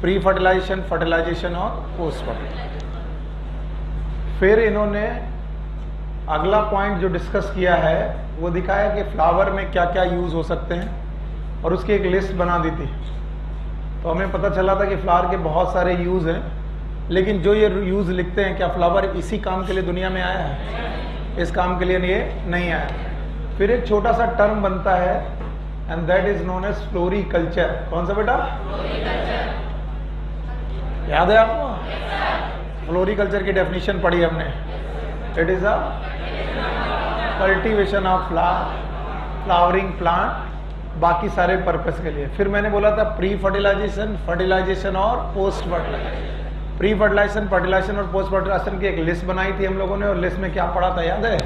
Pre fertilization, fertilization और post fertilisation. फिर इन्होंने अगला पॉइंट जो डिस्कस किया है वो दिखाया कि फ्लावर में क्या क्या यूज हो सकते हैं और उसकी एक लिस्ट बना दी थी। तो हमें पता चला था कि फ्लावर के बहुत सारे यूज हैं, लेकिन जो ये यूज लिखते हैं क्या फ्लावर इसी काम के लिए दुनिया में आया है? इस काम के लिए ये नहीं आया। फिर एक छोटा सा टर्म बनता है and that is known as floriculture. कौन सा बेटा? याद है आपको? फ्लोरिकल्चर की डेफिनेशन पढ़ी हमने। It is a cultivation of flowering plant, बाकी सारे पर्पस के लिए। फिर मैंने बोला था प्री फर्टिलाइजेशन, फर्टिलाइजेशन और post fertilization. Pre fertilization, fertilization और पोस्ट फर्टिलाइजेशन की एक लिस्ट बनाई थी हम लोगों ने, और लिस्ट में क्या पढ़ा था याद है?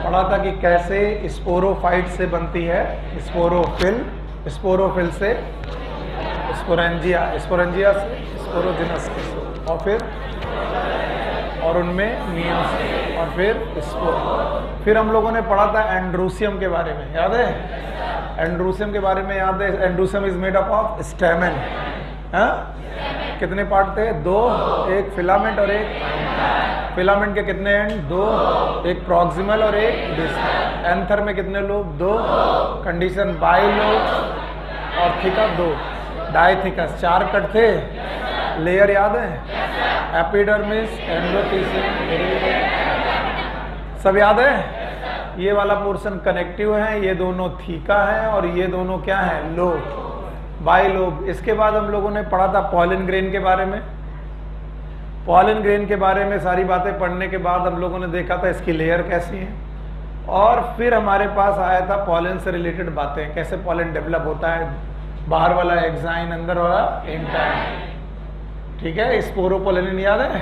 पढ़ा था कि कैसे स्पोरोफाइट से बनती है स्पोरोफिल, स्पोरोफिल से स्पोरेंजिया, स्पोरेंजिया से स्पोरोजिनस, और उनमें मियोसिस, और फिर स्पोर। फिर हम लोगों ने पढ़ा था एंड्रोसियम के बारे में, याद है? एंड्रोसियम के बारे में याद है? Androecium is made up of स्टेमन। कितने पार्ट थे? 2, एक फिलामेंट और एक फिलामेंट के कितने एंड? 2, एक प्रॉक्सिमल और एक डिस्टल। एंथर में कितने लोब? 2। कंडीशन बाइलोब और थिकस 2, डाइथिकस 4 कट थे। लेयर याद है? एपिडर्मिस, एंडोथीसियम, सब याद है? ये वाला पोर्शन कनेक्टिव है, ये दोनों थीका है और ये दोनों क्या है? Lobe, bilobe. इसके बाद हम लोगों ने पढ़ा था पॉलन ग्रेन के बारे में। पॉलन ग्रेन के बारे में सारी बातें पढ़ने के बाद हम लोगों ने देखा था इसकी लेयर कैसी है, और फिर हमारे पास आया था पॉलन से रिलेटेड बातें, कैसे पॉलन डेवलप होता है, बाहर वाला एक्साइन, अंदर वाला इंटाइन। ठीक है? स्पोरोपोलेनिन याद है?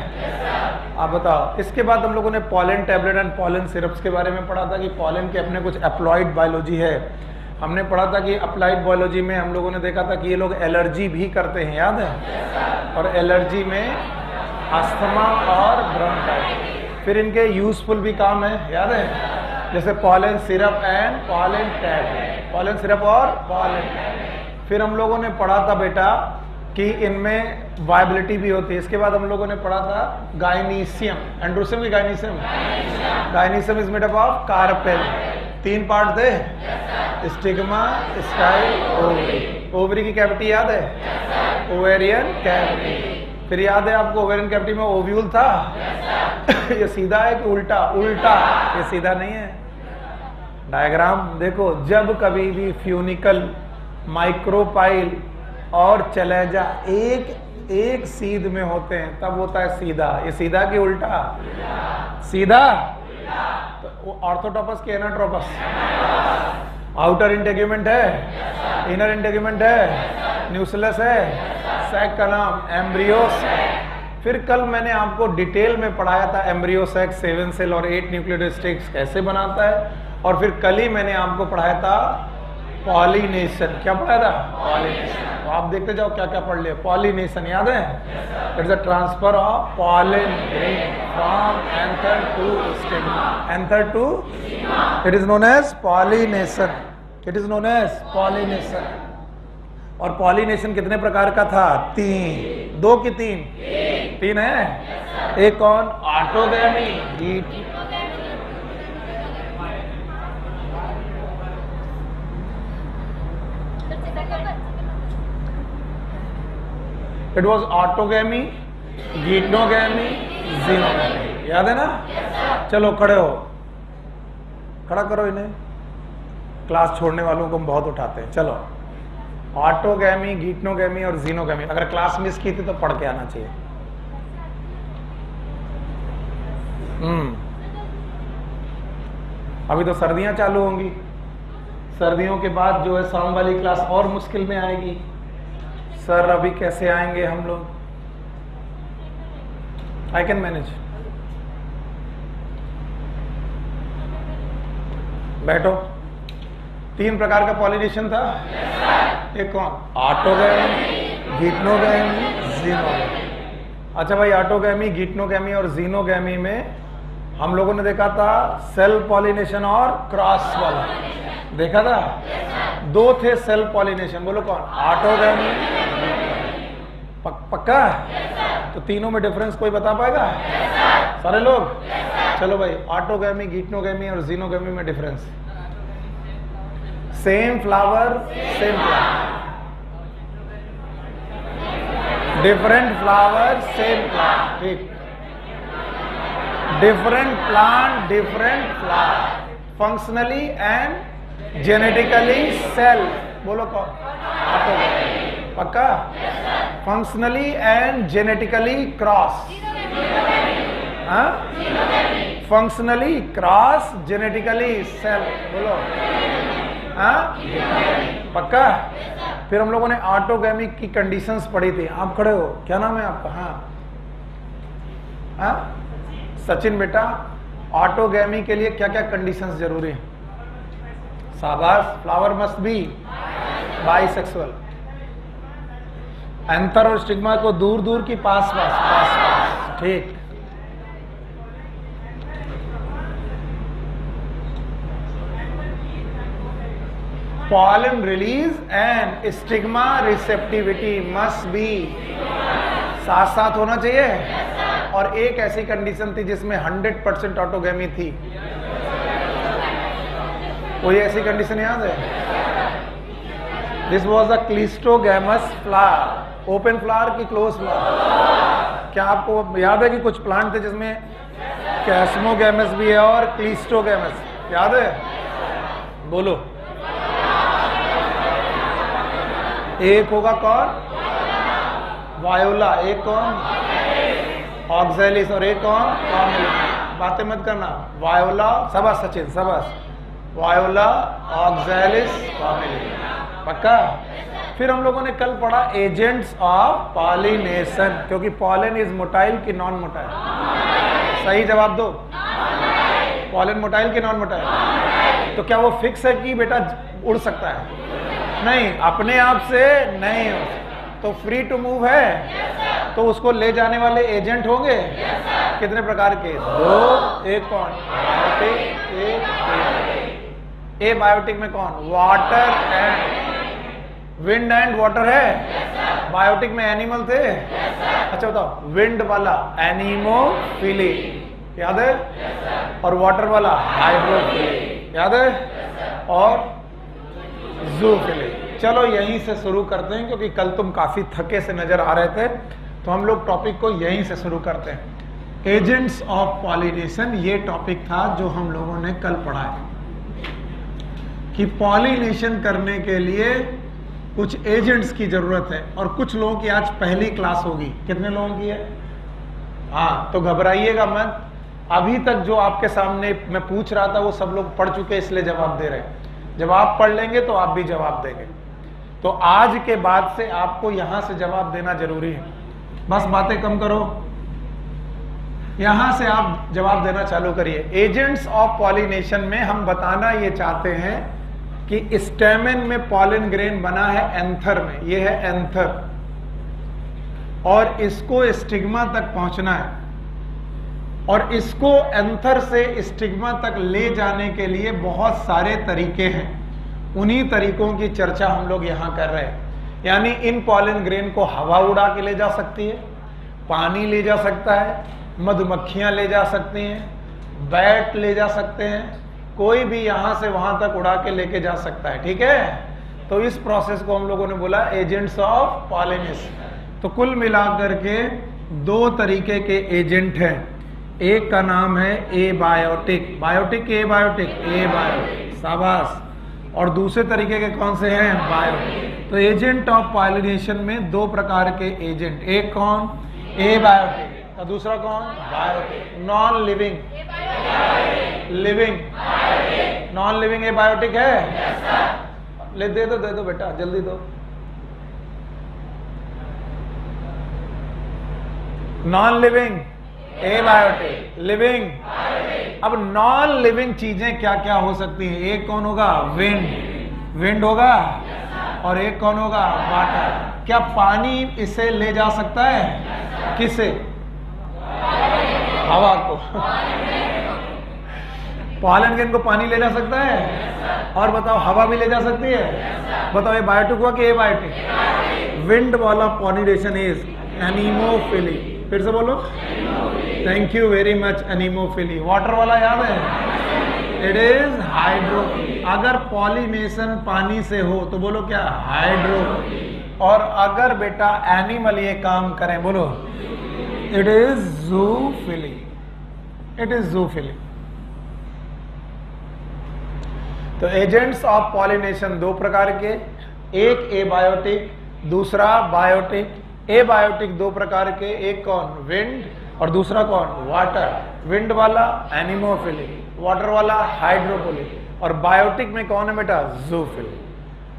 आप बताओ। इसके बाद हम लोगों ने pollen tablet and pollen syrups के बारे में पढ़ा था कि पॉलन के अपने कुछ अप्लाइड बायोलॉजी है। हमने पढ़ा था कि अप्लाइड बायोलॉजी में हम लोगों ने देखा था कि ये लोग एलर्जी भी करते हैं, याद है? और एलर्जी में अस्थमा और ब्रोंकाइटिस। फिर इनके यूजफुल भी काम है, याद है? जैसे pollen syrup and pollen tablet, pollen syrup और पॉलन टैबलेट। फिर हम लोगों ने पढ़ा था बेटा कि इनमें वायबिलिटी भी होती है। इसके बाद हम लोगों ने पढ़ा था गाइनीशियम, एंड्रोसियम की gynoecium, gynoecium is made up of carpel. 3 part थे, स्टिग्मा, स्टाइल, ओवरी। ओवरी की कैविटी याद है? Ovarian cavity. फिर याद है आपको ओवेरियन कैविटी में ओव्यूल था? ये सीधा है कि उल्टा? उल्टा, ये सीधा नहीं है। डायग्राम देखो, जब कभी भी फ्यूनिकल, माइक्रोपाइल और चलेजा एक सीध में होते हैं तब होता है सीधा। ये सीधा कि उल्टा? सीधा। तो ऑर्थोटॉपस के एनाट्रोपस? आउटर इंटेग्यूमेंट है, इनर इंटेग्यूमेंट है, न्यूक्लियस है, सैक का नाम एम्ब्रियोस। फिर कल मैंने आपको डिटेल में पढ़ाया था एम्ब्रियो सैक 7 सेल और 8 न्यूक्लियोस्टिक्स कैसे बनाता है, और फिर कल ही मैंने आपको पढ़ाया था पॉलिनेशन। क्या पढ़ाया था? पॉलिनेशन। तो आप देखते जाओ क्या क्या पढ़ लिया। पॉलिनेशन याद है? It is a transfer of pollen grain from anther to stigma, anther to, it is known as pollination. It is known as pollination. और पॉलिनेशन कितने प्रकार का था? 3। 2 की 3 है। एक कौन? Autogamy. It was autogamy, geitonogamy, xenogamy. याद है ना? चलो खड़े हो, खड़ा करो इन्हें। क्लास छोड़ने वालों को हम बहुत उठाते हैं। चलो, ऑटोगैमी, गीटनोगैमी और जीनोगैमी। अगर क्लास मिस की थी तो पढ़ के आना चाहिए। अभी तो सर्दियां चालू होंगी, सर्दियों के बाद जो है शाम वाली क्लास और मुश्किल में आएगी। सर अभी कैसे आएंगे हम लोग? I can manage. बैठो। 3 प्रकार का पॉलिनेशन था। एक कौन? Autogamy, geitonogamy, xenogamy. अच्छा भाई, ऑटोगैमी, गीटनोगैमी और जीनोगैमी में हम लोगों ने देखा था सेल्फ पॉलिनेशन और क्रॉस वाला देखा था। 2 थे सेल्फ पॉलिनेशन, बोलो कौन? ऑटोगैमी। पक्का? तो तीनों में डिफरेंस कोई बता पाएगा? सारे लोग? चलो भाई, ऑटोगैमी, गीटनोगैमी और जीनोगैमी में difference. Same flower, same plant. Different flower, same plant. ठीक। Different plant, different flower, functionally and genetically self. बोलो कौन? ऑटोगैमी। पक्का? Functionally and genetically cross. हाँ? Functionally cross, genetically self. बोलो। हाँ? पक्का? फिर हम लोगों ने ऑटोगैमी की कंडीशंस पढ़ी थी। आप खड़े हो, क्या नाम है आपका? हाँ हाँ, सचिन बेटा, ऑटोगैमी के लिए क्या क्या कंडीशंस जरूरी है? शाबाश। Flower must B bisexual. Anther और स्टिग्मा को दूर दूर की पास पास पास पास। ठीक। Pollen release and stigma receptivity must be साथ साथ होना चाहिए। और एक ऐसी कंडीशन थी जिसमें 100% ऑटोगैमी थी। कोई ऐसी कंडीशन याद है? This was a cleistogamous flower. Open flower की क्लोज फ्लावर। क्या आपको याद है कि कुछ प्लांट थे जिसमें कैस्मोगैमस भी है और क्लिस्टोगैमस? याद है? बोलो। एक होगा कौन? वायोला। एक कौन? ऑक्सैलिस। और एक कौन? बातें मत करना। वायोला, शाबाश सचिन, शाबाश। वायोला, ऑक्सैलिस, पक्का? फिर हम लोगों ने कल पढ़ा एजेंट्स ऑफ पॉलिनेशन, क्योंकि पॉलन इज मोटाइल की नॉन मोटाइल? सही जवाब दो। पॉलन मोटाइल की नॉन मोटाइल? तो क्या वो फिक्स है कि बेटा उड़ सकता है? नहीं, अपने आप से नहीं। तो फ्री टू मूव है, तो उसको ले जाने वाले एजेंट होंगे। कितने प्रकार के? दो। एक कौन? बायोटिक। एक ए बायोटिक में कौन? Water and wind and water है। बायोटिक में एनिमल थे। अच्छा बताओ, विंड वाला एनिमोफिली, याद है? और वाटर वाला हाइड्रोफिली, याद है? और ज़ूफिली। चलो यहीं से शुरू करते हैं, क्योंकि कल तुम काफी थके से नजर आ रहे थे, तो हम लोग टॉपिक को यहीं से शुरू करते हैं। एजेंट्स ऑफ पॉलिनेशन, ये टॉपिक था जो हम लोगों ने कल पढ़ा है कि पॉलिनेशन करने के लिए कुछ एजेंट्स की जरूरत है। और कुछ लोगों की आज पहली क्लास होगी। कितने लोगों की है? हाँ, तो घबराइएगा मत। अभी तक जो आपके सामने मैं पूछ रहा था वो सब लोग पढ़ चुके, इसलिए जवाब दे रहे हैं। जब आप पढ़ लेंगे तो आप भी जवाब देंगे। तो आज के बाद से आपको यहां से जवाब देना जरूरी है। बस बातें कम करो, यहां से आप जवाब देना चालू करिए। एजेंट्स ऑफ पॉलिनेशन में हम बताना ये चाहते हैं कि स्टेमेन में पॉलन ग्रेन बना है एंथर में। ये है एंथर, और इसको स्टिग्मा तक पहुंचना है। और इसको एंथर से स्टिग्मा तक ले जाने के लिए बहुत सारे तरीके हैं। उन्हीं तरीकों की चर्चा हम लोग यहाँ कर रहे हैं। यानी इन पॉलन ग्रेन को हवा उड़ा के ले जा सकती है, पानी ले जा सकता है, मधुमक्खियाँ ले जा सकती हैं, बैट ले जा सकते हैं, कोई भी यहाँ से वहाँ तक उड़ा के लेके जा सकता है। ठीक है? तो इस प्रोसेस को हम लोगों ने बोला एजेंट्स ऑफ पॉलिनेशन। तो कुल मिलाकर के दो तरीके के एजेंट हैं। एक का नाम है एबायोटिक। बायोटिक के एबायोटिक? एबायोटिक, शाबाश। और दूसरे तरीके के कौन से हैं? बायोटिक। तो एजेंट ऑफ पॉलिनेशन में दो प्रकार के एजेंट। एक कौन? एबायोटिक। और दूसरा कौन? Biotic. Non living, living, non living abiotic है? ले दे दो बेटा, जल्दी दो। Non living abiotic, living. अब नॉन लिविंग चीजें क्या क्या हो सकती हैं? एक कौन होगा? विंड, विंड होगा। और एक कौन होगा? वाटर। क्या पानी इसे ले जा सकता है? किसे? हवा को। पॉलन ग्रेन को पानी ले जा सकता है? और बताओ, हवा भी ले जा सकती है? बताओ, ये बायोटिक हुआ कि एबायोटिक? विंड वाला पॉलिनेशन इज एनीमोफिली। फिर से बोलो, thank you very much, anemophily. Water वाला याद है, इट इज हाइड्रोफिली। अगर पॉलिनेशन पानी से हो तो बोलो क्या, हाइड्रोफिली। और अगर बेटा एनिमल ये काम करें, बोलो it is zoophily, it is zoophily. तो एजेंट्स ऑफ पॉलिनेशन दो प्रकार के, एक एबायोटिक, दूसरा बायोटिक। एबायोटिक दो प्रकार के, एक कौन, विंड, और दूसरा कौन, वाटर। विंड वाला एनिमोफिली, वाटर वाला हाइड्रोफिली, और बायोटिक में कौन है बेटा, जूफिली।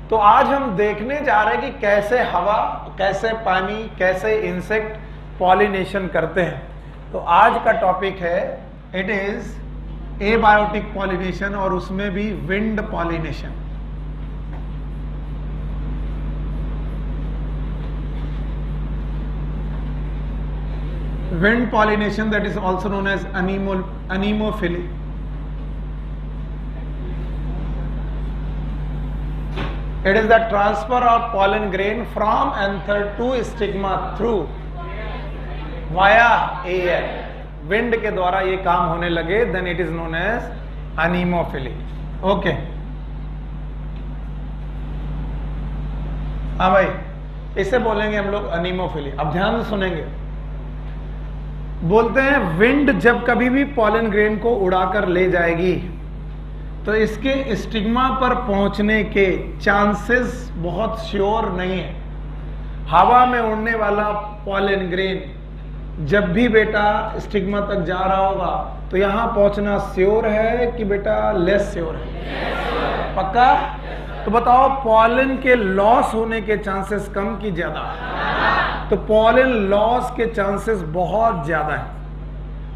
तो आज हम देखने जा रहे हैं कि कैसे हवा, कैसे पानी, कैसे इंसेक्ट पॉलिनेशन करते हैं। तो आज का टॉपिक है, इट इज एबायोटिक पॉलिनेशन, और उसमें भी wind pollination. Wind pollination, that is also known as anemophily. It is the transfer of pollen grain from anther to stigma through via air. Wind के द्वारा ये काम होने लगे, then it is known as anemophily. Okay. हाँ भाई, इसे बोलेंगे हम लोग anemophily। अब ध्यान से सुनेंगे। बोलते हैं विंड जब कभी भी पॉलन ग्रेन को उड़ाकर ले जाएगी तो इसके स्टिग्मा पर पहुंचने के चांसेस बहुत श्योर नहीं है। हवा में उड़ने वाला पॉलन ग्रेन जब भी बेटा स्टिग्मा तक जा रहा होगा तो यहां पहुंचना श्योर है कि बेटा लेस श्योर है, पक्का? तो बताओ, पॉलन के लॉस होने के चांसेस कम की ज्यादा? तो पॉलन लॉस के चांसेस बहुत ज्यादा है,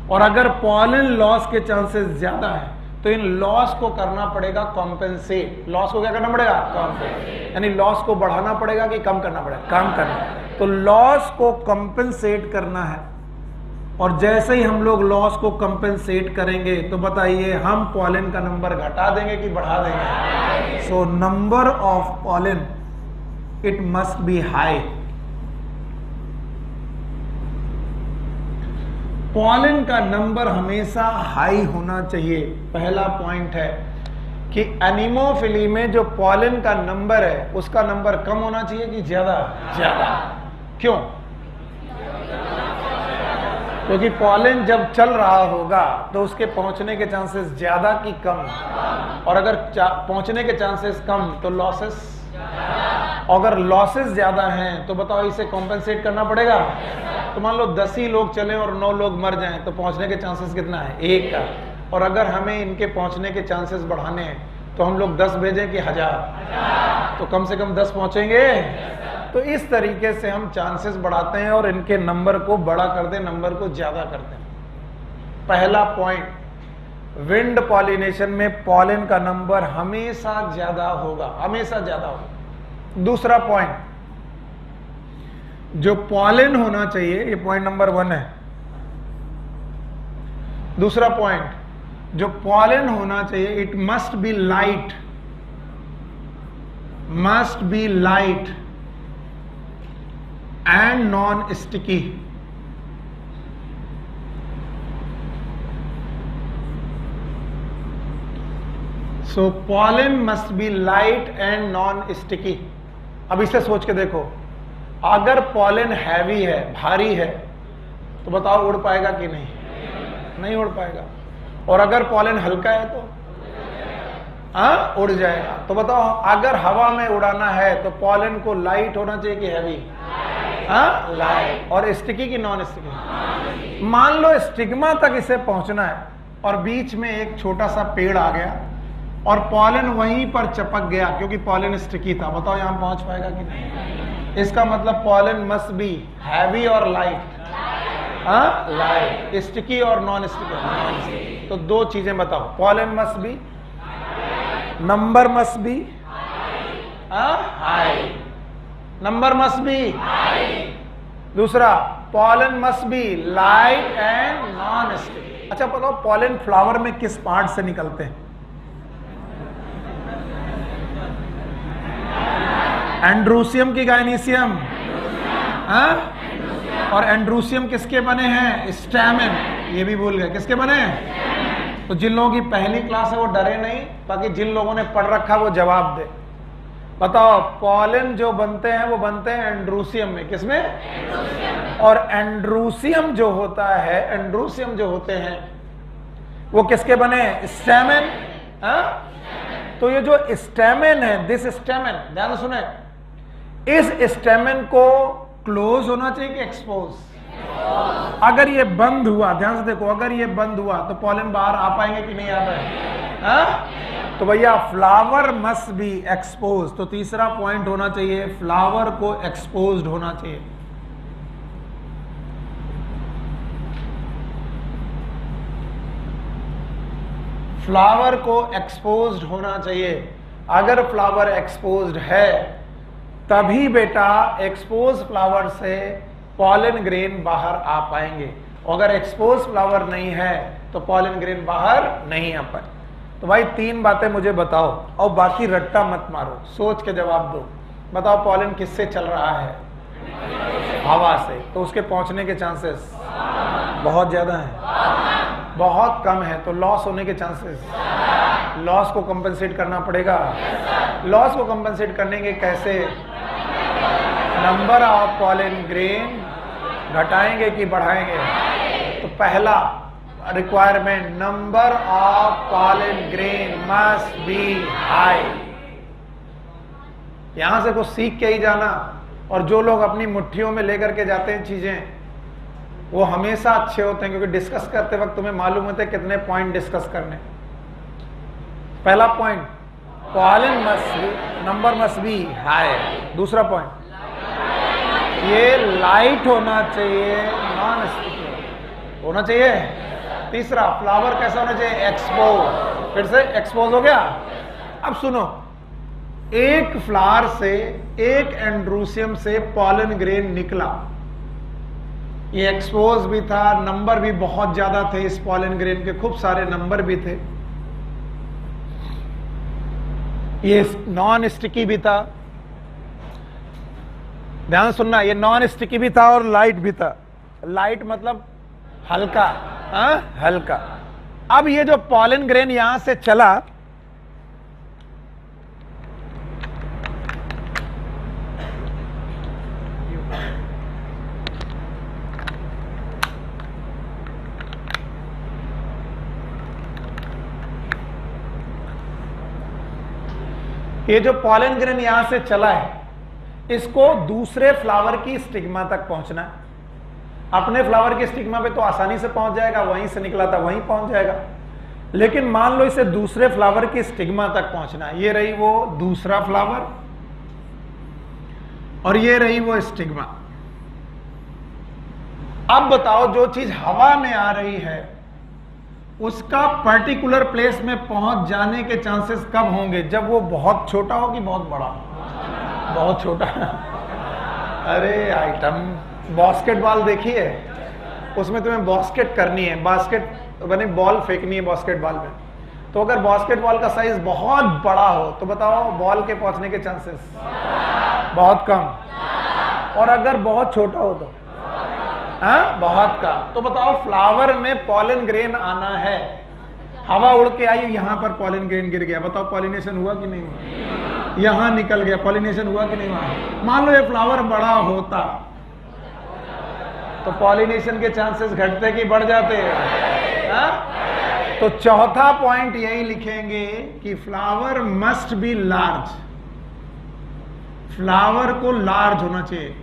और अगर पॉलन लॉस के चांसेस ज्यादा है तो इन लॉस को करना पड़ेगा कॉम्पेंसेट। लॉस को क्या करना पड़ेगा, कॉम्पेंसेट। यानी लॉस को बढ़ाना पड़ेगा कि कम करना पड़ेगा, कम करना। तो लॉस को कॉम्पेंसेट करना है, और जैसे ही हम लोग लॉस को कॉम्पेंसेट करेंगे तो बताइए हम पॉलन का नंबर घटा देंगे कि बढ़ा देंगे? So number of pollen it must be high. Pollen का नंबर हमेशा हाई होना चाहिए। पहला पॉइंट है कि एनीमोफिली में जो पॉलन का नंबर है उसका नंबर कम होना चाहिए कि ज्यादा? ज्यादा। क्यों? क्योंकि पॉलन जब चल रहा होगा तो उसके पहुंचने के चांसेस ज्यादा कि कम? और अगर पहुंचने के चांसेस कम तो लॉसेस, अगर लॉसेस ज्यादा हैं तो बताओ इसे कॉम्पेंसेट करना पड़ेगा। तो मान लो 10 ही लोग चले और 9 लोग मर जाएं तो पहुंचने के चांसेस कितना है? 1 का। और अगर हमें इनके पहुंचने के चांसेस बढ़ाने हैं तो हम लोग 10 भेजें कि 1000? तो कम से कम 10 पहुंचेंगे। तो इस तरीके से हम चांसेस बढ़ाते हैं और इनके नंबर को बड़ा करते हैं, नंबर को ज्यादा करते हैं। पहला पॉइंट, विंड पॉलिनेशन में पॉलन का नंबर हमेशा ज्यादा होगा, हमेशा ज्यादा होगा। दूसरा पॉइंट, जो पॉलन होना चाहिए, ये पॉइंट नंबर 1 है। दूसरा पॉइंट, जो पॉलन होना चाहिए it must be light, must be light and non sticky. So pollen must be light and non sticky. अब इसे सोच के देखो, अगर पॉलन हैवी है, भारी है, तो बताओ उड़ पाएगा कि नहीं? नहीं उड़ पाएगा। और अगर पॉलन हल्का है तो उड़ जाएगा। तो बताओ, अगर हवा में उड़ाना है तो पॉलन को लाइट होना चाहिए कि हैवी? लाइट। और स्टिकी की नॉन स्टिकी? मान लो स्टिग्मा तक इसे पहुंचना है और बीच में एक छोटा सा पेड़ आ गया और पॉलन वहीं पर चपक गया क्योंकि पॉलन स्टिकी था। बताओ यहां पहुंच पाएगा कि नहीं? इसका मतलब पॉलन मस्ट बी हैवी और लाइट। लाइट। स्टिकी और नॉन स्टिकी? तो 2 चीजें बताओ, pollen must be, number must be high, number must be high. दूसरा, pollen must be light and non sticky. अच्छा बताओ, पॉलन फ्लावर में किस पार्ट से निकलते हैं? एंड्रोसियम की गायनीसियम? हाँ? और एंड्रूसियम किसके बने हैं? स्टैमेन। ये भी भूल गए, किसके बने हैं? तो जिन लोगों की पहली क्लास है वो डरे नहीं, बाकी जिन लोगों ने पढ़ रखा वो जवाब दे। बताओ, पॉलन जो बनते हैं वो बनते हैं एंड्रूसियम में। किसमें? एंड्रूसियम। और एंड्रूसियम जो होता है, एंड्रूसियम जो होते हैं वो किसके बने? स्टैमेन। तो ये जो स्टैमेन है, दिस स्टैमेन, ध्यान सुने, इस स्टैमेन को क्लोज होना चाहिए कि एक्सपोज? अगर ये बंद हुआ, ध्यान से देखो, अगर ये बंद हुआ तो पॉलन बाहर आ पाएंगे कि नहीं आ पाएंगे? तो भैया फ्लावर मस्ट बी एक्सपोज। तो तीसरा पॉइंट होना चाहिए, फ्लावर को एक्सपोज्ड होना चाहिए। फ्लावर को एक्सपोज्ड होना चाहिए। अगर फ्लावर एक्सपोज्ड है तभी बेटा एक्सपोज फ्लावर से पॉलन ग्रेन बाहर आ पाएंगे। अगर एक्सपोज फ्लावर नहीं है तो पॉलन ग्रेन बाहर नहीं आ पाए। तो भाई 3 बातें मुझे बताओ और बाकी रट्टा मत मारो, सोच के जवाब दो। बताओ, पॉलन किससे चल रहा है? हवा से। तो उसके पहुंचने के चांसेस बहुत ज्यादा हैं, बहुत कम है। तो लॉस होने के चांसेस, लॉस को कंपनसेट करना पड़ेगा। लॉस को कंपनसेट करने के कैसे? नंबर ऑफ पॉलन ग्रेन घटाएंगे कि बढ़ाएंगे? तो पहला requirement, number of pollen grain must be high. यहां से कुछ सीख के ही जाना। और जो लोग अपनी मुट्ठियों में लेकर के जाते हैं चीजें, वो हमेशा अच्छे होते हैं, क्योंकि डिस्कस करते वक्त तुम्हें मालूम होता है कितने पॉइंट डिस्कस करने। पहला point, pollen must be, number must be high. दूसरा पॉइंट, ये लाइट होना चाहिए, नॉन स्टिकी होना चाहिए। तीसरा, फ्लावर कैसा होना चाहिए? एक्सपोज। फिर से एक्सपोज हो गया। अब सुनो, एक फ्लावर से, एक एंड्रूसियम से पॉलन ग्रेन निकला, ये एक्सपोज भी था, नंबर भी बहुत ज्यादा थे इस पॉलन ग्रेन के, खूब सारे नंबर भी थे, ये नॉन स्टिकी भी था। ध्यान सुनना, ये नॉन स्टिकी भी था और लाइट भी था। लाइट मतलब हल्का, हल्का। अब ये जो पॉलन ग्रेन यहां से चला, ये जो पॉलन ग्रेन यहां से चला है, इसको दूसरे फ्लावर की स्टिग्मा तक पहुंचना है। अपने फ्लावर के स्टिग्मा पे तो आसानी से पहुंच जाएगा, वहीं से निकला था वहीं पहुंच जाएगा। लेकिन मान लो इसे दूसरे फ्लावर की स्टिग्मा तक पहुंचना है। ये रही वो दूसरा फ्लावर और ये रही वो स्टिग्मा। अब बताओ, जो चीज हवा में आ रही है उसका पर्टिकुलर प्लेस में पहुंच जाने के चांसेस कब होंगे? जब वो बहुत छोटा हो कि बहुत बड़ा? बहुत छोटा। अरे आइटम, बास्केटबॉल देखी है, उसमें तुम्हें बास्केट करनी है, बास्केट बने बॉल फेंकनी है बास्केटबॉल में। तो अगर बास्केटबॉल का साइज बहुत बड़ा हो तो बताओ बॉल के पहुंचने के चांसेस बहुत कम। और अगर बहुत छोटा हो तो बहुत कम। तो बताओ, फ्लावर में पॉलन ग्रेन आना है, हवा उड़ के आई, यहां पर पॉलन ग्रेन गिर गया, बताओ पॉलिनेशन हुआ कि नहीं हुआ? यहां निकल गया, पॉलिनेशन हुआ कि नहीं हुआ? मान लो ये फ्लावर बड़ा होता तो पॉलिनेशन के चांसेस घटते कि बढ़ जाते हैं? तो चौथा पॉइंट यही लिखेंगे कि flower must be large. Flower को लार्ज होना चाहिए।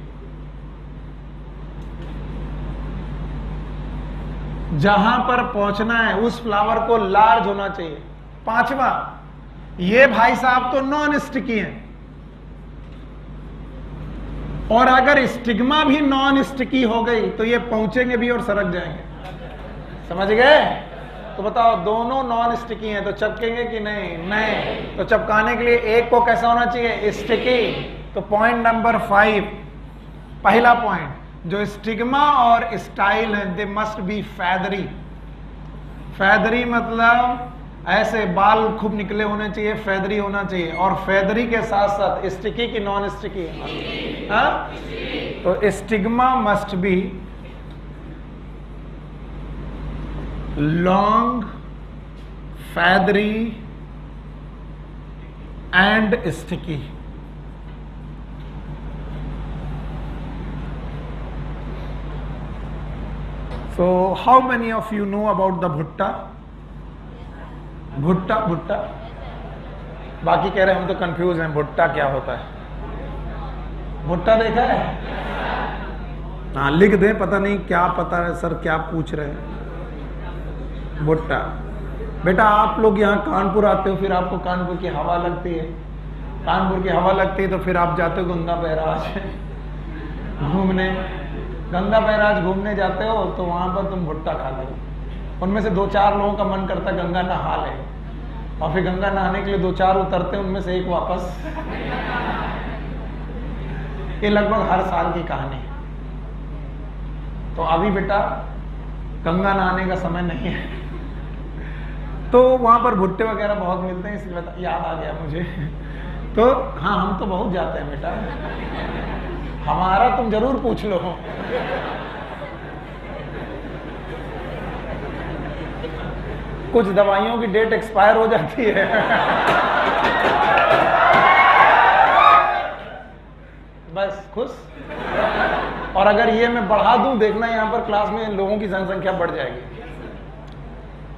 जहां पर पहुंचना है उस फ्लावर को लार्ज होना चाहिए। पांचवा, ये भाई साहब तो नॉन स्टिकी हैं, और अगर स्टिग्मा भी नॉन स्टिकी हो गई तो ये पहुंचेंगे भी और सरक जाएंगे। समझ गए? तो बताओ, दोनों नॉन स्टिकी हैं तो चपकेंगे कि नहीं? नहीं। तो चपकाने के लिए एक को कैसा होना चाहिए? स्टिकी। तो पॉइंट नंबर 5, पहला पॉइंट, जो स्टिग्मा और स्टाइल है, दे मस्ट बी फैदरी। फैदरी मतलब ऐसे बाल खूब निकले होने चाहिए, फैदरी होना चाहिए। और फैदरी के साथ साथ स्टिकी की नॉन स्टिकी? तो stigma must be long, feathery and sticky. So how many of you know about the भुट्टा? भुट्टा भुट्टा, बाकी कह रहे हैं हम तो कंफ्यूज हैं, भुट्टा क्या होता है? भुट्टा देखा है? हाँ लिख दें, पता नहीं क्या पता है सर क्या पूछ रहे हैं। भुट्टा बेटा, आप लोग यहाँ कानपुर आते हो, फिर आपको कानपुर की हवा लगती है, कानपुर की हवा लगती है तो फिर आप जाते हो गंगा बैराज घूमने, गंगा बैराज घूमने जाते हो तो वहां पर तुम भुट्टा खाते हो। उनमें से 2-4 लोगों का मन करता है गंगा नहा ले, और फिर गंगा नहाने के लिए 2-4 उतरते हैं, उनमें से एक वापस। ये लगभग हर साल की कहानी है। तो अभी बेटा गंगा नहाने का समय नहीं है, तो वहां पर भुट्टे वगैरह बहुत मिलते हैं, इसलिए याद आ गया मुझे। तो हाँ, हम तो बहुत जाते हैं बेटा, हमारा तुम जरूर पूछ लो। कुछ दवाइयों की डेट एक्सपायर हो जाती है। बस खुश। और अगर ये मैं बढ़ा दूं, देखना यहाँ पर क्लास में लोगों की जनसंख्या बढ़ जाएगी।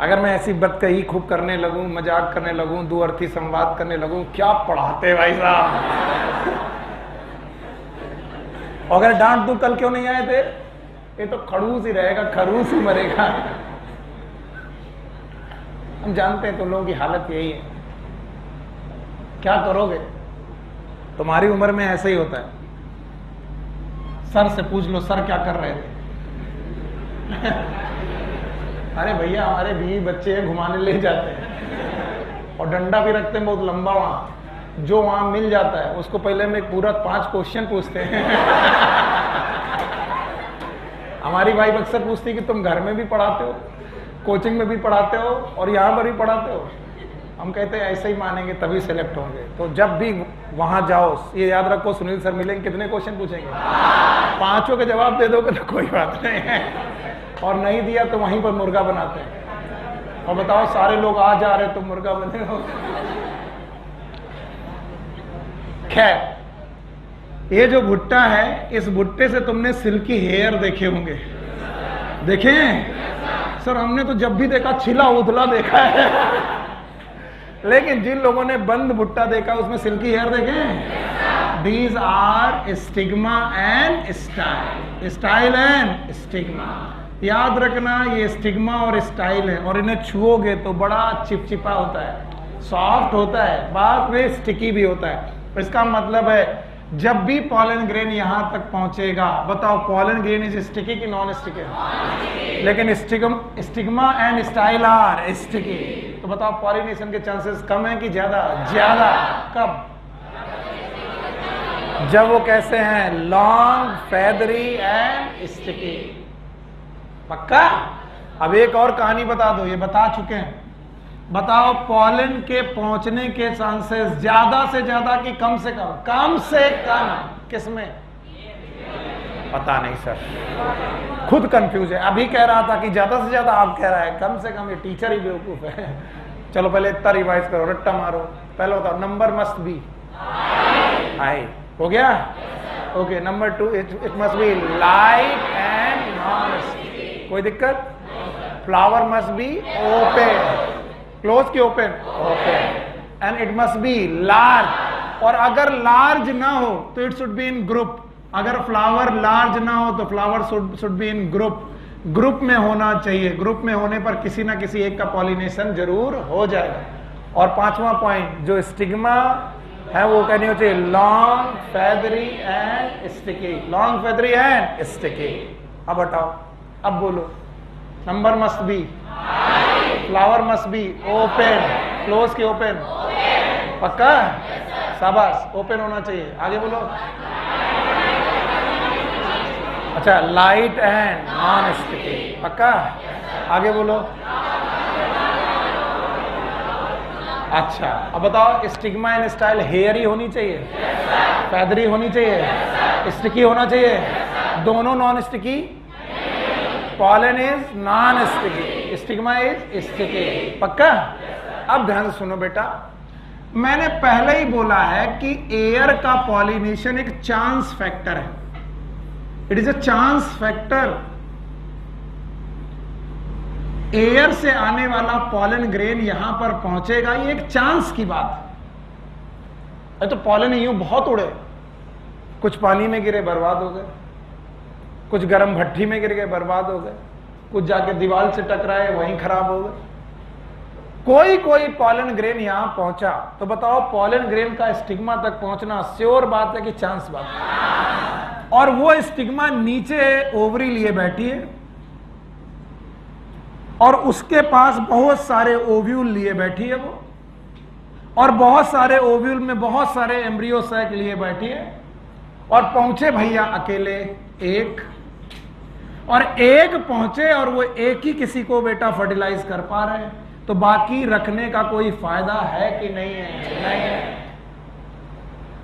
अगर मैं ऐसी बदकही खूब करने लगूं, मजाक करने लगूं, दुअर्थी संवाद करने लगूं, क्या पढ़ाते भाई साहब। अगर डांट दूं कल क्यों नहीं आए थे, ये तो खड़ूस ही रहेगा, खरूस ही मरेगा। हम जानते हैं तो लोगों की हालत यही है, क्या करोगे? तुम्हारी उम्र में ऐसे ही होता है। सर से पूछ लो, सर क्या कर रहे थे? अरे भैया हमारे बीवी बच्चे हैं, घुमाने ले जाते हैं और डंडा भी रखते हैं बहुत लंबा, वहां जो वहां मिल जाता है उसको पहले में पूरा 5 क्वेश्चन पूछते हैं। हमारी वाइफ अक्सर पूछती है कि तुम घर में भी पढ़ाते हो, कोचिंग में भी पढ़ाते हो और यहाँ पर भी पढ़ाते हो? हम कहते हैं ऐसे ही मानेंगे तभी सेलेक्ट होंगे। तो जब भी वहां जाओ ये याद रखो, सुनील सर मिलेंगे, कितने क्वेश्चन पूछेंगे? 5 के जवाब दे दोगे तो कोई बात नहीं है, और नहीं दिया तो वहीं पर मुर्गा बनाते हैं। और बताओ सारे लोग आ जा रहे तो मुर्गा बने हो। खैर, ये जो भुट्टा है, इस भुट्टे से तुमने सिल्की हेयर देखे होंगे, देखे? सर हमने तो जब भी देखा छिला उथला देखा है, लेकिन जिन लोगों ने बंद भुट्टा देखा उसमें सिल्की हेयर देखे? These are stigma and style, style and stigma. याद रखना, ये स्टिग्मा और स्टाइल है, और इन्हें छुओगे तो बड़ा चिपचिपा होता है, सॉफ्ट होता है, बाद में स्टिकी भी होता है। इसका मतलब है जब भी पॉलन ग्रेन यहां तक पहुंचेगा, बताओ पॉलन ग्रेन इज स्टिकी कि नॉन स्टिकी? लेकिन stigma and style are sticky. तो बताओ पॉलिनेशन के चांसेस कम है कि ज्यादा? ज्यादा। कब? जब वो कैसे हैं? Long, feathery and sticky. पक्का? अब एक और कहानी बता दो, ये बता चुके हैं। बताओ पॉलन के पहुंचने के चांसेस ज्यादा से ज्यादा कि कम से कम? कम से कम। किसमें? पता नहीं सर, खुद कंफ्यूज है। अभी कह रहा था कि ज्यादा से ज्यादा, आप कह रहा है कम से कम। ये टीचर ही बेवकूफ है। चलो पहले इतना रिवाइज करो, रट्टा मारो। पहले बताओ, नंबर मस्ट बी हाई। हो गया? Okay. Number 2, it must be light and non sticky. कोई दिक्कत? Flower must be open, close की open? Open. And it must be large, और अगर लार्ज ना हो तो it should be in group. अगर फ्लावर लार्ज ना हो तो flower should be in group. Group में होना चाहिए। ग्रुप में होने पर किसी ना किसी एक का पॉलिनेशन जरूर हो जाएगा। और 5वां पॉइंट, जो स्टिग्मा है वो कहनी हो चाहिए long, feathery and sticky. Long, feathery and sticky. अब हटाओ, अब बोलो। Number must B, flower must be open, close की ओपन? पक्का? शाबाश, ओपन होना चाहिए। आगे बोलो। अच्छा, लाइट एंड नॉन स्टिकी। पक्का? आगे बोलो। अच्छा, अब बताओ स्टिग्मा इन स्टाइल हेयर ही होनी चाहिए, फैदरी होनी चाहिए, स्टिकी होना चाहिए, दोनों non sticky, pollen is non sticky, stigma is sticky, पक्का? अब ध्यान से सुनो बेटा, मैंने पहले ही बोला है कि एयर का पॉलिनेशन एक चांस फैक्टर है, it is a chance factor. Air से आने वाला पॉलन ग्रेन यहां पर पहुंचेगा, ये एक चांस की बात है। तो पॉलन यूं बहुत उड़े, कुछ पानी में गिरे बर्बाद हो गए, कुछ गर्म भट्टी में गिर गए बर्बाद हो गए, कुछ जाके दीवार से टकराए वहीं खराब हो गए। कोई पॉलन ग्रेन यहां पहुंचा, तो बताओ पॉलन ग्रेन का स्टिग्मा तक पहुंचना श्योर बात है कि चांस बात है? और वो स्टिग्मा नीचे ओवरी लिए बैठी है और उसके पास बहुत सारे ओव्यूल लिए बैठी है वो, और बहुत सारे ओव्यूल में बहुत सारे एम्ब्रियो सैक लिए बैठी है, और पहुंचे भैया अकेले एक, और एक पहुंचे और वो एक ही किसी को बेटा फर्टिलाइज कर पा रहे हैं, तो बाकी रखने का कोई फायदा है कि नहीं है? नहीं है।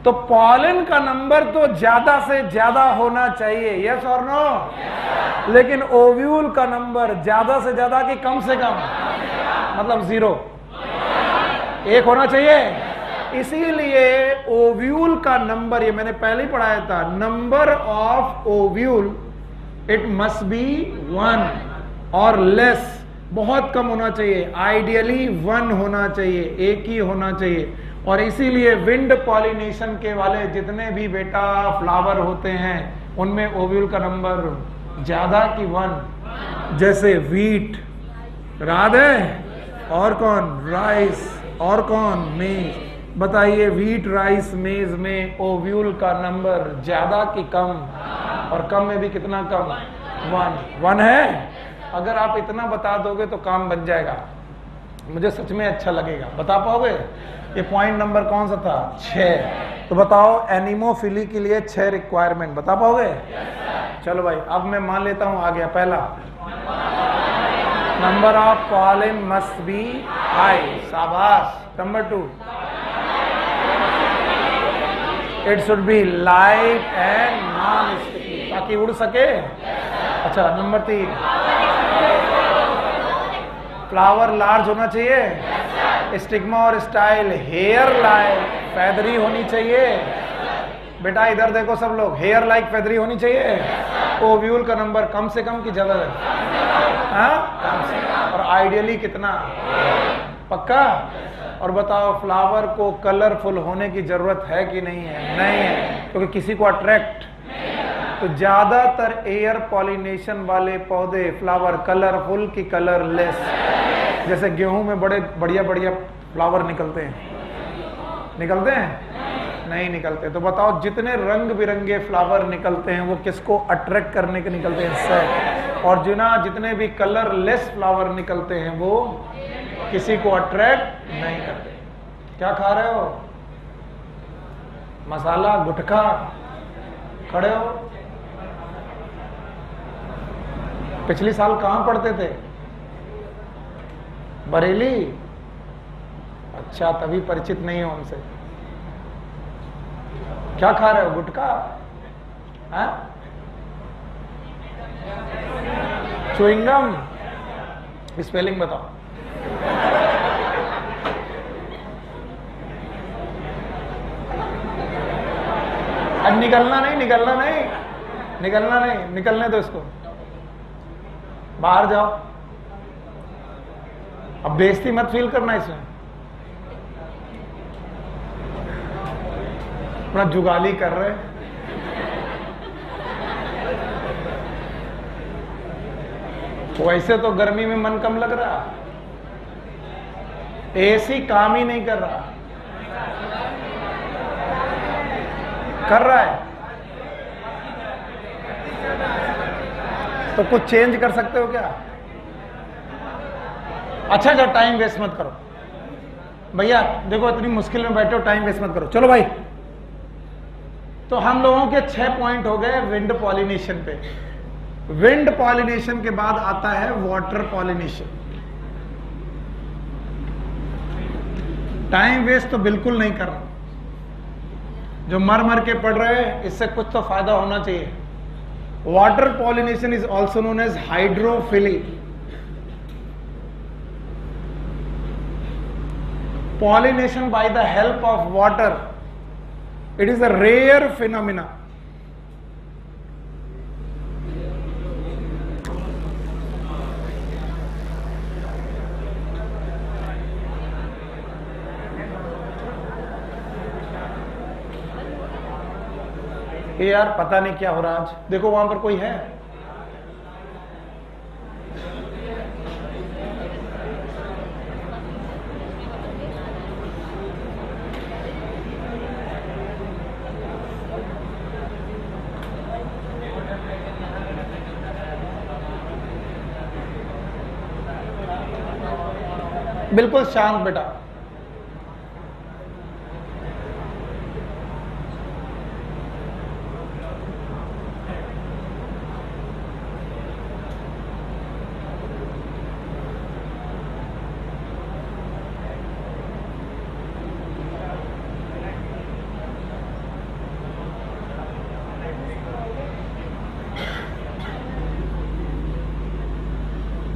तो पॉलन का नंबर तो ज्यादा से ज्यादा होना चाहिए, यस और नो? लेकिन ओव्यूल का नंबर ज्यादा से ज्यादा कि कम से कम, मतलब 0, 1 होना चाहिए। इसीलिए ओव्यूल का नंबर, ये मैंने पहले ही पढ़ाया था, number of ovule it must B 1 और लेस, बहुत कम होना चाहिए, आइडियली 1 होना चाहिए, एक ही होना चाहिए। और इसीलिए विंड पॉलिनेशन के वाले जितने भी बेटा फ्लावर होते हैं उनमें ओव्यूल का नंबर ज्यादा कि 1, जैसे वीट, राधे, और कौन? राइस, और कौन? मेज। बताइए वीट, राइस, मेज में ओव्यूल का नंबर ज्यादा कि कम? और कम में भी कितना कम? 1 है। अगर आप इतना बता दोगे तो काम बन जाएगा, मुझे सच में अच्छा लगेगा। बता पाओगे? ये पॉइंट नंबर कौन सा था? 6। तो बताओ एनिमोफिली के लिए 6 रिक्वायरमेंट बता पाओगे? चलो भाई, अब मैं मान लेता हूं आ गया पहला, number of pollen must be high, शाबाश। Number 2, it should be light and non sticky, ताकि उड़ सके। अच्छा, नंबर 3, फ्लावर लार्ज होना चाहिए, स्टिग्मा और स्टाइल हेयर लाइक फैदरी होनी चाहिए। बेटा इधर देखो सब लोग, हेयर लाइक फैदरी होनी चाहिए। ओव्यूल का नंबर कम से कम की ज्यादा है? कम से कम। और आइडियली कितना? पक्का? और बताओ फ्लावर को कलरफुल होने की जरूरत है कि नहीं है? नहीं है, क्योंकि किसी को अट्रैक्ट, तो ज्यादातर एयर पॉलिनेशन वाले पौधे फ्लावर कलरफुल की कलरलेस। जैसे गेहूं में बड़े बढ़िया बढ़िया फ्लावर निकलते हैं, निकलते हैं? नहीं निकलते। तो बताओ जितने रंग बिरंगे फ्लावर निकलते हैं वो किसको अट्रैक्ट करने के निकलते हैं? सेक्स। और जितने भी कलरलेस फ्लावर निकलते हैं वो किसी को अट्रैक्ट नहीं करते। क्या खा रहे हो? मसाला, गुटखा? खड़े हो? पिछली साल कहां पढ़ते थे? बरेली? अच्छा, तभी परिचित नहीं हो हमसे। क्या खा रहे हो? गुटखा? च्युइंगम? स्पेलिंग बताओ। अब निकलना नहीं, निकलना नहीं, निकलना नहीं, निकलने दो इसको, बाहर जाओ। अब बेइज्जती मत फील करना इसमें, अपना जुगाली कर रहे। वैसे तो गर्मी में मन कम लग रहा, एसी काम ही नहीं कर रहा, कर रहा है तो कुछ चेंज कर सकते हो क्या? अच्छा अच्छा, टाइम वेस्ट मत करो भैया, देखो इतनी मुश्किल में बैठे हो, टाइम वेस्ट मत करो। चलो भाई, तो हम लोगों के 6 पॉइंट हो गए विंड पॉलिनेशन पे। विंड पॉलिनेशन के बाद आता है वाटर पॉलिनेशन। टाइम वेस्ट तो बिल्कुल नहीं करना। जो मर मर के पढ़ रहे हैं इससे कुछ तो फायदा होना चाहिए। Water pollination is also known as hydrophily. Pollination by the help of water, it is a rare phenomena. ये यार पता नहीं क्या हो रहा आज। देखो वहां पर कोई है? बिल्कुल शांत बेटा।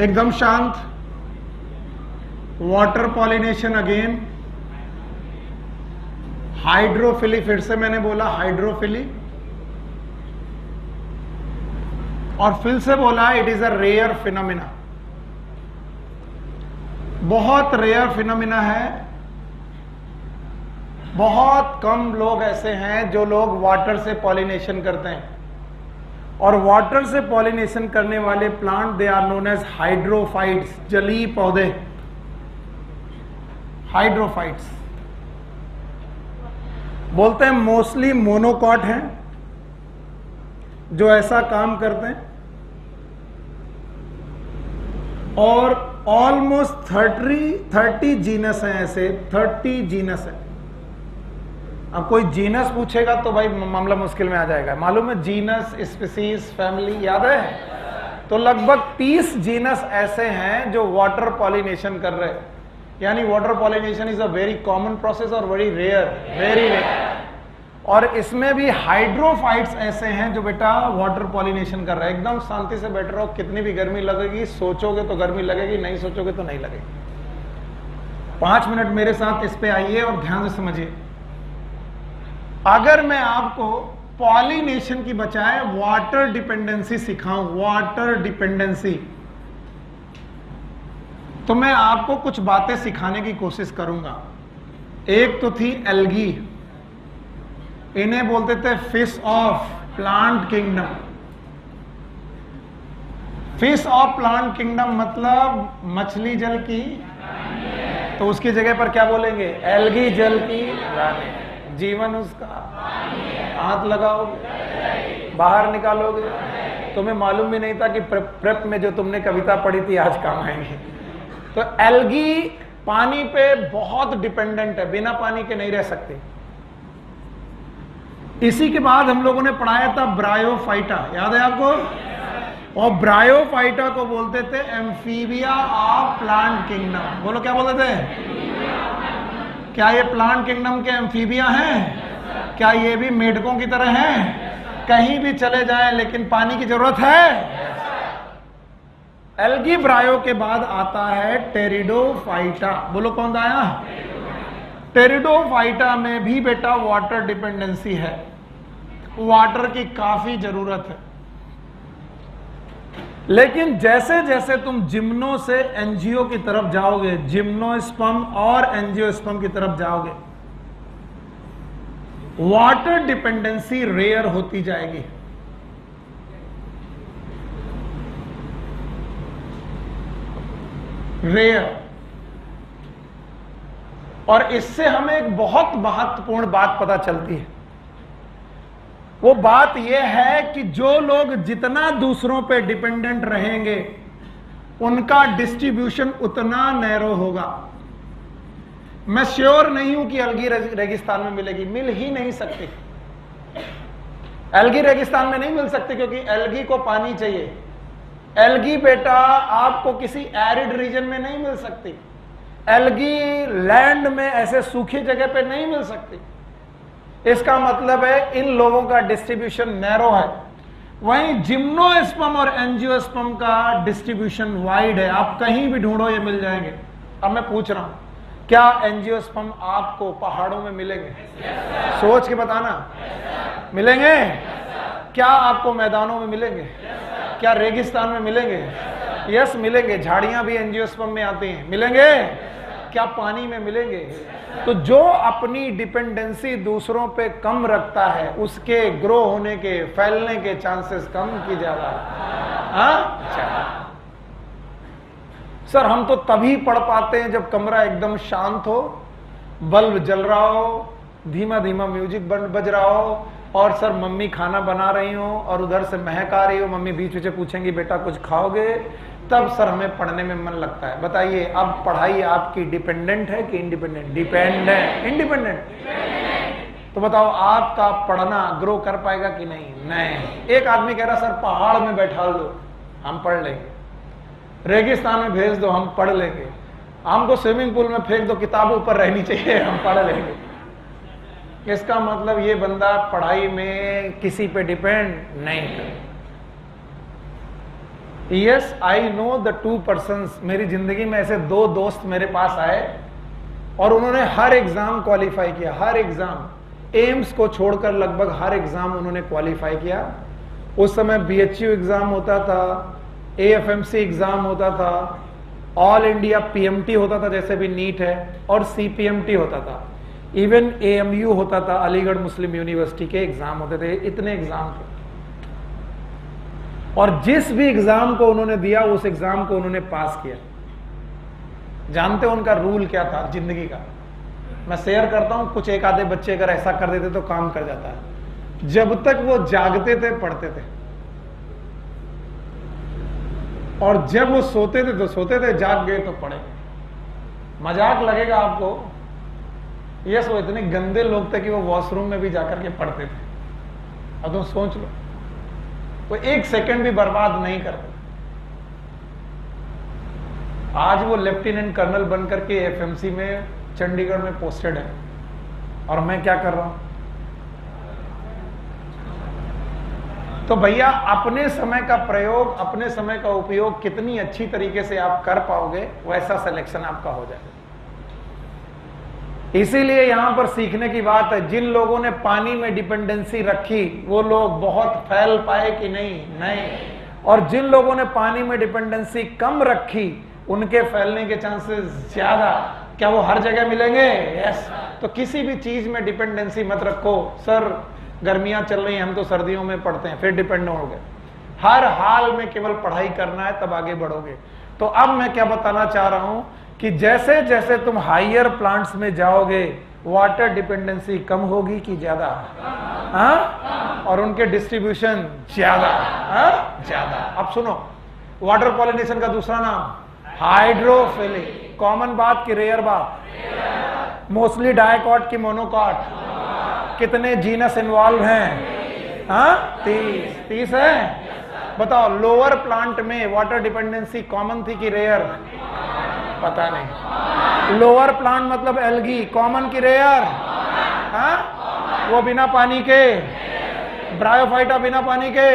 एकदम शांत। वाटर पॉलिनेशन अगेन, हाइड्रोफिली, फिर से मैंने बोला हाइड्रोफिली, और फिर से बोला it is a rare phenomena. बहुत रेयर फिनोमिना है। बहुत कम लोग ऐसे हैं जो लोग वाटर से पॉलिनेशन करते हैं, और वाटर से पॉलिनेशन करने वाले plant they are known as hydrophytes, जलीय पौधे, हाइड्रोफाइट्स। बोलते हैं मोस्टली मोनोकॉट हैं जो ऐसा काम करते हैं, और ऑलमोस्ट 30 जीनस हैं ऐसे, 30 जीनस है। अब कोई जीनस पूछेगा तो भाई मामला मुश्किल में आ जाएगा। मालूम है जीनस, स्पीसीज, फैमिली याद है? तो लगभग 30 जीनस ऐसे हैं जो वाटर पॉलिनेशन कर रहे हैं। यानी water pollination is a very common process और वेरी रेयर, वेरी रेयर। और इसमें भी हाइड्रोफाइट्स ऐसे हैं जो बेटा वाटर पॉलिनेशन कर रहे हैं। एकदम शांति से बैठ रहो, कितनी भी गर्मी लगेगी, सोचोगे तो गर्मी लगेगी, नहीं सोचोगे तो नहीं लगेगी। 5 मिनट मेरे साथ इस पे आइए और ध्यान से समझिए। अगर मैं आपको पॉलिनेशन की बजाय वाटर डिपेंडेंसी सिखाऊं, वाटर डिपेंडेंसी, तो मैं आपको कुछ बातें सिखाने की कोशिश करूंगा। एक तो थी एल्गी, इन्हें बोलते थे fish of plant kingdom. Fish of plant kingdom मतलब मछली जल की, तो उसकी जगह पर क्या बोलेंगे? एल्गी जल की रानी। जीवन उसका, हाथ लगाओगे बाहर निकालोगे। तुम्हें मालूम भी नहीं था कि प्रेप में जो तुमने कविता पढ़ी थी आज काम आएंगी। तो एल्गी पानी पे बहुत डिपेंडेंट है, बिना पानी के नहीं रह सकती। इसी के बाद हम लोगों ने पढ़ाया था ब्रायोफाइटा, याद है आपको? और ब्रायोफाइटा को बोलते थे एम्फीबिया ऑफ प्लांट किंगडम। बोलो क्या बोलते थे? क्या ये प्लांट किंगडम के एम्फीबिया हैं? क्या ये भी मेढकों की तरह हैं? कहीं भी चले जाएं लेकिन पानी की जरूरत है। एल्गी ब्रायो के बाद आता है टेरिडोफाइटा। बोलो कौन आया? टेरिडोफाइटा में भी बेटा वाटर डिपेंडेंसी है, वाटर की काफी जरूरत है। लेकिन जैसे जैसे तुम जिम्नो से एंजियो की तरफ जाओगे, जिम्नोस्पर्म और एंजियोस्पर्म की तरफ जाओगे, वाटर डिपेंडेंसी रेयर होती जाएगी। रेयर। और इससे हमें एक बहुत महत्वपूर्ण बात पता चलती है। वो बात यह है कि जो लोग जितना दूसरों पे डिपेंडेंट रहेंगे उनका डिस्ट्रीब्यूशन उतना नैरो होगा। मैं श्योर नहीं हूं कि एल्गी रेगिस्तान में मिलेगी, मिल ही नहीं सकती। एल्गी रेगिस्तान में नहीं मिल सकती क्योंकि एल्गी को पानी चाहिए। एल्गी बेटा आपको किसी एरिड रीजन में नहीं मिल सकती। एल्गी लैंड में ऐसे सूखी जगह पे नहीं मिल सकती। इसका मतलब है इन लोगों का डिस्ट्रीब्यूशन नैरो है। वहीं जिम्नोस्पर्म और एंजियोस्पर्म का डिस्ट्रीब्यूशन वाइड है, आप कहीं भी ढूंढो ये मिल जाएंगे। अब मैं पूछ रहा हूं, क्या एंजियोस्पर्म आपको पहाड़ों में मिलेंगे? सोच के बताना। मिलेंगे? क्या आपको मैदानों में मिलेंगे? क्या रेगिस्तान में मिलेंगे? यस मिलेंगे। झाड़ियां भी एंजियोस्पर्म में आती हैं, मिलेंगे? क्या पानी में मिलेंगे? तो जो अपनी डिपेंडेंसी दूसरों पे कम रखता है उसके ग्रो होने के, फैलने के चांसेस कम की ज्यादा। सर हम तो तभी पढ़ पाते हैं जब कमरा एकदम शांत हो, बल्ब जल रहा हो, धीमा धीमा म्यूजिक बज रहा हो, और सर मम्मी खाना बना रही हो और उधर से महक आ रही हो, मम्मी बीच बीच पूछेंगी बेटा कुछ खाओगे, तब सर हमें पढ़ने में मन लगता है। बताइए अब पढ़ाई आपकी डिपेंडेंट है कि इंडिपेंडेंट? डिपेंडेंट। इंडिपेंडेंट। तो बताओ आपका पढ़ना ग्रो कर पाएगा कि नहीं? नहीं। एक आदमी कह रहा सर पहाड़ में बैठा दो, हम पढ़ लेंगे। रेगिस्तान में भेज दो, हम पढ़ लेंगे। हमको स्विमिंग पूल में फेंक दो, किताब ऊपर रहनी चाहिए, हम पढ़ लेंगे। इसका मतलब ये बंदा पढ़ाई में किसी पे डिपेंड नहीं है। Yes I know the 2 persons. मेरी जिंदगी में ऐसे 2 दोस्त मेरे पास आए और उन्होंने हर एग्जाम क्वालिफाई किया, हर एग्जाम। एम्स को छोड़कर लगभग हर एग्जाम उन्होंने क्वालिफाई किया। उस समय BHU एग्जाम होता था, AFMC एग्जाम होता था, ऑल इंडिया PMT होता था जैसे भी नीट है, और CPMT होता था, इवन AMU होता था, अलीगढ़ मुस्लिम यूनिवर्सिटी के एग्जाम होते थे। इतने एग्जाम थे और जिस भी एग्जाम को उन्होंने दिया उस एग्जाम को उन्होंने पास किया। जानते हो उनका रूल क्या था जिंदगी का? मैं शेयर करता हूं, कुछ एक आधे बच्चे अगर ऐसा कर देते तो काम कर जाता है। जब तक वो जागते थे पढ़ते थे, और जब वो सोते थे तो सोते थे, जाग गए तो पढ़े। मजाक लगेगा आपको, यस वो इतने गंदे लोग थे कि वो वॉशरूम में भी जाकर के पढ़ते थे। अब तुम सोच लो, वो 1 सेकंड भी बर्बाद नहीं करते। आज वो लेफ्टिनेंट कर्नल बनकर के FMC में चंडीगढ़ में पोस्टेड है, और मैं क्या कर रहा हूं? तो भैया अपने समय का प्रयोग, अपने समय का उपयोग कितनी अच्छी तरीके से आप कर पाओगे, वैसा सिलेक्शन आपका हो जाएगा। इसीलिए यहां पर सीखने की बात है, जिन लोगों ने पानी में डिपेंडेंसी रखी वो लोग बहुत फैल पाए कि नहीं? नहीं। और जिन लोगों ने पानी में डिपेंडेंसी कम रखी उनके फैलने के चांसेस ज्यादा। क्या वो हर जगह मिलेंगे? यस। तो किसी भी चीज में डिपेंडेंसी मत रखो। सर गर्मियां चल रही हैं, हम तो सर्दियों में पढ़ते हैं, फिर डिपेंड हो गए। हर हाल में केवल पढ़ाई करना है, तब आगे बढ़ोगे। तो अब मैं क्या बताना चाह रहा हूं कि जैसे जैसे तुम हायर प्लांट्स में जाओगे वाटर डिपेंडेंसी कम होगी कि ज्यादा? और उनके डिस्ट्रीब्यूशन ज्यादा। ज्यादा। अब सुनो, वाटर पॉलिनेशन का दूसरा नाम हाइड्रोफिलिक। कॉमन बात की रेयर बात? मोस्टली डायकॉट की मोनोकॉट। कितने जीनस इन्वॉल्व हैं? 30 है। बताओ लोअर प्लांट में वाटर डिपेंडेंसी कॉमन थी कि रेयर? पता नहीं। लोअर प्लांट मतलब एल्गी, कॉमन की रेयर? वो बिना पानी के? ब्रायोफाइटा बिना पानी के?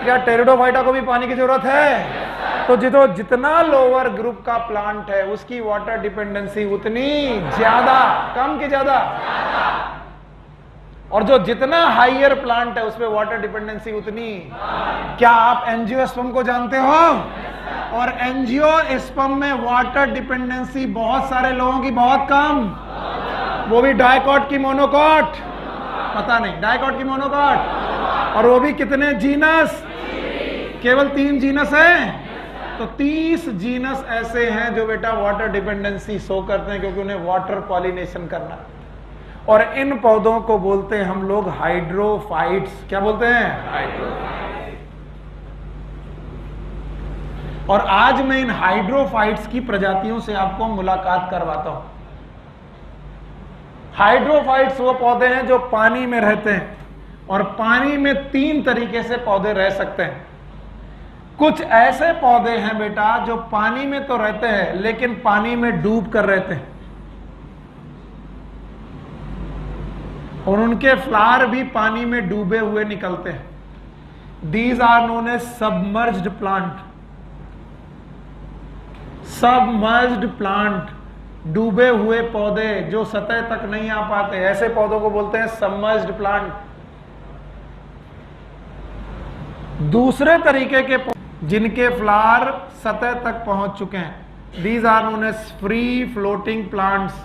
या टेरिडोफाइटा को भी पानी की जरूरत है? तो जितना लोअर ग्रुप का प्लांट है उसकी वाटर डिपेंडेंसी उतनी ज्यादा। कम की ज्यादा? और जो जितना हाइयर प्लांट है उसमें वाटर डिपेंडेंसी उतनी। क्या आप एंजियोस्पर्म को जानते हो? और एंजियोस्पर्म में वाटर डिपेंडेंसी बहुत सारे लोगों की बहुत कम, वो भी डायकॉट की मोनोकॉट? पता नहीं। डायकॉट की मोनोकॉट। और वो भी कितने जीनस? केवल 3 जीनस है। तो 30 जीनस ऐसे हैं जो बेटा वाटर डिपेंडेंसी शो करते हैं, क्योंकि उन्हें वाटर पॉलिनेशन करना है। और इन पौधों को बोलते हैं हम लोग हाइड्रोफाइट्स। क्या बोलते हैं? हाइड्रोफाइट्स। और आज मैं इन हाइड्रोफाइट्स की प्रजातियों से आपको मुलाकात करवाता हूं। हाइड्रोफाइट्स वो पौधे हैं जो पानी में रहते हैं, और पानी में 3 तरीके से पौधे रह सकते हैं। कुछ ऐसे पौधे हैं बेटा जो पानी में तो रहते हैं लेकिन पानी में डूब कर रहते हैं, और उनके फ्लावर भी पानी में डूबे हुए निकलते हैं। These are known as submerged plant. Submerged plant, डूबे हुए पौधे जो सतह तक नहीं आ पाते, ऐसे पौधों को बोलते हैं सबमर्ज्ड प्लांट। दूसरे तरीके के जिनके फ्लावर सतह तक पहुंच चुके हैं, these are known as free floating plants.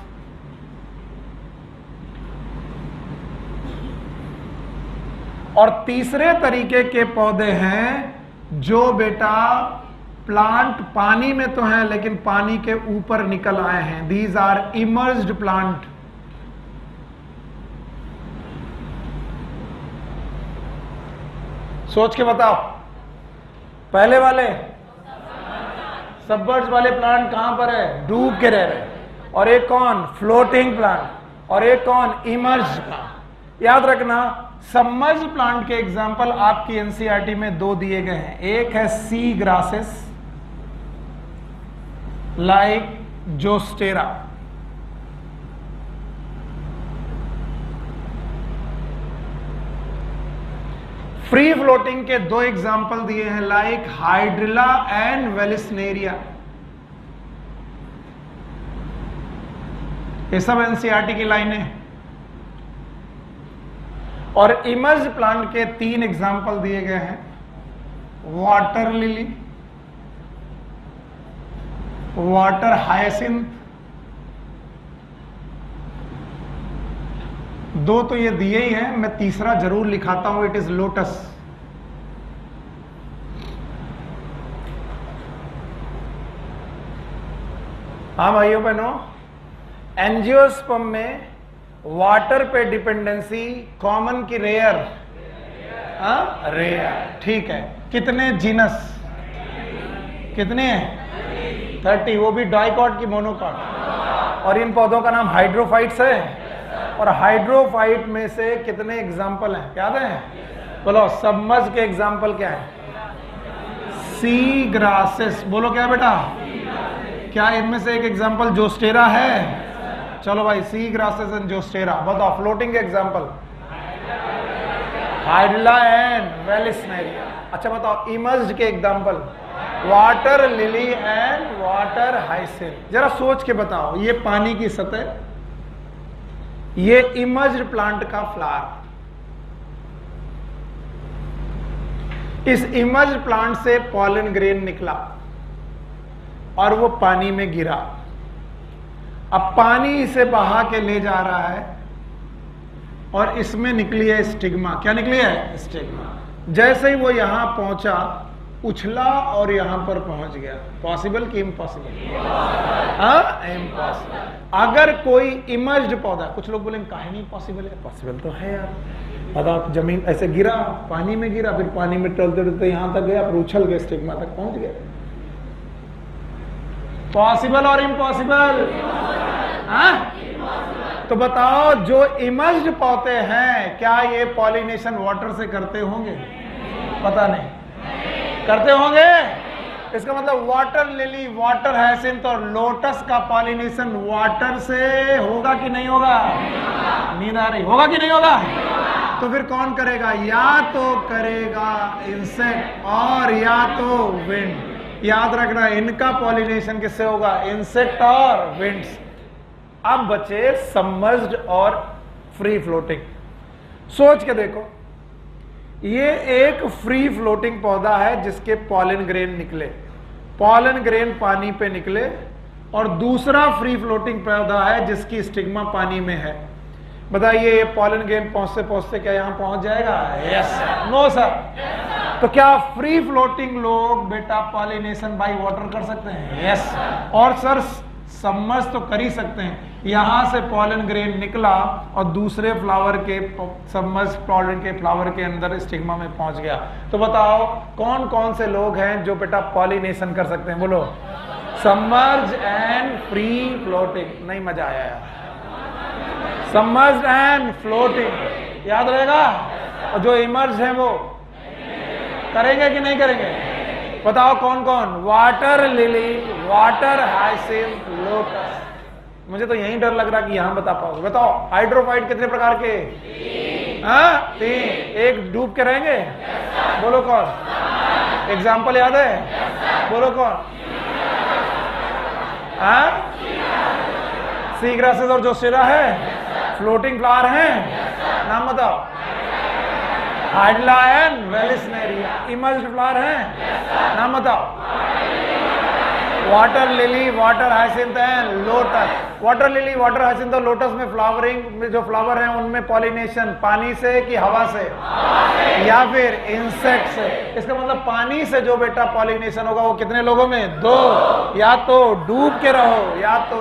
और तीसरे तरीके के पौधे हैं जो बेटा प्लांट पानी में तो हैं लेकिन पानी के ऊपर निकल आए हैं, दीज आर इमर्ज्ड प्लांट। सोच के बताओ, पहले वाले सबमर्ज वाले प्लांट कहां पर है? डूब के रह रहे। और एक कौन? Floating plant. और एक कौन? Emerged plant. याद रखना, सबमर्ज प्लांट के एग्जाम्पल आपकी एनसीईआरटी में दो दिए गए हैं। एक है sea grasses like zostera, free floating के दो एग्जाम्पल दिए हैं लाइक हाइड्रिला एंड वेलिस्नेरिया। ये सब एनसीईआरटी की लाइनें। और इमर्ज प्लांट के तीन एग्जाम्पल दिए गए हैं, वाटर लिली, वाटर हायसिंथ। दो तो ये दिए ही हैं, मैं तीसरा जरूर लिखाता हूं, इट इज लोटस। हाँ भाइयों बहनों, एंजियोस्पर्म में वाटर पे डिपेंडेंसी कॉमन की रेयर? रेयर। ठीक है। कितने जीनस? कितने हैं? 30। वो भी डाइकॉट की मोनोकॉट। और इन पौधों का नाम हाइड्रोफाइट्स है। और हाइड्रोफाइट में से कितने एग्जाम्पल हैं याद है? बोलो, सबमर्ज के एग्जाम्पल क्या है? Sea grasses. बोलो क्या बेटा? क्या इनमें से एक एग्जाम्पल जोस्टेरा है? चलो भाई, सी ग्रासेस एंड जोस्टेरा। बताओ फ्लोटिंग के एग्जाम्पल? Hydrilla and Vallisneria. अच्छा बताओ इमर्ज्ड के example? Water lily and water hyacinth. जरा सोच के बताओ, ये पानी की सतह, ये इमर्ज्ड प्लांट का फ्लावर। इस इमर्ज्ड प्लांट से पॉलन ग्रेन निकला और वो पानी में गिरा। अब पानी इसे बहा के ले जा रहा है और इसमें निकली है स्टिग्मा। क्या निकली है? स्टिग्मा। जैसे ही वो यहां पहुंचा, उछला और यहां पर पहुंच गया। पॉसिबल कि इम्पॉसिबल? हाँ, इम्पॉसिबल। अगर कोई इमर्ज्ड पौधा, कुछ लोग बोलेंगे काहे नहीं पॉसिबल है? पॉसिबल तो है यार। अगर जमीन ऐसे गिरा, पानी में गिरा, फिर पानी में टलते टलते यहां तक गया, फिर उछल गया, स्टिग्मा तक पहुंच गया। पॉसिबल और इम्पॉसिबल? हाँ? तो बताओ, जो इमर्ज्ड पौधे हैं क्या ये पॉलिनेशन वाटर से करते होंगे? पता नहीं। करते होंगे? इसका मतलब वाटर लिली, वाटर हायसिंथ और लोटस का पॉलिनेशन वाटर से होगा कि नहीं होगा? नींद आ रही? होगा कि नहीं होगा? तो फिर कौन करेगा? या तो करेगा इंसेक्ट और या तो विंड। याद रखना, इनका पॉलिनेशन किससे होगा? इंसेक्ट और विंड्स। अब बचे सबमर्ज्ड और फ्री फ्लोटिंग। सोच के देखो, ये एक फ्री फ्लोटिंग पौधा है जिसके पॉलन ग्रेन निकले, पॉलन ग्रेन पानी पे निकले, और दूसरा फ्री फ्लोटिंग पौधा है जिसकी स्टिग्मा पानी में है। बताइए, ये पॉलन ग्रेन पहुंचते पहुंचते क्या यहां पहुंच जाएगा? यस। No sir. तो क्या फ्री फ्लोटिंग लोग बेटा पॉलिनेशन बाय वाटर कर सकते हैं? यस। और सर सबमर्ज तो कर ही सकते हैं। यहां से पॉलन ग्रेन निकला और दूसरे फ्लावर के सबमर्ज पॉलन के फ्लावर के अंदर स्टिग्मा में पहुंच गया। तो बताओ कौन कौन से लोग हैं जो बेटा पॉलिनेशन कर सकते हैं? बोलो। Submerge and free floating. नहीं मजा आया यार? सबमर्ज एंड फ्लोटिंग याद रहेगा। और जो इमर्ज हैं वो करेंगे कि नहीं करेंगे? बताओ कौन कौन? Water lily, water hyacinth, lotus. मुझे तो यही डर लग रहा कि यहां बता पाओगे। बताओ हाइड्रोफाइट कितने प्रकार के? हाँ 3। एक डूब के रहेंगे? बोलो कौन? एग्जाम्पल याद है? बोलो कौन? हाँ सी ग्रासेस और जोसेरा है, फ्लोटिंग फ्लावर है, नाम बताओ। हाइड्लायन, वेलिस्नेरिया, इमर्ज्ड फ्लावर है, नाम बताओ। Water lily, water hyacinth and lotus. Water lily, water hyacinth और लोटस में फ्लावरिंग में जो फ्लावर हैं उनमें पॉलिनेशन पानी से कि हवा से या फिर इंसेक्ट से? इसका मतलब पानी से जो बेटा पॉलिनेशन होगा वो कितने लोगों में? 2। या तो डूब के रहो या तो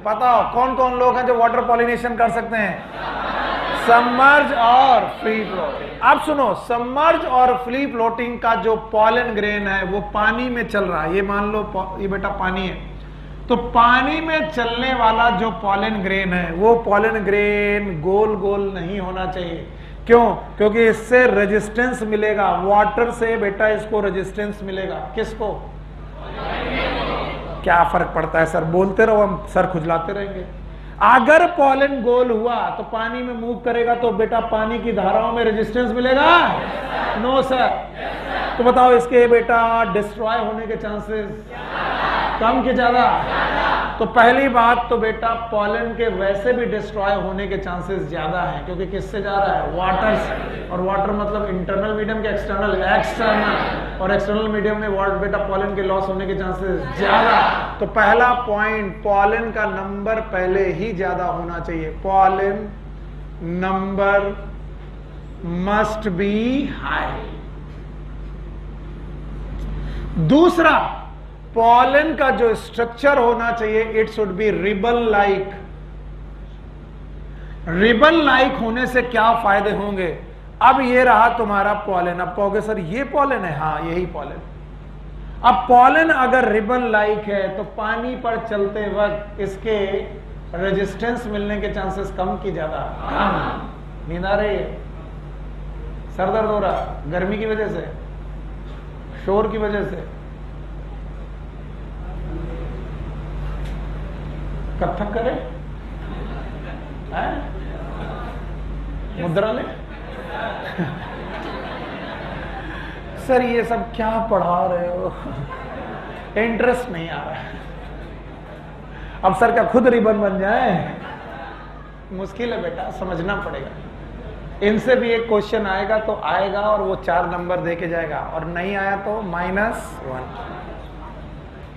बताओ कौन कौन लोग हैं जो वाटर पॉलिनेशन कर सकते हैं? सबमर्ज और फ्री फ्लोटिंग। आप सुनो, सबमर्ज और फ्री फ्लोटिंग का जो पॉलन ग्रेन है वो पानी में चल रहा है। ये मान लो ये बेटा पानी है, तो पानी में चलने वाला जो पॉलन ग्रेन है वो पॉलन ग्रेन गोल गोल नहीं होना चाहिए। क्यों? क्योंकि इससे रेजिस्टेंस मिलेगा, वाटर से बेटा इसको रेजिस्टेंस मिलेगा। किसको? क्या फर्क पड़ता है सर, बोलते रहो, हम सर खुजलाते रहेंगे। अगर पॉलन गोल हुआ तो पानी में मूव करेगा तो बेटा पानी की धाराओं में रेजिस्टेंस मिलेगा? No sir. तो बताओ इसके बेटा डिस्ट्रॉय होने के चांसेस कम के ज्यादा? तो पहली बात तो बेटा पॉलन के वैसे भी डिस्ट्रॉय होने के चांसेस ज्यादा हैं, क्योंकि किससे जा रहा है? वाटर से। और वाटर मतलब इंटरनल मीडियम के एक्सटर्नल? एक्सटर्नल। और एक्सटर्नल मीडियम में वाटर बेटा पॉलन के लॉस होने के चांसेस ज्यादा। तो पहला पॉइंट, पॉलन का नंबर पहले ही ज्यादा होना चाहिए। Pollen number must be high. दूसरा, पॉलन का जो स्ट्रक्चर होना चाहिए it should B ribbon like. Ribbon like होने से क्या फायदे होंगे? अब ये रहा तुम्हारा पॉलन। अब कहोगे सर ये पॉलन है? हाँ यही पॉलन। अब पॉलन अगर रिबन लाइक है तो पानी पर चलते वक्त इसके रेजिस्टेंस मिलने के चांसेस कम की ज्यादा? कम। नींद आ रही है? सर दर्द हो रहा? गर्मी की वजह से? शोर की वजह से? कथक करे? मुद्रा ले? सर ये सब क्या पढ़ा रहे हो? इंटरेस्ट नहीं आ रहा है। अब सर क्या खुद रिबन बन जाए? मुश्किल है बेटा, समझना पड़ेगा। इनसे भी एक क्वेश्चन आएगा तो आएगा और वो 4 नंबर दे के जाएगा, और नहीं आया तो -1।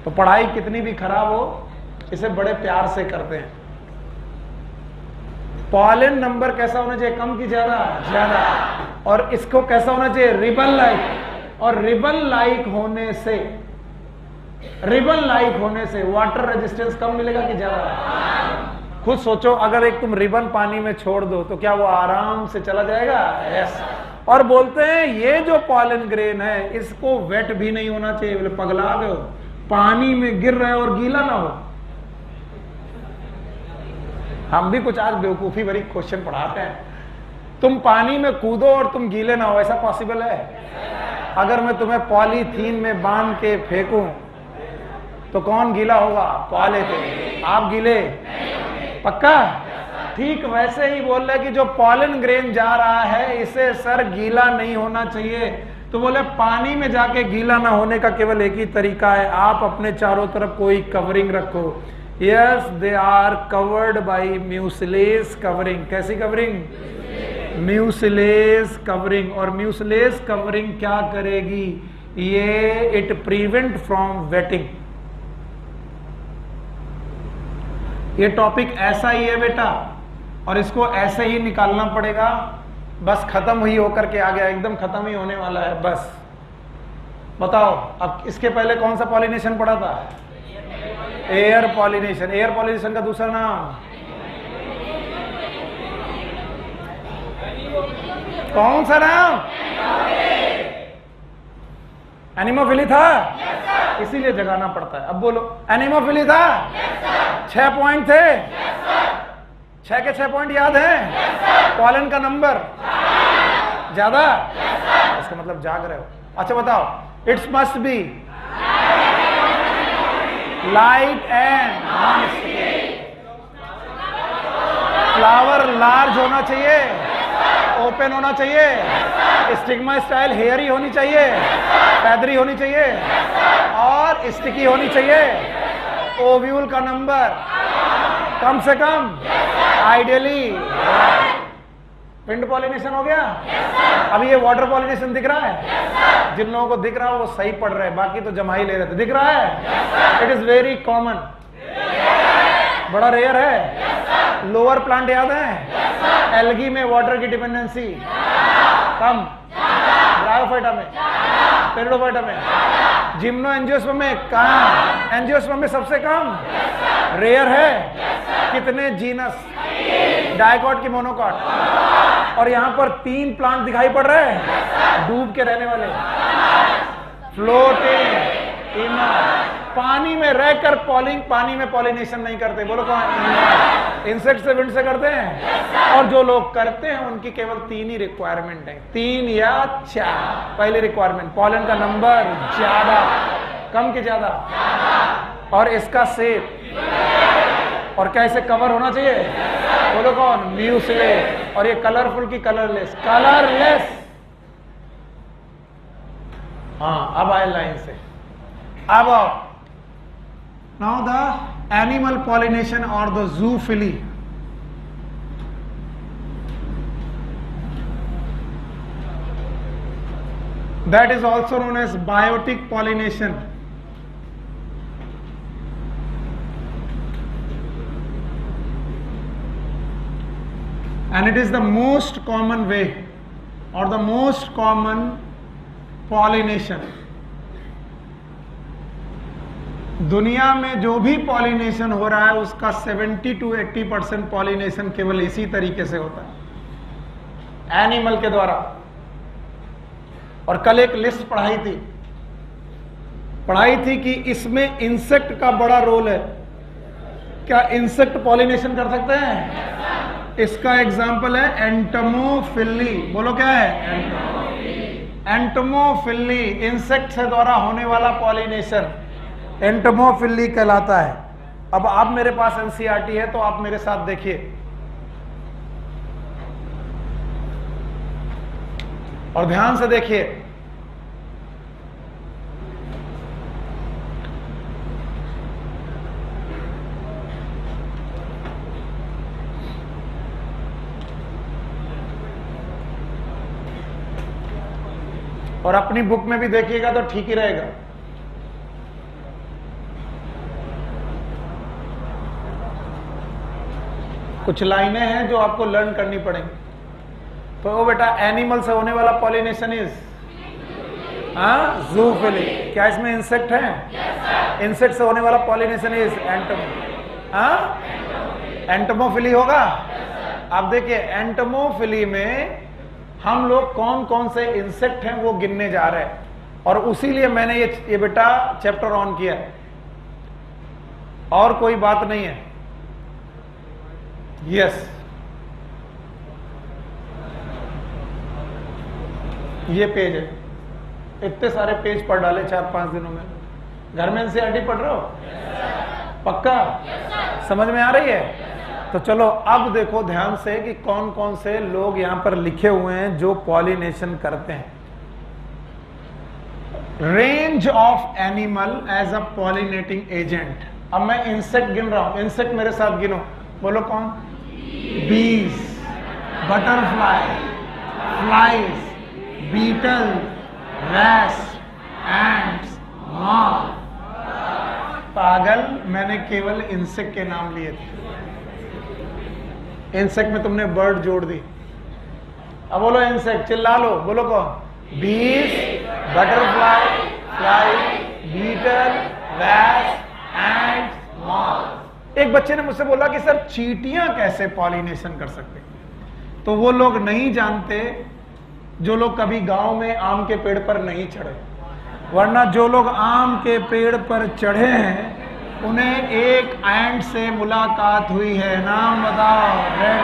तो पढ़ाई कितनी भी खराब हो इसे बड़े प्यार से करते हैं। पॉलन नंबर कैसा होना चाहिए? कम की ज्यादा? ज्यादा। और इसको कैसा होना चाहिए? Ribbon like. और रिबन लाइक होने से वाटर रेजिस्टेंस कम मिलेगा कि ज्यादा? खुद सोचो, अगर एक तुम रिबन पानी में छोड़ दो तो क्या वो आराम से चला जाएगा? यस। और बोलते हैं ये जो पॉलन ग्रेन है इसको वेट भी नहीं होना चाहिए। बोले पगला गए हो, पानी में गिर रहे हो और गीला ना हो। हम भी कुछ आज बेवकूफी भरी क्वेश्चन पढ़ाते हैं। तुम पानी में कूदो और तुम गीले ना हो, ऐसा पॉसिबल है? अगर मैं तुम्हें पॉलीथीन में बांध के फेंकूं तो कौन गीला होगा? पॉलीथीन। आप गीले? पक्का? ठीक वैसे ही बोल रहे कि जो पॉलन ग्रेन जा रहा है इसे सर गीला नहीं होना चाहिए। तो बोले पानी में जाके गीला ना होने का केवल एक ही तरीका है, आप अपने चारों तरफ कोई कवरिंग रखो। Yes, they are covered by mucilage covering। कैसी कवरिंग? Mucilage covering. और म्यूसिलेज कवरिंग क्या करेगी? ये इट प्रिवेंट फ्रॉम वेटिंग। ये टॉपिक ऐसा ही है बेटा, और इसको ऐसे ही निकालना पड़ेगा। बस खत्म ही होकर के आ गया, एकदम खत्म ही होने वाला है बस। बताओ अब इसके पहले कौन सा पॉलिनेशन पढ़ा था? Air pollination. एयर पॉलिनेशन का दूसरा नाम कौन सा नाम? एनिमोफिली था? इसीलिए जगाना पड़ता है। अब बोलो, एनिमोफिली था? 6 पॉइंट थे? 6 के 6 पॉइंट याद हैं? पॉलन का नंबर ज्यादा? इसका मतलब जाग रहे हो। अच्छा बताओ, it's must be light and non sticky. Flower large होना चाहिए, ओपन होना चाहिए, स्टिग्मा स्टाइल हेयरी होनी चाहिए, फैदरी होनी चाहिए और स्टिकी होनी चाहिए। ओव्यूल का नंबर कम से कम आइडियली। पिंड पॉलिनेशन हो गया। अब ये वाटर पॉलिनेशन दिख रहा है? जिन लोगों को दिख रहा है वो सही पढ़ रहे हैं, बाकी तो जमा ही ले रहे थे। दिख रहा है? इट इज वेरी कॉमन, बड़ा रेयर है। लोअर प्लांट याद है? एल्गी में वाटर की डिपेंडेंसी कम, ब्रायोफाइटा में, पेरिडोफाइटा में, जिम्नो एंजियोस्पर्म में कम, एंजियोस्पर्म में सबसे कम। रेयर है। कितने जीनस? डाइकॉट की मोनोकॉट। और यहां पर 3 प्लांट दिखाई पड़ रहे हैं डूब के रहने वाले, फ्लोटिंग इमर। पानी में रहकर पानी में पॉलिनेशन नहीं करते। बोलो कौन? इंसेक्ट से विंड से करते हैं। और जो लोग करते हैं उनकी केवल 3 ही रिक्वायरमेंट है, 3 या 4। पहली रिक्वायरमेंट पॉलन का नंबर ज्यादा, कम के ज्यादा, और इसका शेप, और कैसे कवर होना चाहिए? बोलो कौन? म्यूसिलेट। और ये कलरफुल की कलरलेस? कलरलेस। हाँ, अब आए लाइन से। अब आओ। नाउ द एनिमल पॉलिनेशन और the zoophily. That is also known as biotic pollination. And it is the most common way or the most common pollination. दुनिया में जो भी पॉलिनेशन हो रहा है उसका 70 to 80% पॉलिनेशन केवल इसी तरीके से होता है, एनिमल के द्वारा। और कल एक लिस्ट पढ़ाई थी कि इसमें इंसेक्ट का बड़ा रोल है। क्या इंसेक्ट पॉलिनेशन कर सकते हैं? इसका एग्जाम्पल है एंटमोफिली। बोलो क्या है? एंटमोफिली। इंसेक्ट से द्वारा होने वाला पॉलिनेशन एंटमोफिली कहलाता है। अब आप मेरे पास एनसीईआरटी है तो आप मेरे साथ देखिए और ध्यान से देखिए। और अपनी बुक में भी देखिएगा तो ठीक ही रहेगा। कुछ लाइनें हैं जो आपको लर्न करनी पड़ेंगी। तो वो बेटा, एनिमल से होने वाला पॉलिनेशन इज जूफिली। क्या इसमें इंसेक्ट है? इंसेक्ट से होने वाला पॉलिनेशन इज एंटमोफिली होगा। आप देखिए, एंटमोफिली में हम लोग कौन कौन से इंसेक्ट हैं वो गिनने जा रहे हैं, और उसीलिए मैंने ये बेटा चैप्टर ऑन किया है, और कोई बात नहीं है। यस, ये पेज है। इतने सारे पेज पढ़ डाले 4-5 दिनों में। घर में एनसीईआरटी पढ़ रहे हो? पक्का? समझ में आ रही है? तो चलो अब देखो ध्यान से कि कौन कौन से लोग यहां पर लिखे हुए हैं जो पॉलिनेशन करते हैं। Range of animal as a pollinating agent. अब मैं इंसेक्ट गिन रहा हूं, इंसेक्ट मेरे साथ गिनो। बोलो कौन? Bees, butterfly, flies, beetle, rats, ants, moth. पागल, मैंने केवल इंसेक्ट के नाम लिए थे। इंसेक्ट में तुमने बर्ड जोड़ दी। अब बोलो इंसेक्ट, चिल्ला लो। बोलो कौन? Bees, butterfly, fly, beetle, rats, ants, moth. एक बच्चे ने मुझसे बोला कि सर चींटियां कैसे पॉलिनेशन कर सकते? तो वो लोग नहीं जानते जो लोग कभी गांव में आम के पेड़ पर नहीं चढ़े, वरना जो लोग आम के पेड़ पर चढ़े हैं उन्हें एक एंट से मुलाकात हुई है। नाम बताओ। रेड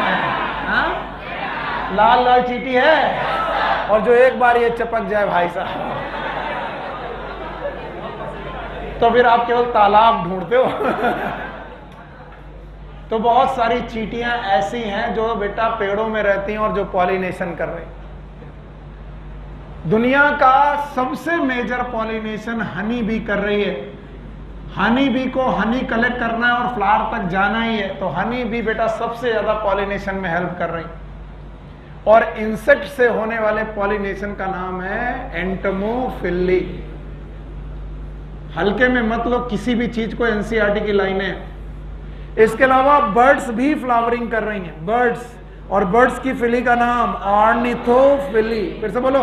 एंट। लाल लाल चींटी है, और जो एक बार ये चपक जाए भाई साहब, तो फिर आप केवल तालाब ढूंढते हो। तो बहुत सारी चींटियां ऐसी हैं जो बेटा पेड़ों में रहती हैं और जो पॉलिनेशन कर रही हैं। दुनिया का सबसे मेजर पॉलिनेशन हनी बी कर रही है। हनी बी को हनी कलेक्ट करना है और फ्लावर तक जाना ही है, तो हनी बी बेटा सबसे ज्यादा पॉलिनेशन में हेल्प कर रही है। और इंसेक्ट से होने वाले पॉलिनेशन का नाम है एंटमोफिली। हल्के में मत लो किसी भी चीज को, एनसीईआरटी की लाइनें। इसके अलावा बर्ड्स भी फ्लावरिंग कर रही हैं, बर्ड्स। और बर्ड्स की फिली का नाम ऑर्निथोफिली। फिर से बोलो।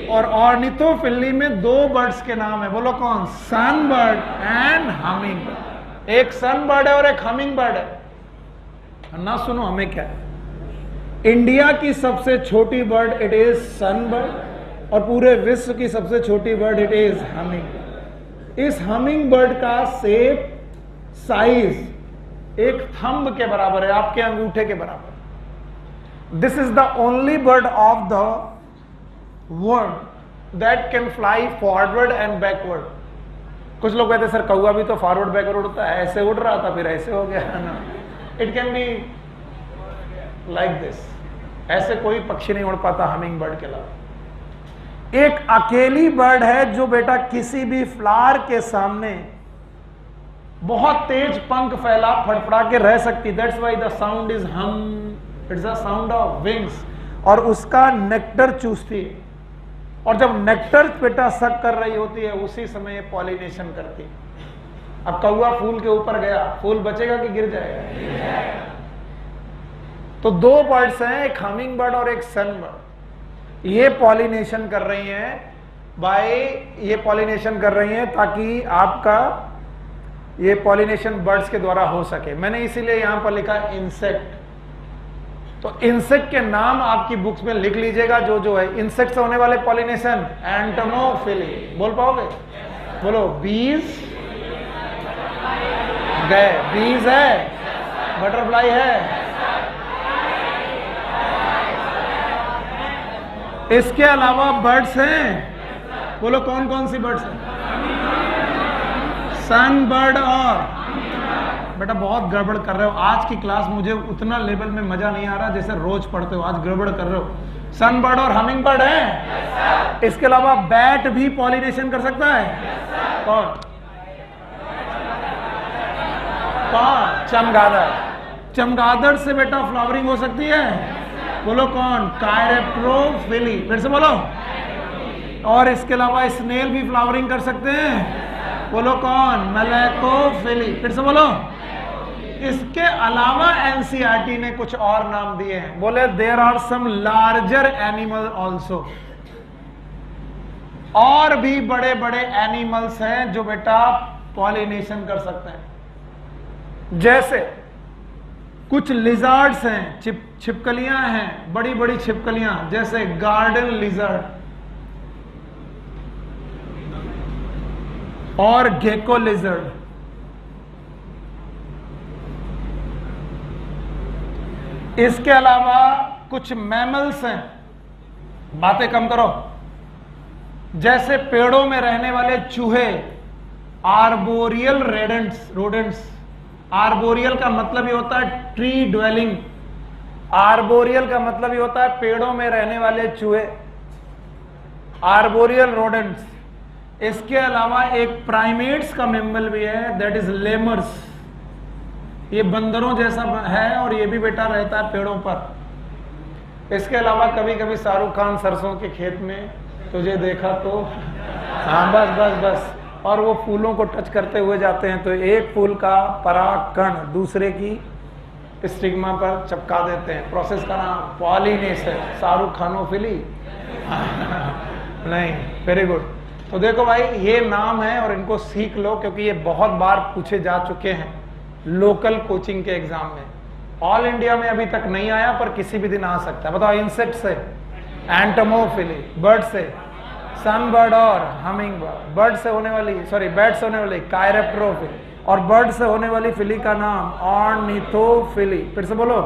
और ऑर्निथोफिली में दो बर्ड्स के नाम है, बोलो कौन? Sunbird and humming bird. एक सनबर्ड है और एक हमिंग बर्ड है ना। सुनो हमें क्या है, इंडिया की सबसे छोटी बर्ड इट इज सनबर्ड, और पूरे विश्व की सबसे छोटी bird it is humming bird. इस हमिंग बर्ड का शेप, साइज एक थंब के बराबर है, आपके अंगूठे के बराबर। This is the only bird of the world that can fly forward and backward. कुछ लोग कहते हैं सर कौवा भी तो फॉरवर्ड बैकवर्ड उड़ता है, ऐसे उड़ रहा था फिर ऐसे हो गया ना। It can be like this. ऐसे कोई पक्षी नहीं उड़ पाता हमिंग बर्ड के अलावा। एक अकेली बर्ड है जो बेटा किसी भी फ्लावर के सामने बहुत तेज पंख फैला फड़फड़ा के रह सकती। That's why the sound is hum, it's the sound of wings. और उसका नेक्टर चूसती है, और जब नेक्टर बेटा सक कर रही होती है उसी समय पॉलिनेशन करती है। अब कौवा फूल के ऊपर गया, फूल बचेगा कि गिर जाएगा? तो दो बर्ड्स हैं, एक हमिंग बर्ड और एक सनबर्ड। ये पॉलिनेशन कर रही हैं ये पॉलिनेशन कर रही हैं ताकि आपका ये पॉलिनेशन बर्ड्स के द्वारा हो सके। मैंने इसीलिए यहां पर लिखा इंसेक्ट। तो इंसेक्ट के नाम आपकी बुक्स में लिख लीजिएगा जो है। इंसेक्ट से होने वाले पॉलिनेशन एंटमोफिली। बोल पाओगे? बोलो। बीज गए, बीज है, बटरफ्लाई है। इसके अलावा बर्ड्स हैं, बोलो कौन कौन सी बर्ड्स हैं? सन बर्ड। और बेटा बहुत गड़बड़ कर रहे हो आज की क्लास, मुझे उतना लेवल में मजा नहीं आ रहा जैसे रोज पढ़ते हो, आज गड़बड़ कर रहे हो। सन बर्ड और हमिंग बर्ड है। इसके अलावा बैट भी पॉलिनेशन कर सकता है। कौन? कौन? चमगादड़। चमगादड़ से बेटा फ्लावरिंग हो सकती है, बोलो कौन? कायरेप्टरोफिली। फिर से बोलो। और इसके अलावा स्नेल भी फ्लावरिंग कर सकते हैं, बोलो कौन? मलेकोफिली। फिर से बोलो। इसके अलावा एनसीईआरटी ने कुछ और नाम दिए हैं, बोले there are some larger animal also. और भी बड़े बड़े एनिमल्स हैं जो बेटा पॉलिनेशन कर सकते हैं। जैसे कुछ लिजर्ड्स हैं, छिपकलियां हैं, बड़ी बड़ी छिपकलियां, जैसे गार्डन लिजर्ड और गेको लिजर्ड। इसके अलावा कुछ मैमल्स हैं, बातें कम करो, जैसे पेड़ों में रहने वाले चूहे, आर्बोरियल रोडेंट्स। आर्बोरियल का मतलब ये होता है ट्री ड्वेलिंग। आर्बोरियल का मतलब ये होता है पेड़ों में रहने वाले चूहे, आर्बोरियल रोडेंट्स। इसके अलावा एक प्राइमेट्स का मेमल भी है, दैट इज लेमर्स। ये बंदरों जैसा है और ये भी बेटा रहता है पेड़ों पर। इसके अलावा कभी कभी शाहरुख खान सरसों के खेत में तुझे देखा तो, हाँ बस बस बस, और वो फूलों को टच करते हुए जाते हैं, तो एक फूल का परागकण दूसरे की स्टिग्मा पर चिपका देते हैं। प्रोसेस का नाम पॉलिनेशन। शाहरुख खानोफिली नहीं, वेरी गुड। तो देखो भाई ये नाम है और इनको सीख लो, क्योंकि ये बहुत बार पूछे जा चुके हैं लोकल कोचिंग के एग्जाम में। ऑल इंडिया में अभी तक नहीं आया, पर किसी भी दिन आ सकता है। बताओ। इंसेक्ट से एंटमोफिली, बर्ड से सनबर्ड और हमिंग बर्ड, बर्ड से होने वाली बैट से होने वाली कायरेप्टरोफिली, और बर्ड से होने वाली फिली का नाम ऑर्निथोफिली। फिर से बोलो।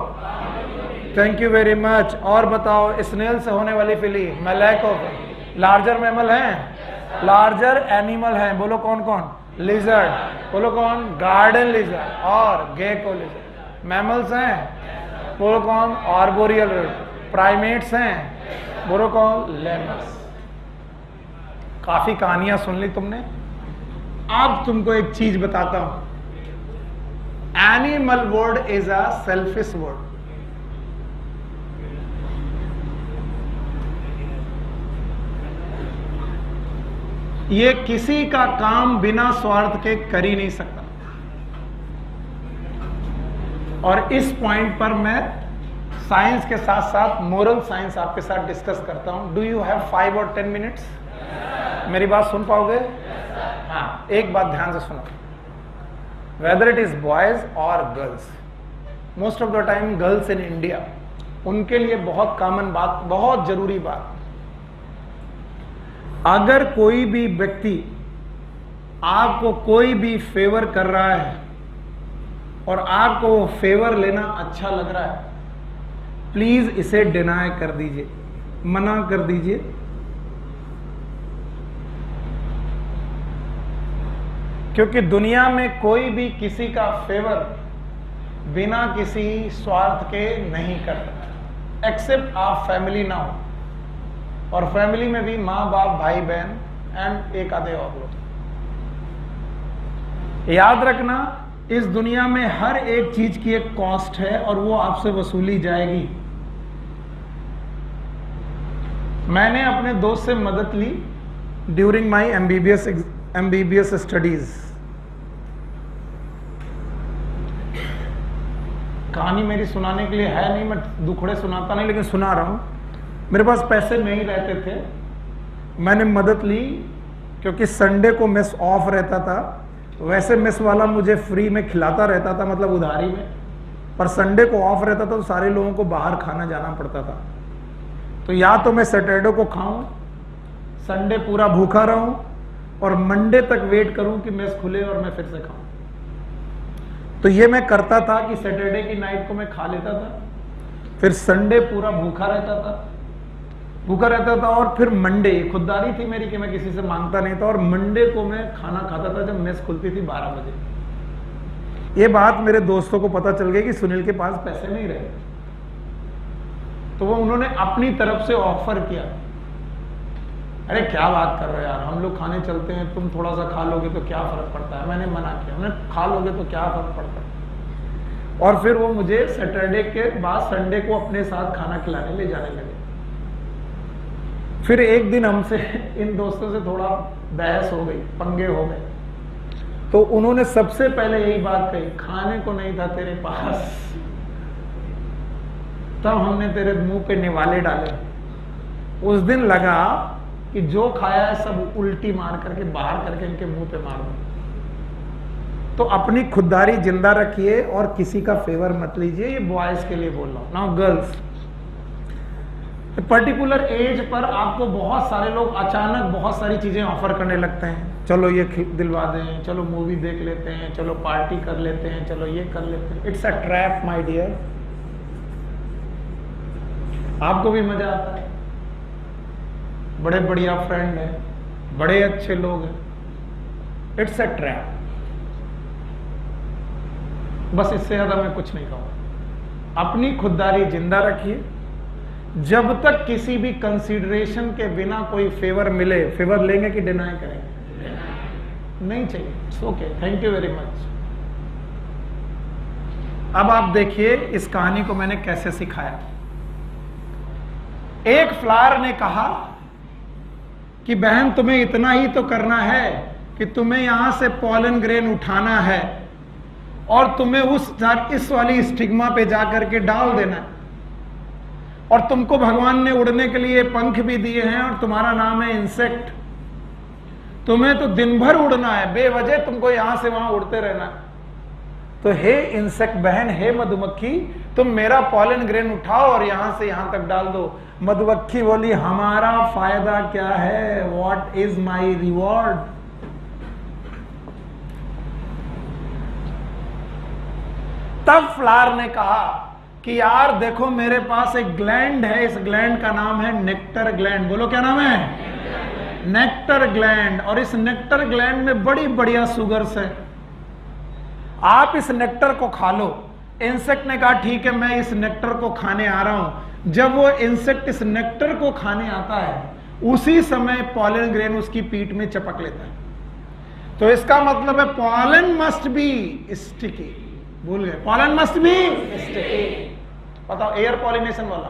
Thank you very much. और बताओ। स्नेल से होने वाली फिली मेलेकोफिली। लार्जर मैमल है लार्जर एनिमल हैं, बोलो कौन कौन? लिजर्ड, बोलो कौन? गार्डन लिजर्ड और गेको लिजर्ड। मैमल्स हैं, बोलो कौन? आर्बोरियल। प्राइमेट्स हैं, बोलो कौन? लेमर्स। काफी कहानियां सुन ली तुमने। अब तुमको एक चीज बताता हूं, animal word is a selfish word. ये किसी का काम बिना स्वार्थ के कर ही नहीं सकता। और इस पॉइंट पर मैं साइंस के साथ साथ मोरल साइंस आपके साथ डिस्कस करता हूं। डू यू हैव 5 और 10 मिनट्स? मेरी बात सुन पाओगे? हाँ, एक बात ध्यान से सुनो। वेदर इट इज बॉयज और girls, most of the time girls in India, उनके लिए बहुत कॉमन बात, बहुत जरूरी बात, अगर कोई भी व्यक्ति आपको कोई भी फेवर कर रहा है और आपको वो फेवर लेना अच्छा लग रहा है, प्लीज इसे डिनाई कर दीजिए, मना कर दीजिए। क्योंकि दुनिया में कोई भी किसी का फेवर बिना किसी स्वार्थ के नहीं करता, एक्सेप्ट आप फैमिली ना हो, और फैमिली में भी माँ बाप भाई बहन एंड एक आधे और लोग। याद रखना, इस दुनिया में हर एक चीज की एक कॉस्ट है और वो आपसे वसूली जाएगी। मैंने अपने दोस्त से मदद ली ड्यूरिंग माई एमबीबीएस स्टडीज। कहानी मेरी सुनाने के लिए है नहीं, मैं दुखड़े सुनाता नहीं, लेकिन सुना रहा हूं। मेरे पास पैसे नहीं रहते थे, मैंने मदद ली क्योंकि संडे को मेस ऑफ रहता था। वैसे मेस वाला मुझे फ्री में खिलाता रहता था, मतलब उधारी में, पर संडे को ऑफ रहता था तो सारे लोगों को बाहर खाना जाना पड़ता था। तो या तो मैं सैटरडे को खाऊं, संडे पूरा भूखा रहूं और मंडे तक वेट करूं कि मेस खुले और मैं फिर से खाऊं। तो ये मैं करता था कि सैटरडे की नाइट को मैं खा लेता था, फिर संडे पूरा भूखा रहता था और फिर मंडे, खुददारी थी मेरी कि मैं किसी से मांगता नहीं था, और मंडे को मैं खाना खाता था जब मेस खुलती थी 12 बजे। ये बात मेरे दोस्तों को पता चल गई कि सुनील के पास पैसे नहीं रहे, तो वो उन्होंने अपनी तरफ से ऑफर किया, अरे क्या बात कर रहे हो यार, हम लोग खाने चलते हैं, तुम थोड़ा सा खा लोगे तो क्या फर्क पड़ता है। मैंने मना किया, मैंने खा लोगे तो क्या फर्क पड़ता है। और फिर वो मुझे सैटरडे के बाद संडे को अपने साथ खाना खिलाने ले जाने लगे। फिर एक दिन हमसे इन दोस्तों से थोड़ा बहस हो गई, पंगे हो गए, तो उन्होंने सबसे पहले यही बात कही, खाने को नहीं था तेरे पास, तब हमने तेरे मुंह पे निवाले डाले। उस दिन लगा कि जो खाया है सब उल्टी मार करके बाहर करके इनके मुंह पे मार दो। तो अपनी खुददारी जिंदा रखिए और किसी का फेवर मत लीजिए। ये बॉयज के लिए बोल रहा हूं। Now girls, particular as per आपको बहुत सारे लोग अचानक बहुत सारी चीजें ऑफर करने लगते हैं, चलो ये दिलवा दें, चलो मूवी देख लेते हैं, चलो पार्टी कर लेते हैं, चलो ये कर लेते हैं। It's a trap my dear. आपको भी मजा आता है, बड़े बढ़िया फ्रेंड हैं, बड़े अच्छे लोग हैं, इट्स अ ट्रैप। बस इससे ज्यादा मैं कुछ नहीं कहूंगा। अपनी खुददारी जिंदा रखिए। जब तक किसी भी कंसीडरेशन के बिना कोई फेवर मिले, फेवर लेंगे कि डिनाई करेंगे? नहीं चाहिए। It's okay, thank you very much. अब आप देखिए इस कहानी को मैंने कैसे सिखाया। एक फ्लावर ने कहा कि बहन तुम्हें इतना ही तो करना है कि तुम्हें यहां से पॉलन ग्रेन उठाना है और तुम्हें इस वाली स्टिग्मा पे जाकर के डाल देना है, और तुमको भगवान ने उड़ने के लिए पंख भी दिए हैं और तुम्हारा नाम है इंसेक्ट। तुम्हें तो दिन भर उड़ना है, बेवजह तुमको यहां से वहां उड़ते रहना है। तो हे इंसेक्ट बहन, हे मधुमक्खी, तुम मेरा पॉलन ग्रेन उठाओ और यहां से यहां तक डाल दो। मधुमक्खी बोली, हमारा फायदा क्या है, व्हाट इज माई रिवॉर्ड। तब फ्लावर ने कहा कि यार देखो मेरे पास एक ग्लैंड है, इस ग्लैंड का नाम है नेक्टर ग्लैंड। बोलो क्या नाम है? नेक्टर ग्लैंड, और इस नेक्टर ग्लैंड में बड़ी बढ़िया सुगर्स है। आप इस नेक्टर को खा लो। इंसेक्ट ने कहा ठीक है मैं इस नेक्टर को खाने आ रहा हूं। जब वो इंसेक्ट इस नेक्टर को खाने आता है उसी समय पॉलन ग्रेन उसकी पीठ में चपक लेता है। तो इसका मतलब है पॉलन मस्ट बी स्टिकी। भूल गए, पॉलन मस्ट बी स्टिकी। बताओ एयर पॉलिनेशन वाला,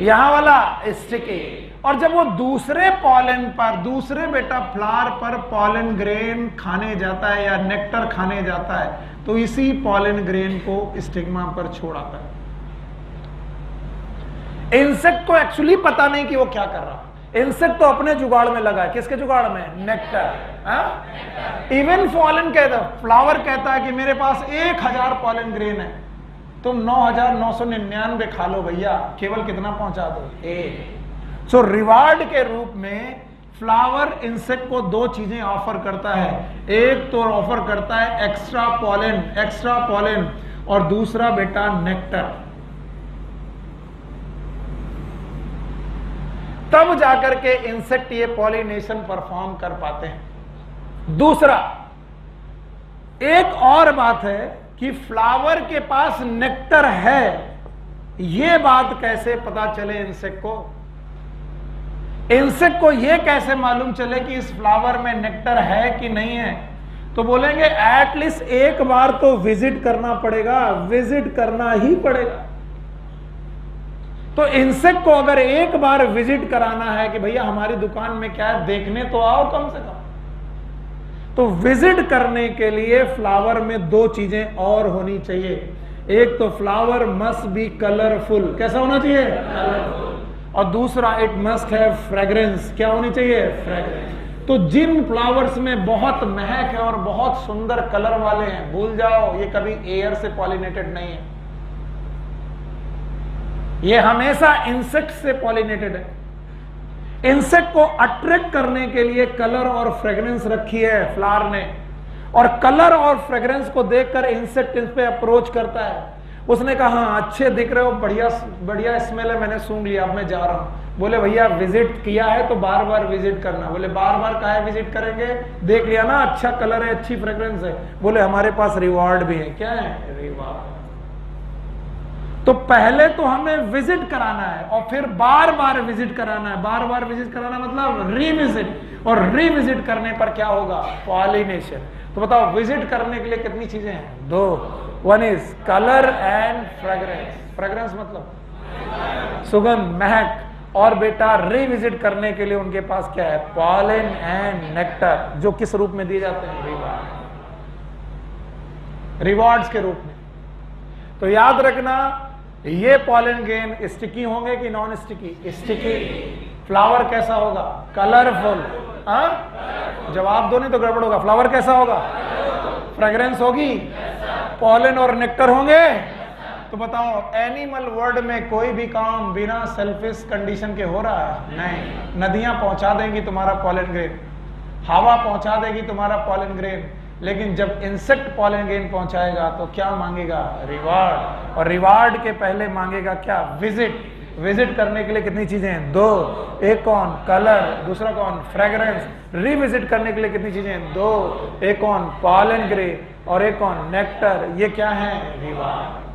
यहां वाला स्टिकी। और जब वो दूसरे पॉलन पर, दूसरे बेटा फ्लावर पर पॉलन ग्रेन खाने जाता है या नेक्टर खाने जाता है तो इसी पॉलन ग्रेन को स्टिग्मा पर छोड़ आता है। इंसेक्ट को एक्चुअली पता नहीं कि वो क्या कर रहा है। इंसेक्ट तो अपने जुगाड़ में लगा है। किसके जुगाड़ में? नेक्टर। इवन पॉलन कहता, फ्लावर कहता है कि मेरे पास 1000 पॉलन ग्रेन है, तुम 9999 खा लो भैया, केवल कितना पहुंचा दो? 1। सो रिवार्ड के रूप में फ्लावर इंसेक्ट को 2 चीजें ऑफर करता है। एक तो ऑफर करता है एक्स्ट्रा पॉलन, और दूसरा बेटा नेक्टर। तब जाकर के इंसेक्ट ये पॉलिनेशन परफॉर्म कर पाते हैं। दूसरा, एक और बात है कि फ्लावर के पास नेक्टर है, ये बात कैसे पता चले इंसेक्ट को? इंसेक्ट को यह कैसे मालूम चले कि इस फ्लावर में नेक्टर है कि नहीं है? तो बोलेंगे एटलीस्ट एक बार तो विजिट करना पड़ेगा, विजिट करना ही पड़ेगा। तो इंसेक्ट को अगर एक बार विजिट कराना है कि भैया हमारी दुकान में क्या है, देखने तो आओ कम से कम। तो विजिट करने के लिए फ्लावर में 2 चीजें और होनी चाहिए। एक तो फ्लावर मस्ट बी कलरफुल, कैसा होना चाहिए? कलरफुल। और दूसरा इट मस्ट हैव फ्रेग्रेंस, क्या होनी चाहिए? फ्रेग्रेंस। तो जिन फ्लावर्स में बहुत महक है और बहुत सुंदर कलर वाले हैं, भूल जाओ ये कभी एयर से पॉलिनेटेड नहीं है, ये हमेशा इंसेक्ट से पॉलिनेटेड है। इंसेक्ट को अट्रैक्ट करने के लिए कलर और फ्रेग्रेंस रखी है फ्लावर ने, और कलर और फ्रेग्रेंस को देखकर इंसेक्ट इस पे अप्रोच करता है। उसने कहा हाँ अच्छे दिख रहे हो, बढ़िया बढ़िया स्मेल है, मैंने सूंघ लिया, अब मैं जा रहा हूं। बोले भैया विजिट किया है तो बार बार विजिट करना। बोले बार बार काहे विजिट करेंगे, देख लिया ना अच्छा कलर है, अच्छी फ्रेग्रेंस है। बोले हमारे पास रिवॉर्ड भी है। क्या है? रिवॉर्ड। तो पहले तो हमें विजिट कराना है और फिर बार बार विजिट कराना है। बार बार विजिट कराना मतलब रीविजिट, और रीविजिट करने पर क्या होगा? पॉलिनेशन। तो बताओ विजिट करने के लिए कितनी चीजें हैं? 2। 1 is colour and fragrance. Fragrance मतलब सुगंध, महक। और बेटा रिविजिट करने के लिए उनके पास क्या है? पॉलन एंड नेक्टर, जो किस रूप में दिए जाते हैं? रिवॉर्ड्स के रूप में। तो याद रखना ये पॉलन ग्रेन स्टिकी होंगे कि नॉन स्टिकी? स्टिकी। फ्लावर कैसा होगा? कलरफुल। जवाब दो नहीं तो गड़बड़ होगा। फ्लावर कैसा होगा? फ्रेग्रेंस होगी, पॉलन और नेक्टर होंगे। तो बताओ एनिमल वर्ल्ड में कोई भी काम बिना सेल्फिश कंडीशन के हो रहा है? नहीं। नदियां पहुंचा देंगी तुम्हारा पॉलन ग्रेन, हवा पहुंचा देगी तुम्हारा पॉलन ग्रेन, लेकिन जब इंसेक्ट पॉलन ग्रेन पहुंचाएगा तो क्या मांगेगा? रिवार्ड। और रिवार्ड के पहले मांगेगा क्या? विजिट। विजिट करने के लिए कितनी चीजें हैं? 2। एक कौन? कलर, दूसरा कौन? फ्रेग्रेंस। रिविजिट करने के लिए कितनी चीजें हैं? 2। एक कौन? पॉलन ग्रेन, और एक कौन? नेक्टर। ये क्या है? रिवार्ड।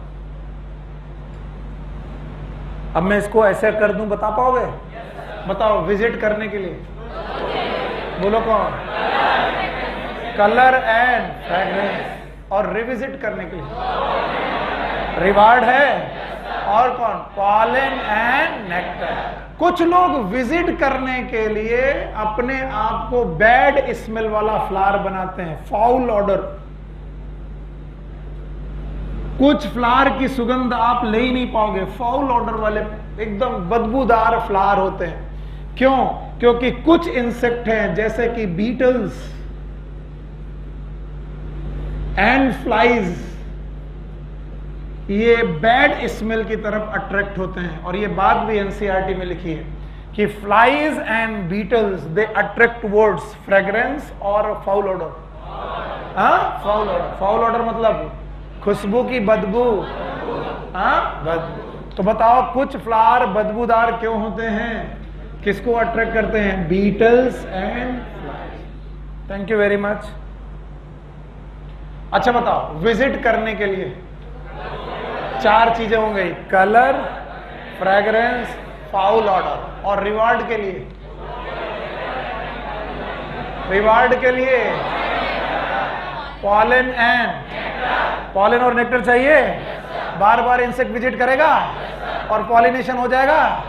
अब मैं इसको ऐसे कर दूं, बता पाओगे? बताओ विजिट करने के लिए बोलो कौन? Colour and fragrance. और रिविजिट करने के लिए रिवार्ड है, और कौन? Pollen and nectar. कुछ लोग विजिट करने के लिए अपने आप को बैड स्मेल वाला फ्लावर बनाते हैं, फाउल ऑर्डर। कुछ फ्लावर की सुगंध आप ले ही नहीं पाओगे, फाउल ऑर्डर वाले एकदम बदबूदार फ्लावर होते हैं। क्यों? क्योंकि कुछ इंसेक्ट हैं जैसे कि बीटल्स एंड फ्लाइज, ये बैड स्मेल की तरफ अट्रैक्ट होते हैं। और ये बात भी एनसीईआरटी में लिखी है कि flies and beetles they attract towards fragrance और foul odour. Foul odour. Foul odour मतलब खुशबू की बदबू। बदबू। तो बताओ कुछ फ्लावर बदबूदार क्यों होते हैं? किसको अट्रैक्ट करते हैं? Beetles and flies. Thank you very much. अच्छा बताओ, विजिट करने के लिए 4 चीजें हो गई, कलर, फ्रेग्रेंस, फाउल ऑर्डर। और रिवार्ड के लिए, रिवार्ड के लिए पॉलन एंड पॉलन और नेक्टर चाहिए। बार बार इंसेक्ट विजिट करेगा और पॉलिनेशन हो जाएगा।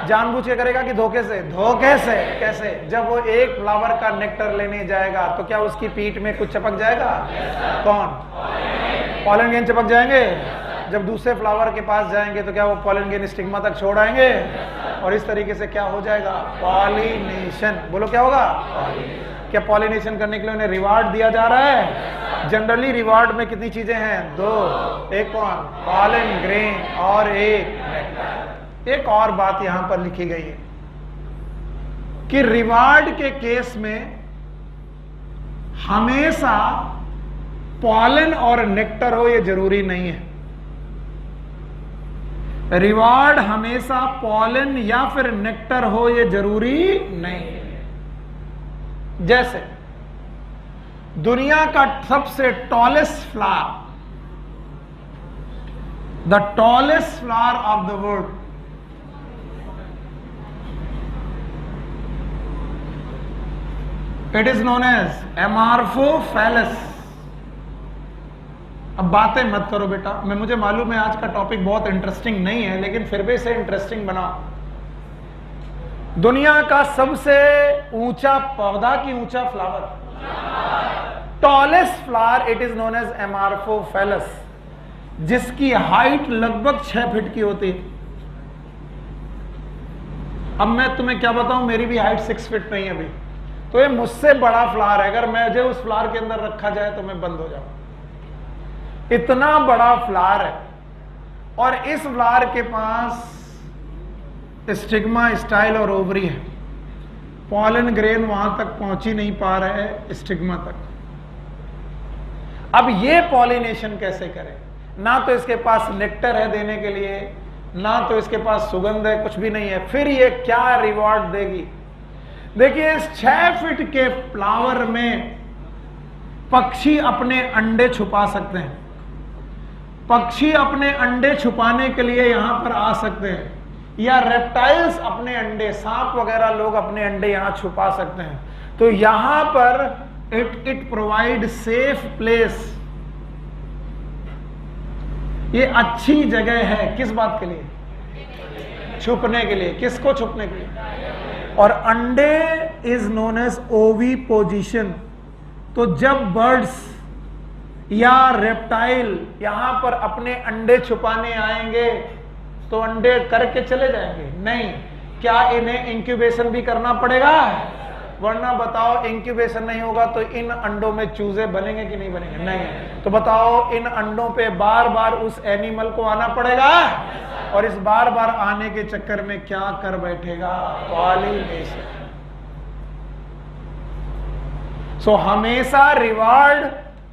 जानबूझ के करेगा कि धोखे से? धोखे से। कैसे? जब वो एक फ्लावर का नेक्टर लेने जाएगा तो क्या उसकी पीठ में कुछ चपक जाएगा? कौन? पॉलन ग्रेन चपक जाएंगे। जब दूसरे फ्लावर के पास जाएंगे तो क्या वो पॉलन ग्रेन स्टिग्मा तक छोड़ आएंगे? और इस तरीके से क्या हो जाएगा? पॉलिनेशन। बोलो क्या होगा? क्या पॉलिनेशन करने के लिए उन्हें रिवार्ड दिया जा रहा है? जनरली रिवार्ड में कितनी चीजें हैं? 2। एक कौन? पॉलन ग्रेन और एक नेक्टर। एक और बात यहां पर लिखी गई है कि रिवार्ड के केस में हमेशा पॉलन और नेक्टर हो ये जरूरी नहीं है। रिवार्ड हमेशा पॉलन या फिर नेक्टर हो ये जरूरी नहीं है। जैसे दुनिया का सबसे tallest flower, the tallest flower of the world, it is known as amorphophallus. अब बातें मत करो बेटा, मुझे मालूम है आज का टॉपिक बहुत इंटरेस्टिंग नहीं है, लेकिन फिर भी इसे इंटरेस्टिंग बनाओ। दुनिया का सबसे ऊंचा पौधा की ऊंचा flower, tallest flower, it is known as amorphophallus, जिसकी हाइट लगभग 6 फीट की होती है। अब मैं तुम्हें क्या बताऊं, मेरी भी हाइट 6 फीट नहीं है अभी, तो ये मुझसे बड़ा फ्लावर है। अगर मुझे उस फ्लावर के अंदर रखा जाए तो मैं बंद हो जाऊं। इतना बड़ा फ्लावर है और इस फ्लावर के पास स्टिग्मा, स्टाइल और ओवरी है। पॉलन ग्रेन वहां तक पहुंच ही नहीं पा रहे हैं स्टिग्मा तक। अब ये पॉलिनेशन कैसे करें? ना तो इसके पास नेक्टर है देने के लिए, ना तो इसके पास सुगंध है, कुछ भी नहीं है। फिर ये क्या रिवॉर्ड देगी? देखिए, इस 6 फीट के फ्लावर में पक्षी अपने अंडे छुपा सकते हैं। पक्षी अपने अंडे छुपाने के लिए यहां पर आ सकते हैं, या रेप्टाइल्स अपने अंडे, सांप वगैरह लोग अपने अंडे यहां छुपा सकते हैं। तो यहां पर इट प्रोवाइड सेफ प्लेस। ये अच्छी जगह है किस बात के लिए? छुपने के लिए। किसको छुपने के लिए? और अंडे इज नोन एज ओवी पोजीशन। तो जब बर्ड्स या रेप्टाइल यहां पर अपने अंडे छुपाने आएंगे तो अंडे करके चले जाएंगे? नहीं। क्या इन्हें इंक्यूबेशन भी करना पड़ेगा? वरना बताओ, इंक्यूबेशन नहीं होगा तो इन अंडों में चूजे बनेंगे कि नहीं बनेंगे? नहीं। तो बताओ, इन अंडों पे बार बार उस एनिमल को आना पड़ेगा, और इस बार बार आने के चक्कर में क्या कर बैठेगा? पॉलिनेशन। सो हमेशा रिवार्ड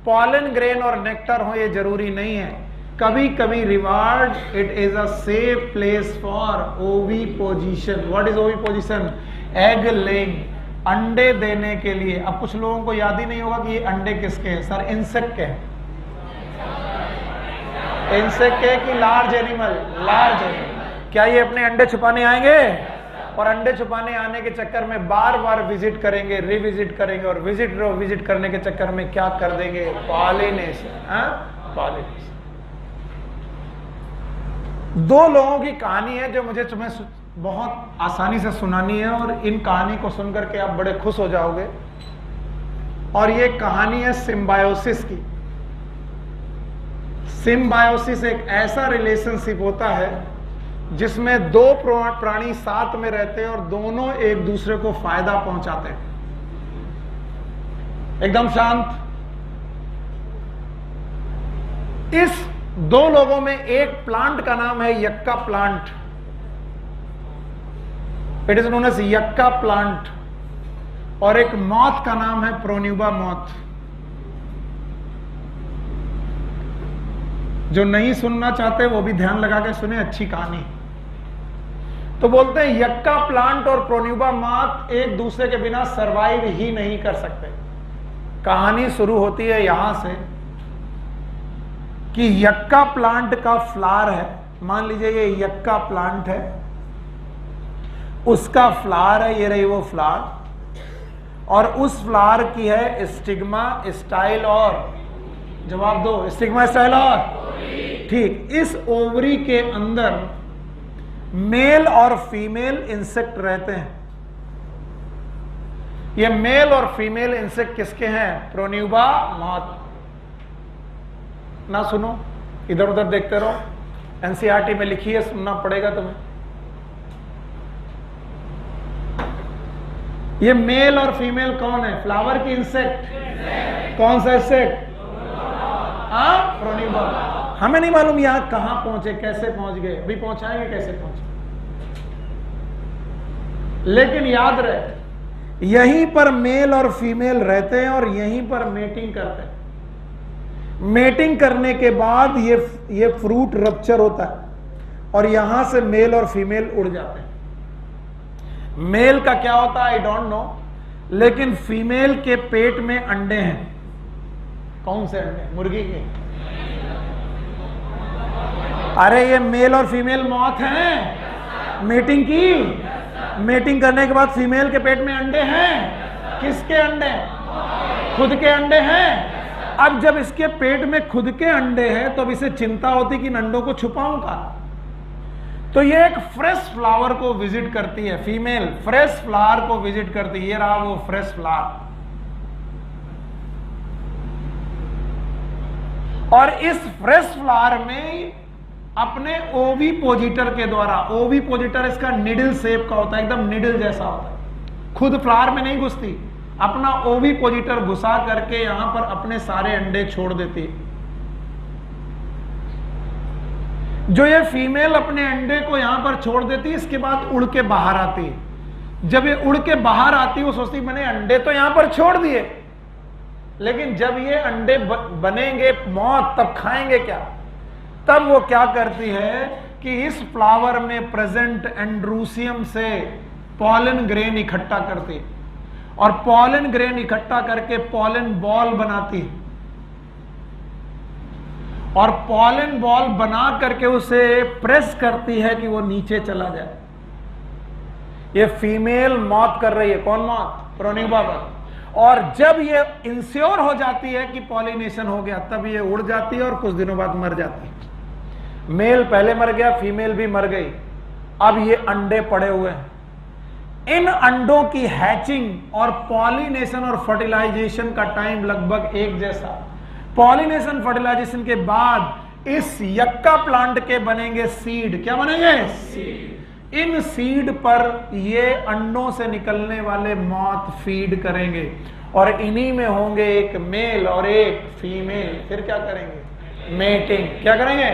पॉलन ग्रेन और नेक्टर हो ये जरूरी नहीं है। कभी कभी reward it is a safe place for ओवी पोजीशन। व्हाट इज ओवी पोजीशन? एग लेइंग, अंडे देने के लिए। अब कुछ लोगों को याद ही नहीं होगा कि ये अंडे किसके हैं। सर, इंसेक्ट के हैं। इंसेक्ट के कि लार्ज एनिमल? Large animal. क्या ये अपने अंडे छुपाने आएंगे? और अंडे छुपाने आने के चक्कर में बार बार विजिट करेंगे, रिविजिट करेंगे, और विजिट करने के चक्कर में क्या कर देंगे? पॉलिनेशन। पॉलिनेशन। 2 लोगों की कहानी है जो मुझे तुम्हें बहुत आसानी से सुनानी है, और इन कहानी को सुनकर के आप बड़े खुश हो जाओगे। और ये कहानी है सिम्बायोसिस की। सिम्बायोसिस एक ऐसा रिलेशनशिप होता है जिसमें 2 प्राणी साथ में रहते हैं और दोनों एक दूसरे को फायदा पहुंचाते हैं। एकदम शांत। इस 2 लोगों में एक प्लांट का नाम है yucca plant. It is known as yucca plant. और एक मॉथ का नाम है प्रोन्यूबा मॉथ। जो नहीं सुनना चाहते वो भी ध्यान लगा के सुने, अच्छी कहानी। तो बोलते हैं यक्का प्लांट और प्रोन्यूबा मॉथ एक दूसरे के बिना सरवाइव ही नहीं कर सकते। कहानी शुरू होती है यहां से कि यक्का प्लांट का फ्लावर है, मान लीजिए ये यक्का प्लांट है, उसका फ्लावर है, ये रही वो फ्लावर, और उस फ्लावर की है स्टिग्मा, स्टाइल और, जवाब दो, स्टिग्मा, स्टाइल और, ठीक। इस ओवरी के अंदर मेल और फीमेल इंसेक्ट रहते हैं। ये मेल और फीमेल इंसेक्ट किसके हैं? प्रोन्यूबा मॉथ। ना सुनो, इधर उधर देखते रहो, एनसीईआरटी में लिखी है, सुनना पड़ेगा तुम्हें। ये मेल और फीमेल कौन है? फ्लावर की इंसेक्ट। कौन सा इंसेक्ट? प्रोन्यूबा। हमें नहीं मालूम यहां कहां पहुंचे, कैसे पहुंच गए, अभी पहुंचाएंगे कैसे पहुंचे, लेकिन याद रहे यहीं पर मेल और फीमेल रहते हैं और यहीं पर मेटिंग करते हैं। मेटिंग करने के बाद ये फ्रूट रप्चर होता है और यहां से मेल और फीमेल उड़ जाते हैं। मेल का क्या होता है आई डोंट नो, लेकिन फीमेल के पेट में अंडे हैं। कौन से अंडे? मुर्गी के। अरे ये मेल और फीमेल मॉथ हैं, मेटिंग की, मेटिंग करने के बाद फीमेल के पेट में अंडे हैं। किसके अंडे? खुद के अंडे हैं। अब जब इसके पेट में खुद के अंडे हैं तो अब इसे चिंता होती कि इन अंडों को छुपाऊंगा, तो ये एक फ्रेश फ्लावर को विजिट करती है, फीमेल फ्रेश फ्लावर को विजिट करती है। ये रहा वो फ्रेश फ्लावर, और इस फ्रेश फ्लावर में अपने ओविपोजिटर के द्वारा, ओविपोजिटर इसका निडल शेप का होता है, एकदम निडल जैसा होता है, खुद फ्लावर में नहीं घुसती, अपना ओविपोजिटर घुसा करके यहां पर अपने सारे अंडे छोड़ देती है। जो ये फीमेल अपने अंडे को यहां पर छोड़ देती है, इसके बाद उड़ के बाहर आती है। जब ये उड़ के बाहर आती है वो सोचती है मैंने अंडे तो यहां पर छोड़ दिए, लेकिन जब ये अंडे बनेंगे मौत तब खाएंगे क्या? तब वो क्या करती है कि इस फ्लावर में प्रेजेंट एंड्रूसियम से पॉलन ग्रेन इकट्ठा करती है और पॉलन ग्रेन इकट्ठा करके पॉलन बॉल बनाती है और पॉलन बॉल बना करके उसे प्रेस करती है कि वो नीचे चला जाए। ये फीमेल मॉथ कर रही है। कौन मॉथ? प्रोन्यूबा मॉथ। और जब ये इंश्योर हो जाती है कि पॉलिनेशन हो गया तब ये उड़ जाती है और कुछ दिनों बाद मर जाती है। मेल पहले मर गया, फीमेल भी मर गई, अब ये अंडे पड़े हुए हैं। इन अंडों की हैचिंग और पॉलिनेशन और फर्टिलाइजेशन का टाइम लगभग एक जैसा। पॉलिनेशन फर्टिलाइजेशन के बाद इस यक्का प्लांट के बनेंगे सीड। क्या बनेंगे? सीड। इन सीड पर ये अंडों से निकलने वाले मॉथ फीड करेंगे और इन्हीं में होंगे एक मेल और एक फीमेल। फिर क्या करेंगे? मेटिंग। क्या करेंगे?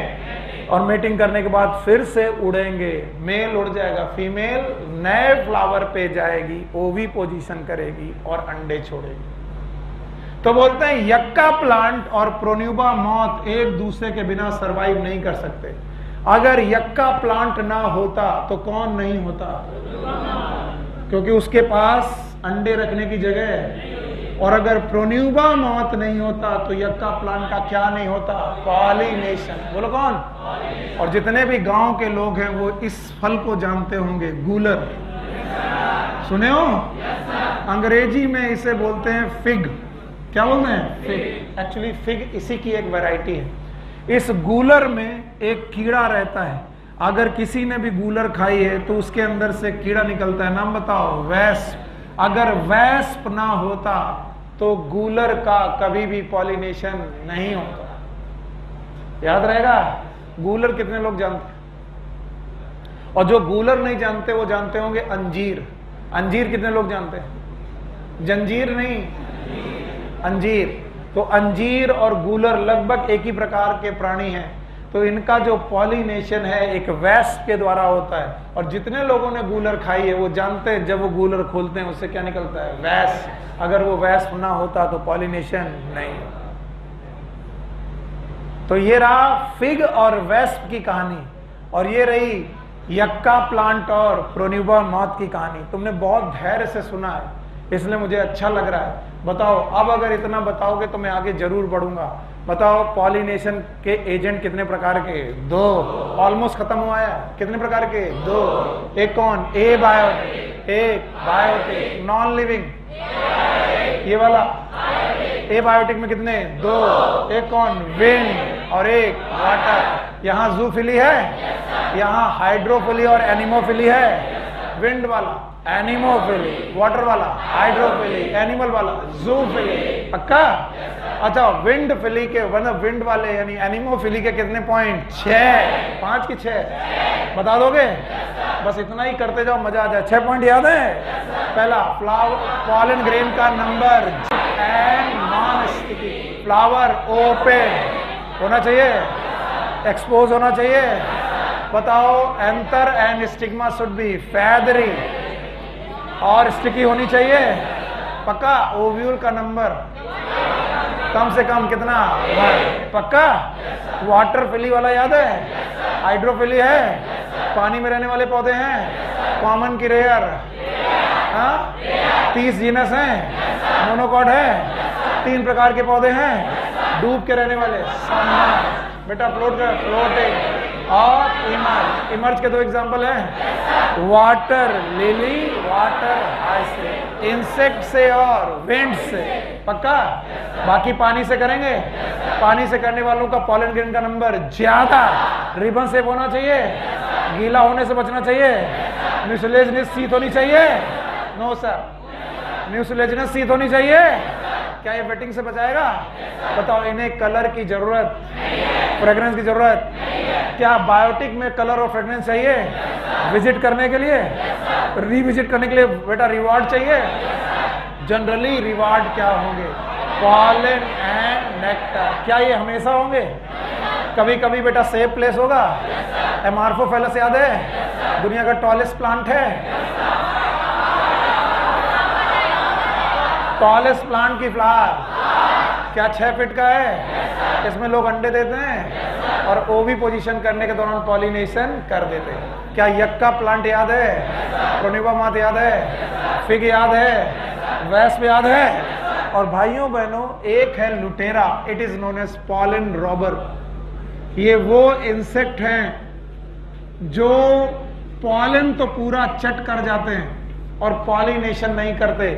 और मेटिंग करने के बाद फिर से उड़ेंगे। मेल उड़ जाएगा, फीमेल नए फ्लावर पे जाएगी, ओवी पोजीशन करेगी और अंडे छोड़ेगी। तो बोलते हैं यक्का प्लांट और प्रोन्यूबा मॉथ एक दूसरे के बिना सरवाइव नहीं कर सकते। अगर यक्का प्लांट ना होता तो कौन नहीं होता? क्योंकि उसके पास अंडे रखने की जगह है। और अगर प्रोन्यूबा मॉथ नहीं होता तो यक्का प्लांट का क्या नहीं होता? पॉलिनेशन। बोलो कौन? और जितने भी गांव के लोग हैं वो इस फल को जानते होंगे, गूलर। सुने हो? अंग्रेजी में इसे बोलते हैं फिग। क्या बोलते हैं? फिग। एक्चुअली फिग इसी की एक वैरायटी है। इस गूलर में एक कीड़ा रहता है। अगर किसी ने भी गूलर खाई है तो उसके अंदर से कीड़ा निकलता है। नाम बताओ? वेस्प। अगर वेस्प ना होता तो गूलर का कभी भी पॉलिनेशन नहीं होता। याद रहेगा? गूलर कितने लोग जानते हैं? और जो गूलर नहीं जानते वो जानते होंगे अंजीर। अंजीर कितने लोग जानते हैं? जंजीर नहीं, अंजीर। तो अंजीर और गूलर लगभग एक ही प्रकार के प्राणी हैं। तो इनका जो पॉलिनेशन है एक वेस्प के द्वारा होता है। और जितने लोगों ने गूलर खाई है वो जानते हैं जब वो गूलर खोलते हैं उससे क्या निकलता है? वेस्प। अगर वो वेस्प ना होता तो पॉलिनेशन नहीं। तो ये रहा फिग और वेस्प की कहानी। और ये रही यक्का प्लांट और प्रोन्यूबा मॉथ की कहानी तुमने बहुत धैर्य से सुना है, इसलिए मुझे अच्छा लग रहा है। बताओ, अब अगर इतना बताओगे तो मैं आगे जरूर बढ़ूंगा। बताओ, पॉलिनेशन के एजेंट कितने प्रकार के? 2। ऑलमोस्ट खत्म हुआ है। कितने प्रकार के? 2। एक कौन? ए बायोटिक, एक बायोटिक। नॉन लिविंग, ये वाला ए बायोटिक में कितने? 2। एक कौन? विंड और एक वाटर। यहाँ जूफिली है, यहाँ हाइड्रोफिली और एनिमोफिली है। विंड वाला एनिमोफिली, वाटर वाला हाइड्रोफिली, एनिमल वाला जूफिली। पक्का? अच्छा, विंड फिली के मतलब विंड वाले यानी एनिमोफिली के कितने पॉइंट? 6। 5 की 6 बता दोगे? बस इतना ही करते जाओ, मजा आ जाए। 6 पॉइंट याद है? पहला, पॉलन ग्रेन का number and non sticky. Flower open होना चाहिए, एक्सपोज होना चाहिए। बताओ, anther and stigma should B feathery और स्टिकी होनी चाहिए। पक्का? ओव्यूल का नंबर कम से कम कितना? 1। पक्का? वाटर फिली वाला याद है? हाइड्रोफिली है, पानी में रहने वाले पौधे हैं। कॉमन की रेयर, 30 जीनस हैं। मोनोकॉट है, 3 प्रकार के पौधे हैं। डूब के रहने वाले बेटा, फ्लोटिंग और इमर्ज। इमर्ज के 2 एग्जांपल हैं, water lily, water hyacinth. Insect से और विंड से। पक्का? बाकी पानी से करेंगे। पानी से करने वालों का पॉलन ग्रेन का नंबर ज्यादा। रिबन शेप होना चाहिए, गीला होने से बचना चाहिए। म्यूसिलेजिनस शीत होनी चाहिए। नो सर, म्यूसिलेजिनस शीत होनी चाहिए। क्या ये वेटिंग से बचाएगा? बताओ, इन्हें कलर की जरूरत, फ्रेग्रेंस की जरूरत? क्या बायोटिक में कलर और फ्रेग्रेंस चाहिए विजिट करने के लिए, रीविजिट करने के लिए? बेटा, रिवार्ड चाहिए। जनरली रिवार्ड क्या होंगे? Pollen and nectar. क्या ये हमेशा होंगे? कभी कभी बेटा सेफ प्लेस होगा। एमार्फोफेलस याद है? दुनिया का टॉलेस्ट प्लांट है। टॉलेस्ट प्लांट की फ्लावर क्या 6 फीट का है? इसमें लोग अंडे देते हैं और ओवी पोजीशन करने के दौरान पॉलिनेशन कर देते हैं। क्या यक्का प्लांट याद है? प्रोन्यूबा मॉथ याद है? फिग याद है? वेस्प याद है? और भाइयों बहनों, एक है लुटेरा, it is known as pollen robber. ये वो इंसेक्ट हैं जो पॉलन तो पूरा चट कर जाते हैं और पॉलिनेशन नहीं करते।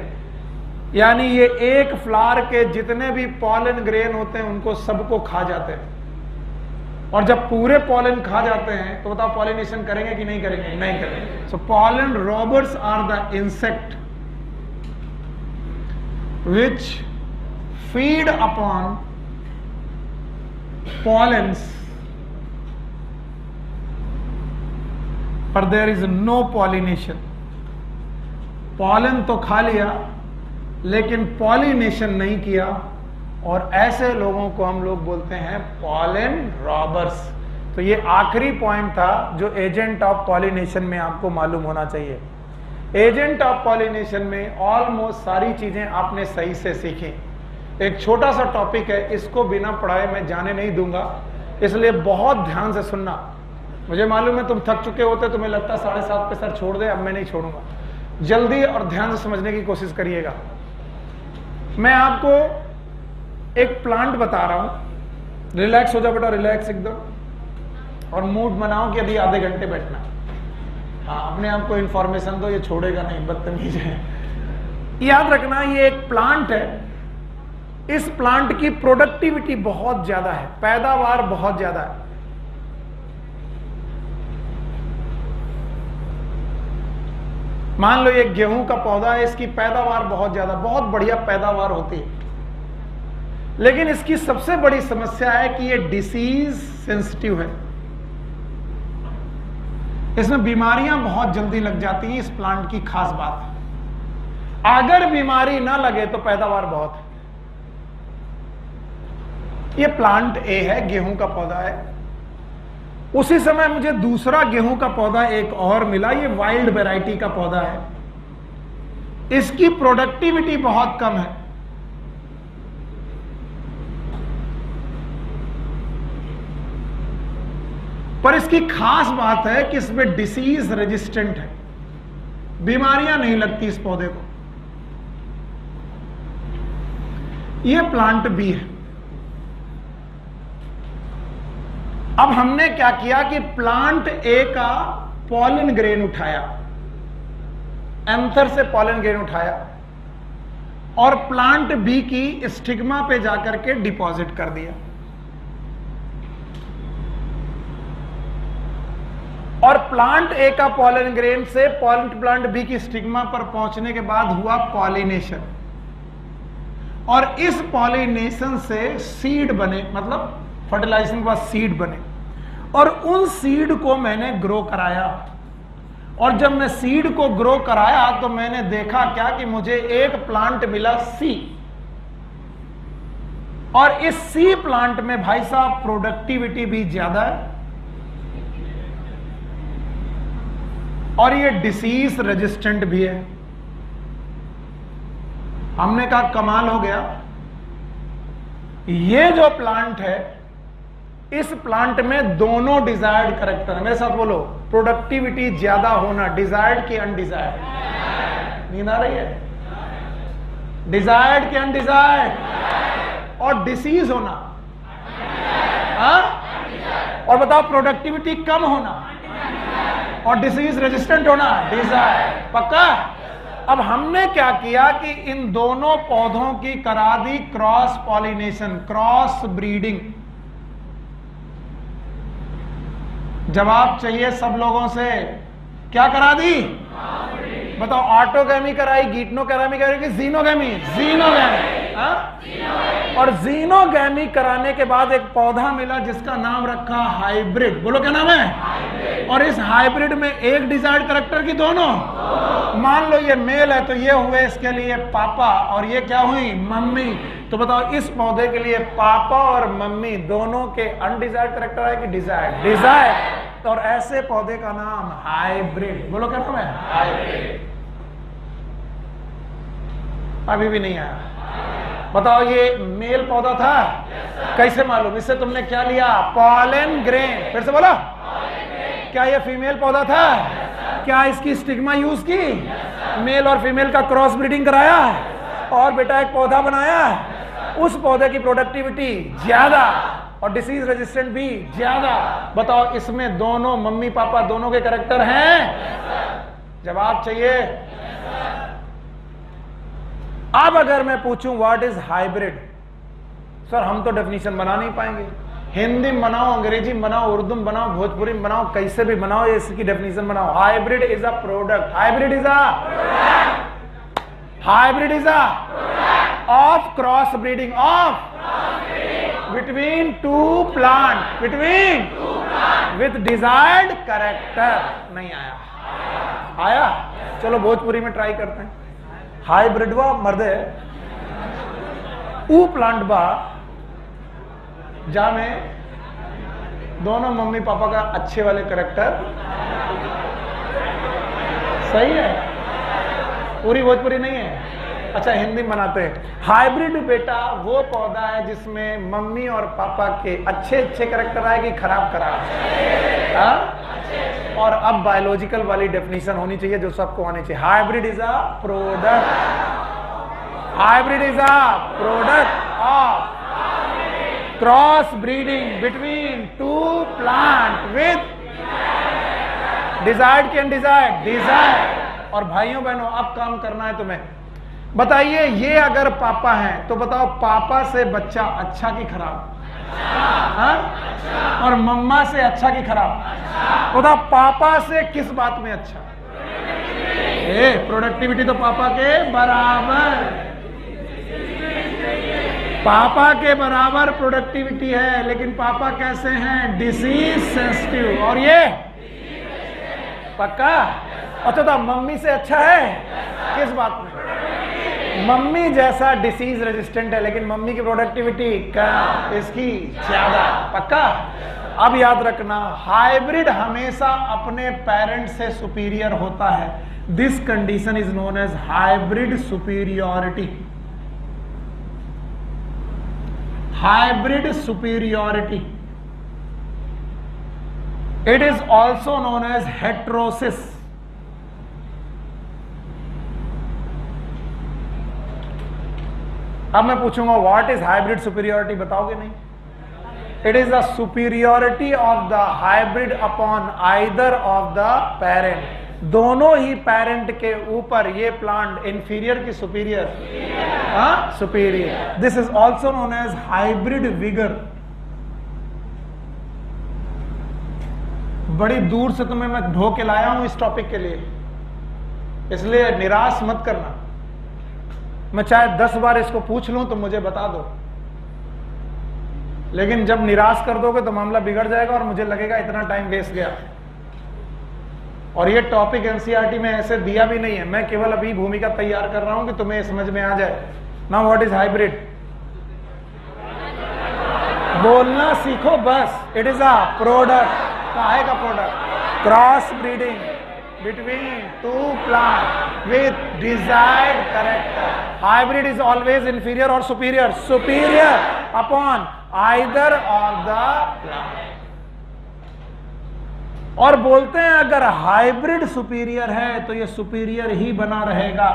यानी ये एक फ्लावर के जितने भी पॉलन ग्रेन होते हैं उनको सबको खा जाते हैं। और जब पूरे पॉलन खा जाते हैं तो बताओ पॉलिनेशन करेंगे कि नहीं करेंगे? नहीं करेंगे। So pollen robbers are the insect which feed upon pollens but there is no pollination। Pollen तो खा लिया लेकिन पॉलिनेशन नहीं किया, और ऐसे लोगों को हम लोग बोलते हैं पॉलन रॉबर्स। तो ये आखिरी पॉइंट था जो एजेंट ऑफ पॉलिनेशन में आपको मालूम होना चाहिए। एजेंट ऑफ पॉलिनेशन में ऑलमोस्ट सारी चीजें आपने सही से सीखी। एक छोटा सा टॉपिक है, इसको बिना पढ़ाए मैं जाने नहीं दूंगा, इसलिए बहुत ध्यान से सुनना। मुझे मालूम है तुम थक चुके होते, तुम्हें लगता है 7:30 पे सर छोड़ दे, अब मैं नहीं छोड़ूंगा। जल्दी और ध्यान से समझने की कोशिश करिएगा। मैं आपको एक प्लांट बता रहा हूं, रिलैक्स हो जाओ बेटा, रिलैक्स एकदम, और मूड बनाओ कि अभी आधे घंटे बैठना। हाँ, अपने आप को इंफॉर्मेशन दो, ये छोड़ेगा नहीं, बदतमीज है। याद रखना, ये एक प्लांट है। इस प्लांट की प्रोडक्टिविटी बहुत ज्यादा है, पैदावार बहुत ज्यादा है। मान लो ये गेहूं का पौधा है, इसकी पैदावार बहुत ज्यादा, बहुत बढ़िया पैदावार होती है। लेकिन इसकी सबसे बड़ी समस्या है कि ये डिसीज सेंसिटिव है। इसमें बीमारियां बहुत जल्दी लग जाती हैं। इस प्लांट की खास बात है, अगर बीमारी ना लगे तो पैदावार बहुत है। ये प्लांट ए है, गेहूं का पौधा है। उसी समय मुझे दूसरा गेहूं का पौधा एक और मिला, ये वाइल्ड वैरायटी का पौधा है। इसकी प्रोडक्टिविटी बहुत कम है। पर इसकी खास बात है कि इसमें डिसीज रेजिस्टेंट है, बीमारियां नहीं लगती इस पौधे को। यह प्लांट बी है। अब हमने क्या किया कि प्लांट ए का पॉलन ग्रेन उठाया, एंथर से पॉलन ग्रेन उठाया और प्लांट बी की स्टिग्मा पे जाकर के डिपॉजिट कर दिया। और प्लांट ए का पॉलन ग्रेन से प्लांट बी की स्टिग्मा पर पहुंचने के बाद हुआ पॉलिनेशन, और इस पॉलिनेशन से सीड बने, मतलब फर्टिलाइजेशन के बाद सीड बने, और उन सीड को मैंने ग्रो कराया। और जब मैं सीड को ग्रो कराया तो मैंने देखा क्या कि मुझे एक प्लांट मिला सी, और इस सी प्लांट में भाई साहब प्रोडक्टिविटी भी ज्यादा है और ये डिसीज रेजिस्टेंट भी है। हमने कहा कमाल हो गया, ये जो प्लांट है इस प्लांट में दोनों डिजायर्ड कैरेक्टर है। मेरे साथ बोलो, प्रोडक्टिविटी ज्यादा होना, डिजायर्ड की अनडिजायर्ड। नींद आ रही है? डिजायर्ड की अनडिजायर्ड, और डिसीज होना, और बताओ प्रोडक्टिविटी कम होना और डिसीज रेजिस्टेंट होना, डिजायर्ड। पक्का? अब हमने क्या किया कि इन दोनों पौधों की करा दी क्रॉस पॉलिनेशन, क्रॉस ब्रीडिंग। जवाब चाहिए सब लोगों से, क्या करा दी? बताओ, ऑटोगैमी कराई, गीटनोगैमी कराई कि जीनोगैमी? जीनोगैमी। और जीनोगैमी कराने के बाद एक पौधा मिला जिसका नाम रखा हाइब्रिड। बोलो क्या नाम है? और इस हाइब्रिड में एक डिजायर्ड कैरेक्टर की दोनों। मान लो ये मेल है तो ये हुए इसके लिए पापा, और ये क्या हुई? मम्मी। तो बताओ इस पौधे के लिए पापा और मम्मी दोनों के अनडिजायर्ड कैरेक्टर है कि डिजायर्ड? डिजायर्ड। और ऐसे पौधे का नाम हाइब्रिड। बोलो क्या नाम है? हाइब्रिड। अभी भी नहीं आया? बताओ ये मेल पौधा था? कैसे मालूम? इससे तुमने क्या लिया? Pollen grain. फिर से बोलो, क्या ये फीमेल पौधा था? क्या इसकी स्टिग्मा यूज की? मेल और फीमेल का क्रॉस ब्रीडिंग कराया और बेटा एक पौधा बनाया। उस पौधे की प्रोडक्टिविटी ज्यादा और डिसीज रेजिस्टेंट भी ज्यादा। बताओ इसमें दोनों मम्मी पापा दोनों के कैरेक्टर हैं? जवाब चाहिए। अब अगर मैं पूछूं व्हाट इज हाइब्रिड, सर हम तो डेफिनेशन बना नहीं पाएंगे। हिंदी में बनाओ, अंग्रेजी में बनाओ, उर्दू में बनाओ, भोजपुरी में बनाओ, कैसे भी बनाओ, इसकी डेफिनेशन बनाओ। Hybrid is a product, hybrid is a of cross breeding of between two plant, with desired character. नहीं आया? आया? चलो भोजपुरी में ट्राई करते हैं। हाइब्रिड वा मर्दे ऊ प्लांट बा जा में दोनों मम्मी पापा का अच्छे वाले कैरेक्टर। सही है? पूरी भोजपुरी नहीं है? अच्छा हिंदी में बनाते हैं। हाइब्रिड बेटा वो पौधा है जिसमें मम्मी और पापा के अच्छे अच्छे कैरेक्टर आए कि खराब खराब। और अब बायोलॉजिकल वाली डेफिनेशन होनी चाहिए जो सबको आनी चाहिए। Hybrid is a product, hybrid is a product of cross breeding between two plant with desired की अनडिजायर्ड, डिजायर्ड। और भाइयों बहनों अब काम करना है तुम्हें। बताइए ये अगर पापा हैं तो बताओ पापा से बच्चा अच्छा कि खराब? और मम्मा से अच्छा कि खराब? बताओ पापा से किस बात में अच्छा? प्रोडक्टिविटी तो पापा के बराबर, पापा के बराबर प्रोडक्टिविटी है। लेकिन पापा कैसे हैं? Disease sensitive. और ये पक्का? अच्छा तो मम्मी से अच्छा है किस बात में? मम्मी जैसा डिसीज रेजिस्टेंट है लेकिन मम्मी की प्रोडक्टिविटी कम, इसकी ज्यादा। पक्का? अब याद रखना हाइब्रिड हमेशा अपने पेरेंट से सुपीरियर होता है। This condition is known as hybrid superiority. Hybrid superiority. It is also known as heterosis. अब मैं पूछूंगा व्हाट इज हाइब्रिड सुपीरियोरिटी, बताओगे नहीं? It is the superiority of the hybrid upon either of the parent. दोनों ही parent के ऊपर ये प्लांट इंफीरियर की superior? Superior. This is also known as hybrid vigour. बड़ी दूर से तुम्हें मैं ढो के लाया हूं इस टॉपिक के लिए, इसलिए निराश मत करना। मैं चाहे 10 बार इसको पूछ लूं तो मुझे बता दो, लेकिन जब निराश कर दोगे तो मामला बिगड़ जाएगा और मुझे लगेगा इतना टाइम वेस्ट गया। और ये टॉपिक एनसीईआरटी में ऐसे दिया भी नहीं है, मैं केवल अभी भूमिका तैयार कर रहा हूं कि तुम्हें समझ में आ जाए। Now what is hybrid? बोलना सीखो बस। It is a product. काहे का product? Cross breeding between two plant with desired character. Hybrid is always inferior और superior? Superior upon either of the plant. और बोलते हैं अगर हाइब्रिड सुपीरियर है तो ये सुपीरियर ही बना रहेगा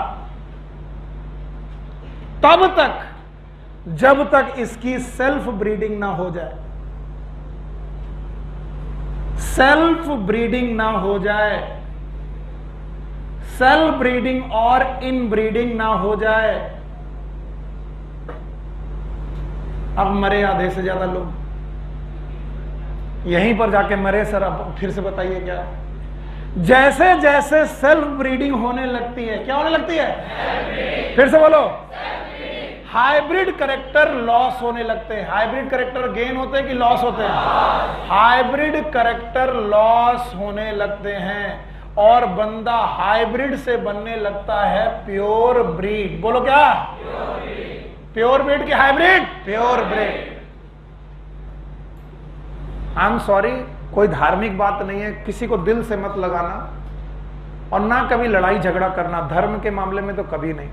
तब तक जब तक इसकी सेल्फ ब्रीडिंग ना हो जाए। सेल्फ ब्रीडिंग ना हो जाए, सेल्फ ब्रीडिंग और इन ब्रीडिंग ना हो जाए। अब मरे आधे से ज्यादा लोग, यहीं पर जाके मरे। सर अब फिर से बताइए क्या? जैसे जैसे सेल्फ ब्रीडिंग होने लगती है, क्या होने लगती है? फिर से बोलो। हाइब्रिड कैरेक्टर लॉस होने लगते हैं। हाइब्रिड कैरेक्टर गेन होते हैं कि लॉस होते हैं? हाइब्रिड कैरेक्टर लॉस होने लगते हैं और बंदा हाइब्रिड से बनने लगता है प्योर ब्रीड। बोलो क्या? प्योर ब्रीड की hybrid? Pure breed. I am sorry, कोई धार्मिक बात नहीं है, किसी को दिल से मत लगाना और ना कभी लड़ाई झगड़ा करना। धर्म के मामले में तो कभी नहीं।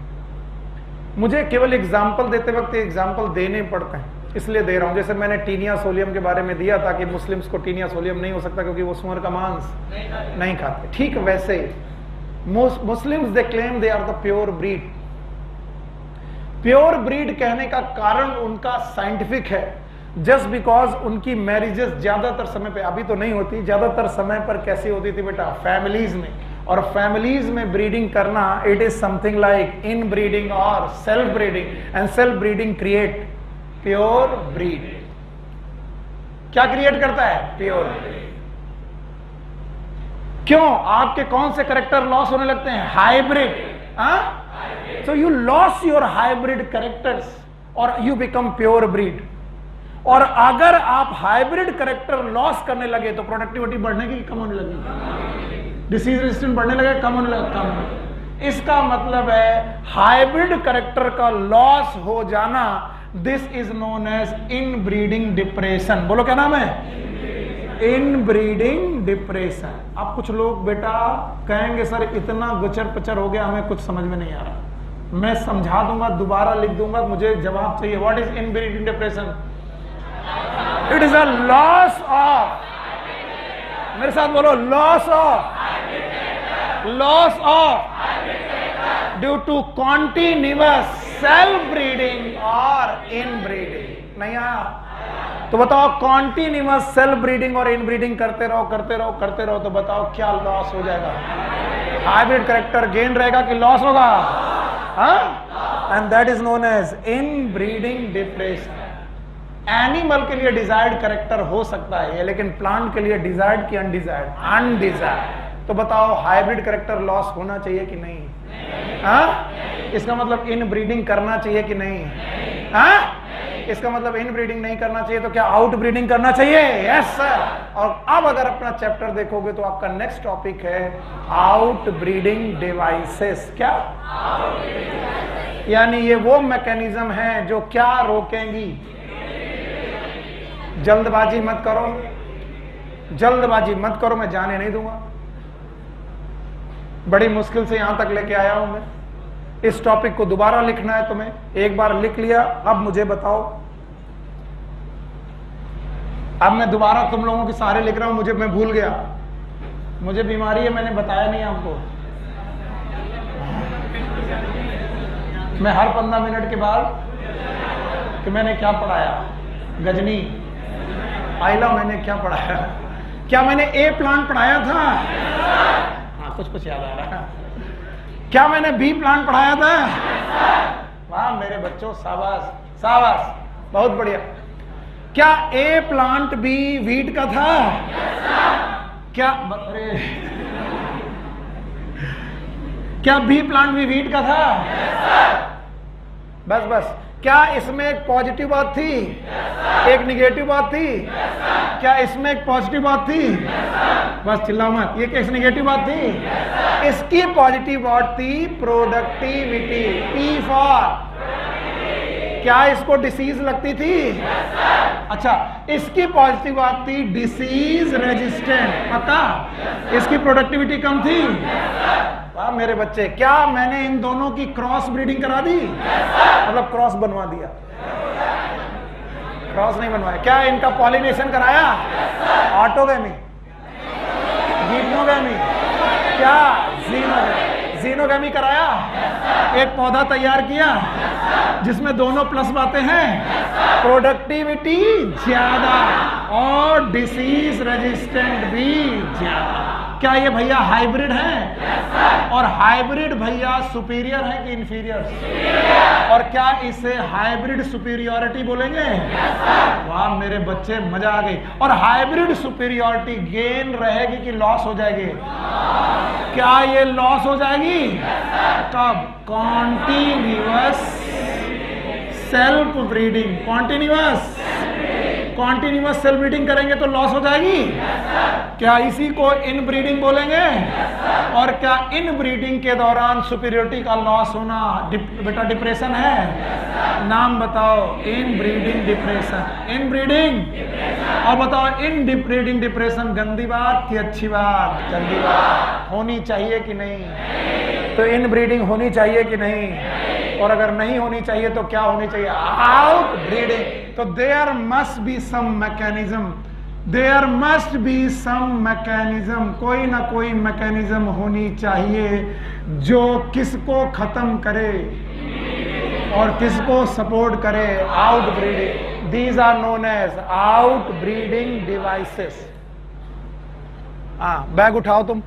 मुझे केवल एग्जाम्पल देते वक्त एग्जाम्पल देने पड़ते हैं, इसलिए दे रहा हूं। जैसे मैंने टीनिया सोलियम के बारे में दिया था कि मुस्लिम्स को टीनिया सोलियम नहीं हो सकता क्योंकि वो सुअर का मांस नहीं खाते। ठीक वैसे Muslims they claim they are the pure breed. Pure breed कहने का कारण उनका साइंटिफिक है, जस्ट बिकॉज उनकी मैरिजेस ज्यादातर समय पे, अभी तो नहीं होती, ज्यादातर समय पर कैसी होती थी बेटा? फैमिलीज में। और फैमिलीज में ब्रीडिंग करना, it is something like in breeding और self breeding, and self breeding create pure breed. क्या क्रिएट करता है? Pure breed. क्यों? आपके कौन से कैरेक्टर लॉस होने लगते हैं? Hybrid. So you loss your hybrid characters और यू बिकम प्योर ब्रीड। और अगर आप हाइब्रिड कैरेक्टर लॉस करने लगे तो प्रोडक्टिविटी बढ़ने की कम होने लगी, डिसीज रेजिस्टेंस बढ़ने लगे, कम होने लगा, कम। इसका मतलब है हाइब्रिड कैरेक्टर का लॉस हो जाना, this is known as in breeding depression. बोलो क्या नाम है? इन ब्रीडिंग डिप्रेशन। अब कुछ लोग बेटा कहेंगे सर इतना गुचर पचर हो गया, हमें कुछ समझ में नहीं आ रहा। मैं समझा दूंगा, दोबारा लिख दूंगा, मुझे जवाब चाहिए। What is in breeding depression? It is a loss of, मेरे साथ बोलो, loss of due to continuous self breeding और इन ब्रीडिंग। नहीं आया? तो बताओ, कॉन्टिन्यूअस सेल्फ ब्रीडिंग और इन ब्रीडिंग करते रहो करते रहो करते रहो, तो बताओ क्या लॉस हो जाएगा? हाइब्रिड कैरेक्टर गेन रहेगा कि लॉस होगा? And that is known as in breeding depression. Animal के लिए डिजायर्ड कैरेक्टर हो सकता है, लेकिन प्लांट के लिए डिजायर्ड की अनडिजायर्ड? अनडिजायर्ड। तो बताओ हाइब्रिड कैरेक्टर लॉस होना चाहिए कि नहीं? इसका मतलब इन ब्रीडिंग करना चाहिए कि नहीं? इसका मतलब इन ब्रीडिंग नहीं करना चाहिए तो क्या आउट ब्रीडिंग करना चाहिए? Yes sir. और अब अगर अपना चैप्टर देखोगे तो आपका नेक्स्ट टॉपिक है आउट ब्रीडिंग डिवाइसेस। क्या? यानी ये वो मैकेनिज्म है जो क्या रोकेंगी? जल्दबाजी मत करो, जल्दबाजी मत करो, मैं जाने नहीं दूंगा। बड़ी मुश्किल से यहां तक लेके आया हूं मैं। इस टॉपिक को दोबारा लिखना है तुम्हें, एक बार लिख लिया। अब मुझे बताओ, अब मैं दोबारा तुम लोगों के सारे लिख रहा हूं, मैं भूल गया, मुझे बीमारी है, मैंने बताया नहीं आपको। मैं हर 15 मिनट के बाद कि मैंने क्या पढ़ाया, गजनी आइला मैंने क्या पढ़ाया, क्या मैंने ए प्लांट पढ़ाया था? हाँ कुछ याद आ रहा है। क्या मैंने बी प्लांट पढ़ाया था? वाह मेरे बच्चों, शाबाश शाबाश, बहुत बढ़िया। क्या ए प्लांट भी वीट का था? क्या अरे क्या बी प्लांट भी वीट का था? बस बस। क्या इसमें एक पॉजिटिव बात थी, एक निगेटिव बात थी? क्या इसमें एक पॉजिटिव बात थी? बस चिल्लाओ मत। ये कैसे निगेटिव बात थी? इसकी पॉजिटिव बात थी प्रोडक्टिविटी, पी फॉर। क्या इसको डिसीज लगती थी? अच्छा, इसकी पॉजिटिव बात थी डिसीज रेजिस्टेंट, पक्का? इसकी प्रोडक्टिविटी कम थी? वाह मेरे बच्चे। क्या मैंने इन दोनों की क्रॉस ब्रीडिंग करा दी? मतलब क्रॉस बनवा दिया? क्रॉस नहीं बनवाया। क्या इनका पॉलिनेशन कराया? ऑटोगैमी, जीनोगैमी, क्या जीनोगैमी कराया? एक पौधा तैयार किया जिसमें दोनों प्लस बातें हैं, प्रोडक्टिविटी ज्यादा और डिसीज रेजिस्टेंट भी ज्यादा। क्या ये भैया हाइब्रिड है? और हाइब्रिड भैया सुपीरियर है कि इंफीरियर? और क्या इसे हाइब्रिड सुपीरियरिटी बोलेंगे? वाह मेरे बच्चे, मजा आ गई। और हाइब्रिड सुपीरियरिटी गेन रहेगी कि लॉस हो जाएगी? क्या ये लॉस हो जाएगी? कब? Continuous self breeding. Continuous self breeding करेंगे तो लॉस हो जाएगी? क्या इसी को इन ब्रीडिंग बोलेंगे? और क्या इन ब्रीडिंग के दौरान सुपीरियरिटी का लॉस होना बेटा डिप्रेशन है? नाम बताओ। इन ब्रीडिंग डिप्रेशन। इन ब्रीडिंग। और बताओ इन ब्रीडिंग डिप्रेशन गंदी बात कि अच्छी बात? गंदी बात। होनी चाहिए कि नहीं? तो इन ब्रीडिंग होनी चाहिए कि नहीं? और अगर नहीं होनी चाहिए तो क्या होनी चाहिए? Out breeding. तो there must be some mechanism, there must be some mechanism, कोई ना कोई मैकेनिज्म होनी चाहिए जो किसको खत्म करे और किसको सपोर्ट करे? Outbreeding. These are known as out breeding devices. हाँ, बैग उठाओ तुम।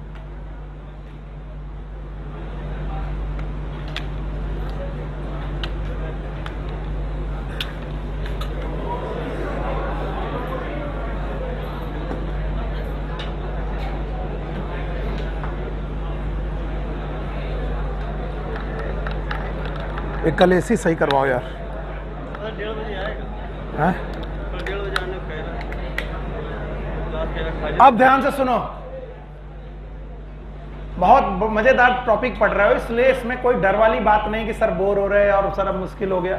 एक कल एसी सही करवाओ यार। 1:30 बजे आएगा। हैं? 1:30 बजे आने का। अब ध्यान से सुनो, बहुत मजेदार टॉपिक पढ़ रहे हो, इसलिए इसमें कोई डर वाली बात नहीं कि सर बोर हो रहे हैं और सर अब मुश्किल हो गया।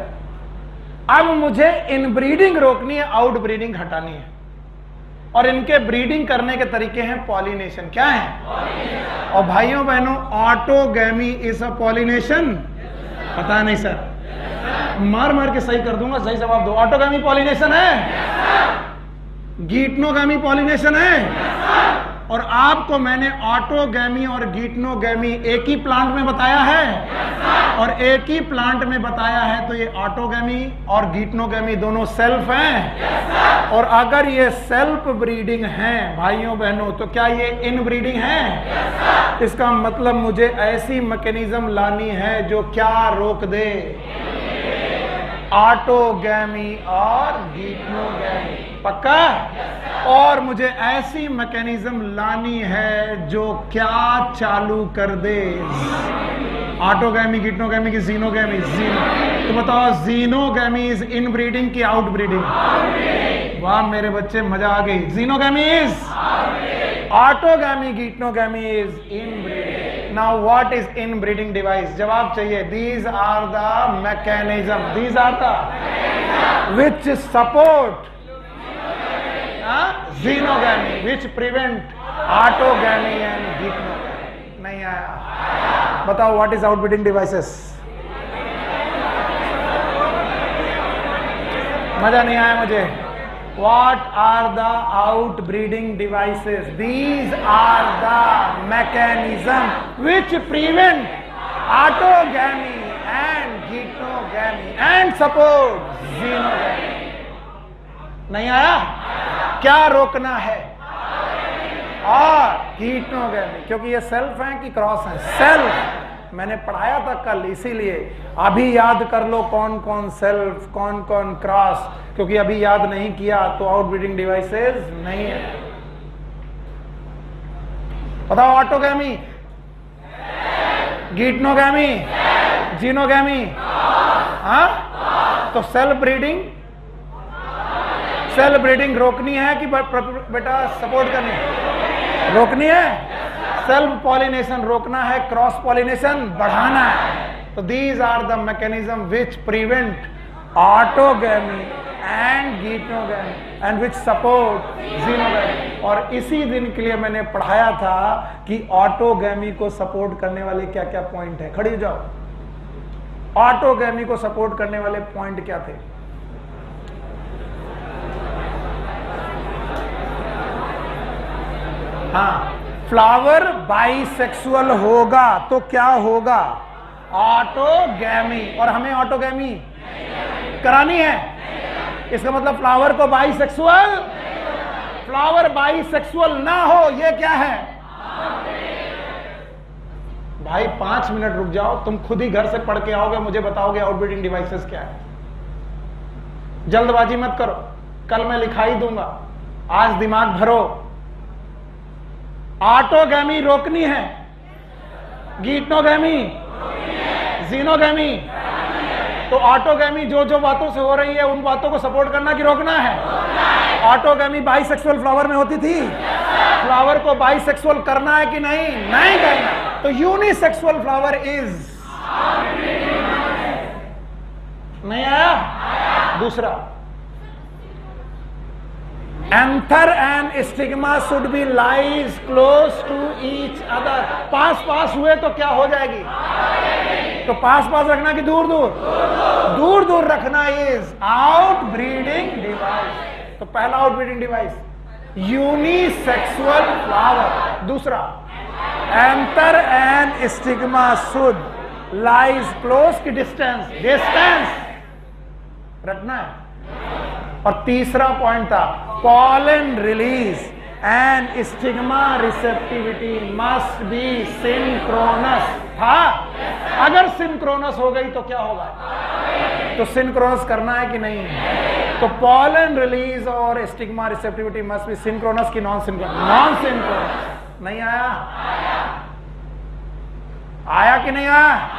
अब मुझे इन ब्रीडिंग रोकनी है, आउट ब्रीडिंग हटानी है। और इनके ब्रीडिंग करने के तरीके हैं पॉलिनेशन। क्या है? और भाइयों बहनों, ऑटोगैमी इज अ पॉलिनेशन। पता नहीं सर, मार मार के सही कर दूंगा, सही जवाब दो। ऑटोगैमी पॉलिनेशन है? गीटनोगैमी पॉलिनेशन है? और आपको मैंने ऑटोगैमी और गीटनोगैमी एक ही प्लांट में बताया है, और एक ही प्लांट में बताया है, तो ये ऑटोगैमी और गीटनोगैमी दोनों सेल्फ हैं। और अगर ये सेल्फ ब्रीडिंग है भाइयों बहनों, तो क्या ये इन ब्रीडिंग है? इसका मतलब मुझे ऐसी मैकेनिज्म लानी है जो क्या रोक दे? ऑटोगैमी और गीटनोगैमी। पक्का? और मुझे ऐसी मैकेनिज्म लानी है जो क्या चालू कर दे? ऑटोगैमी, गीटनोगैमी की जीनोगैमी? जीनो। तो बताओ जीनोगैमी इज इन ब्रीडिंग की आउट ब्रीडिंग? वाह मेरे बच्चे, मजा आ गई। Xenogamy is autogamy, geitonogamy is in breeding. Now what is in breeding device? जवाब चाहिए। These are the mechanism, these are the which support xenogamy, which prevent autogamy and geitonogamy. नहीं आया? बताओ what is out breeding devices? मजा नहीं आया मुझे। What are the outbreeding devices? These are the mechanism which prevent autogamy and heterogamy and support xenogamy. नहीं आया? क्या रोकना है? और heterogamy, क्योंकि ये सेल्फ है कि क्रॉस है? सेल्फ। मैंने पढ़ाया था कल, इसीलिए अभी याद कर लो कौन कौन सेल्फ, कौन कौन क्रॉस, क्योंकि अभी याद नहीं किया तो आउटब्रीडिंग डिवाइसेस नहीं है। बताओ, ऑटोगैमी, गिटनोगैमी, जीनोगैमी, हाँ? तो सेल्फ ब्रीडिंग रोकनी है कि बेटा सपोर्ट करनी है? रोकनी है। सेल्फ पॉलिनेशन रोकना है, क्रॉस पॉलिनेशन बढ़ाना है। तो these are the mechanism which prevent autogamy and geitonogamy and which support xenogamy. और इसी दिन के लिए मैंने पढ़ाया था कि ऑटोगैमी को सपोर्ट करने वाले क्या क्या पॉइंट है। खड़ी हो जाओ। ऑटोगैमी को सपोर्ट करने वाले पॉइंट क्या थे? हाँ, फ्लावर बाइसेक्सुअल होगा तो क्या होगा? ऑटोगैमी। और हमें ऑटोगैमी करानी है। इसका मतलब फ्लावर को बाइसेक्सुअल, फ्लावर बाइसेक्सुअल ना हो, ये क्या है? भाई 5 मिनट रुक जाओ, तुम खुद ही घर से पढ़ के आओगे, मुझे बताओगे आउटब्रीडिंग डिवाइसेस क्या है। जल्दबाजी मत करो, कल मैं लिखाई दूंगा, आज दिमाग भरो। ऑटोगैमी रोकनी है, गिटनोगैमी, जीनोगैमी। तो ऑटोगैमी जो जो बातों से हो रही है उन बातों को सपोर्ट करना कि रोकना है? ऑटोगैमी बाइसेक्सुअल फ्लावर में होती थी, फ्लावर को बाइसेक्सुअल करना है कि नहीं? नहीं करना। तो यूनिसेक्सुअल फ्लावर इज नहीं आया। दूसरा, anther and stigma should be lies close to each other. पास पास हुए तो क्या हो जाएगी? तो पास पास रखना कि दूर दूर? दूर दूर रखना इज आउटब्रीडिंग डिवाइस। तो पहला आउटब्रीडिंग डिवाइस यूनिसेक्सुअल फ्लावर। दूसरा, anther and stigma should lies close की डिस्टेंस, डिस्टेंस रखना है। और तीसरा पॉइंट था pollen release and stigma receptivity must be synchronous था। अगर सिंक्रोनस हो गई तो क्या होगा? तो सिंक्रोनस करना है कि नहीं? तो pollen release और stigma receptivity must be synchronous की नॉन सिंक्रोनस? Non synchronous. नहीं आया? आया कि नहीं आया?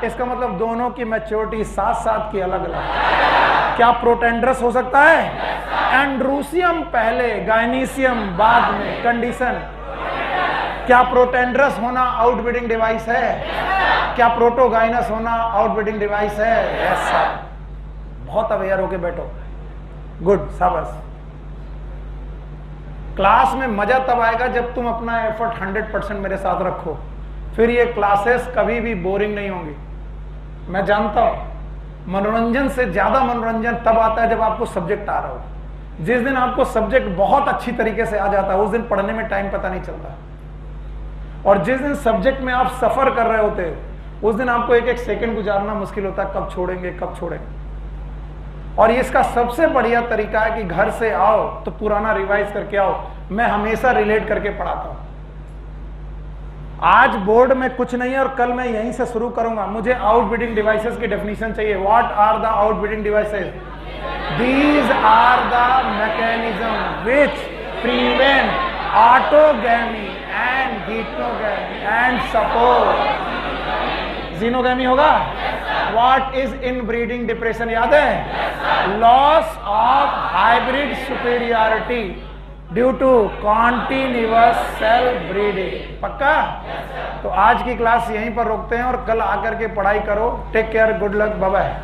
इसका मतलब दोनों की मैच्योरिटी साथ साथ की अलग अलग। क्या प्रोटेंड्रस हो सकता है? एंड्रूसियम पहले, गाइनीसियम बाद में। कंडीशन, क्या प्रोटेंड्रस होना आउटब्रीडिंग डिवाइस है? क्या प्रोटोगाइनस होना आउटब्रीडिंग डिवाइस है? Yes sir. बहुत अवेयर होके बैठो। गुड, शाबाश। क्लास में मजा तब आएगा जब तुम अपना एफर्ट 100% मेरे साथ रखो, फिर ये क्लासेस कभी भी बोरिंग नहीं होंगी। मैं जानता हूं मनोरंजन से ज्यादा मनोरंजन तब आता है जब आपको सब्जेक्ट आ रहा हो। जिस दिन आपको सब्जेक्ट बहुत अच्छी तरीके से आ जाता है उस दिन पढ़ने में टाइम पता नहीं चलता, और जिस दिन सब्जेक्ट में आप सफर कर रहे होते उस दिन आपको एक एक सेकंड गुजारना मुश्किल होता है, कब छोड़ेंगे कब छोड़ेंगे। और इसका सबसे बढ़िया तरीका है कि घर से आओ तो पुराना रिवाइज करके आओ। मैं हमेशा रिलेट करके पढ़ाता हूं। आज बोर्ड में कुछ नहीं है और कल मैं यहीं से शुरू करूंगा। मुझे आउटब्रीडिंग डिवाइसेस की डेफिनेशन चाहिए। What are the outbreeding devices? These are the mechanism which prevent autogamy and geitonogamy and support xenogamy होगा। What is in breeding depression याद है? Loss of hybrid superiority due to continuous self breeding. पक्का? तो आज की class यहीं पर रोकते हैं और कल आकर के पढ़ाई करो। Take care, good luck, bye bye.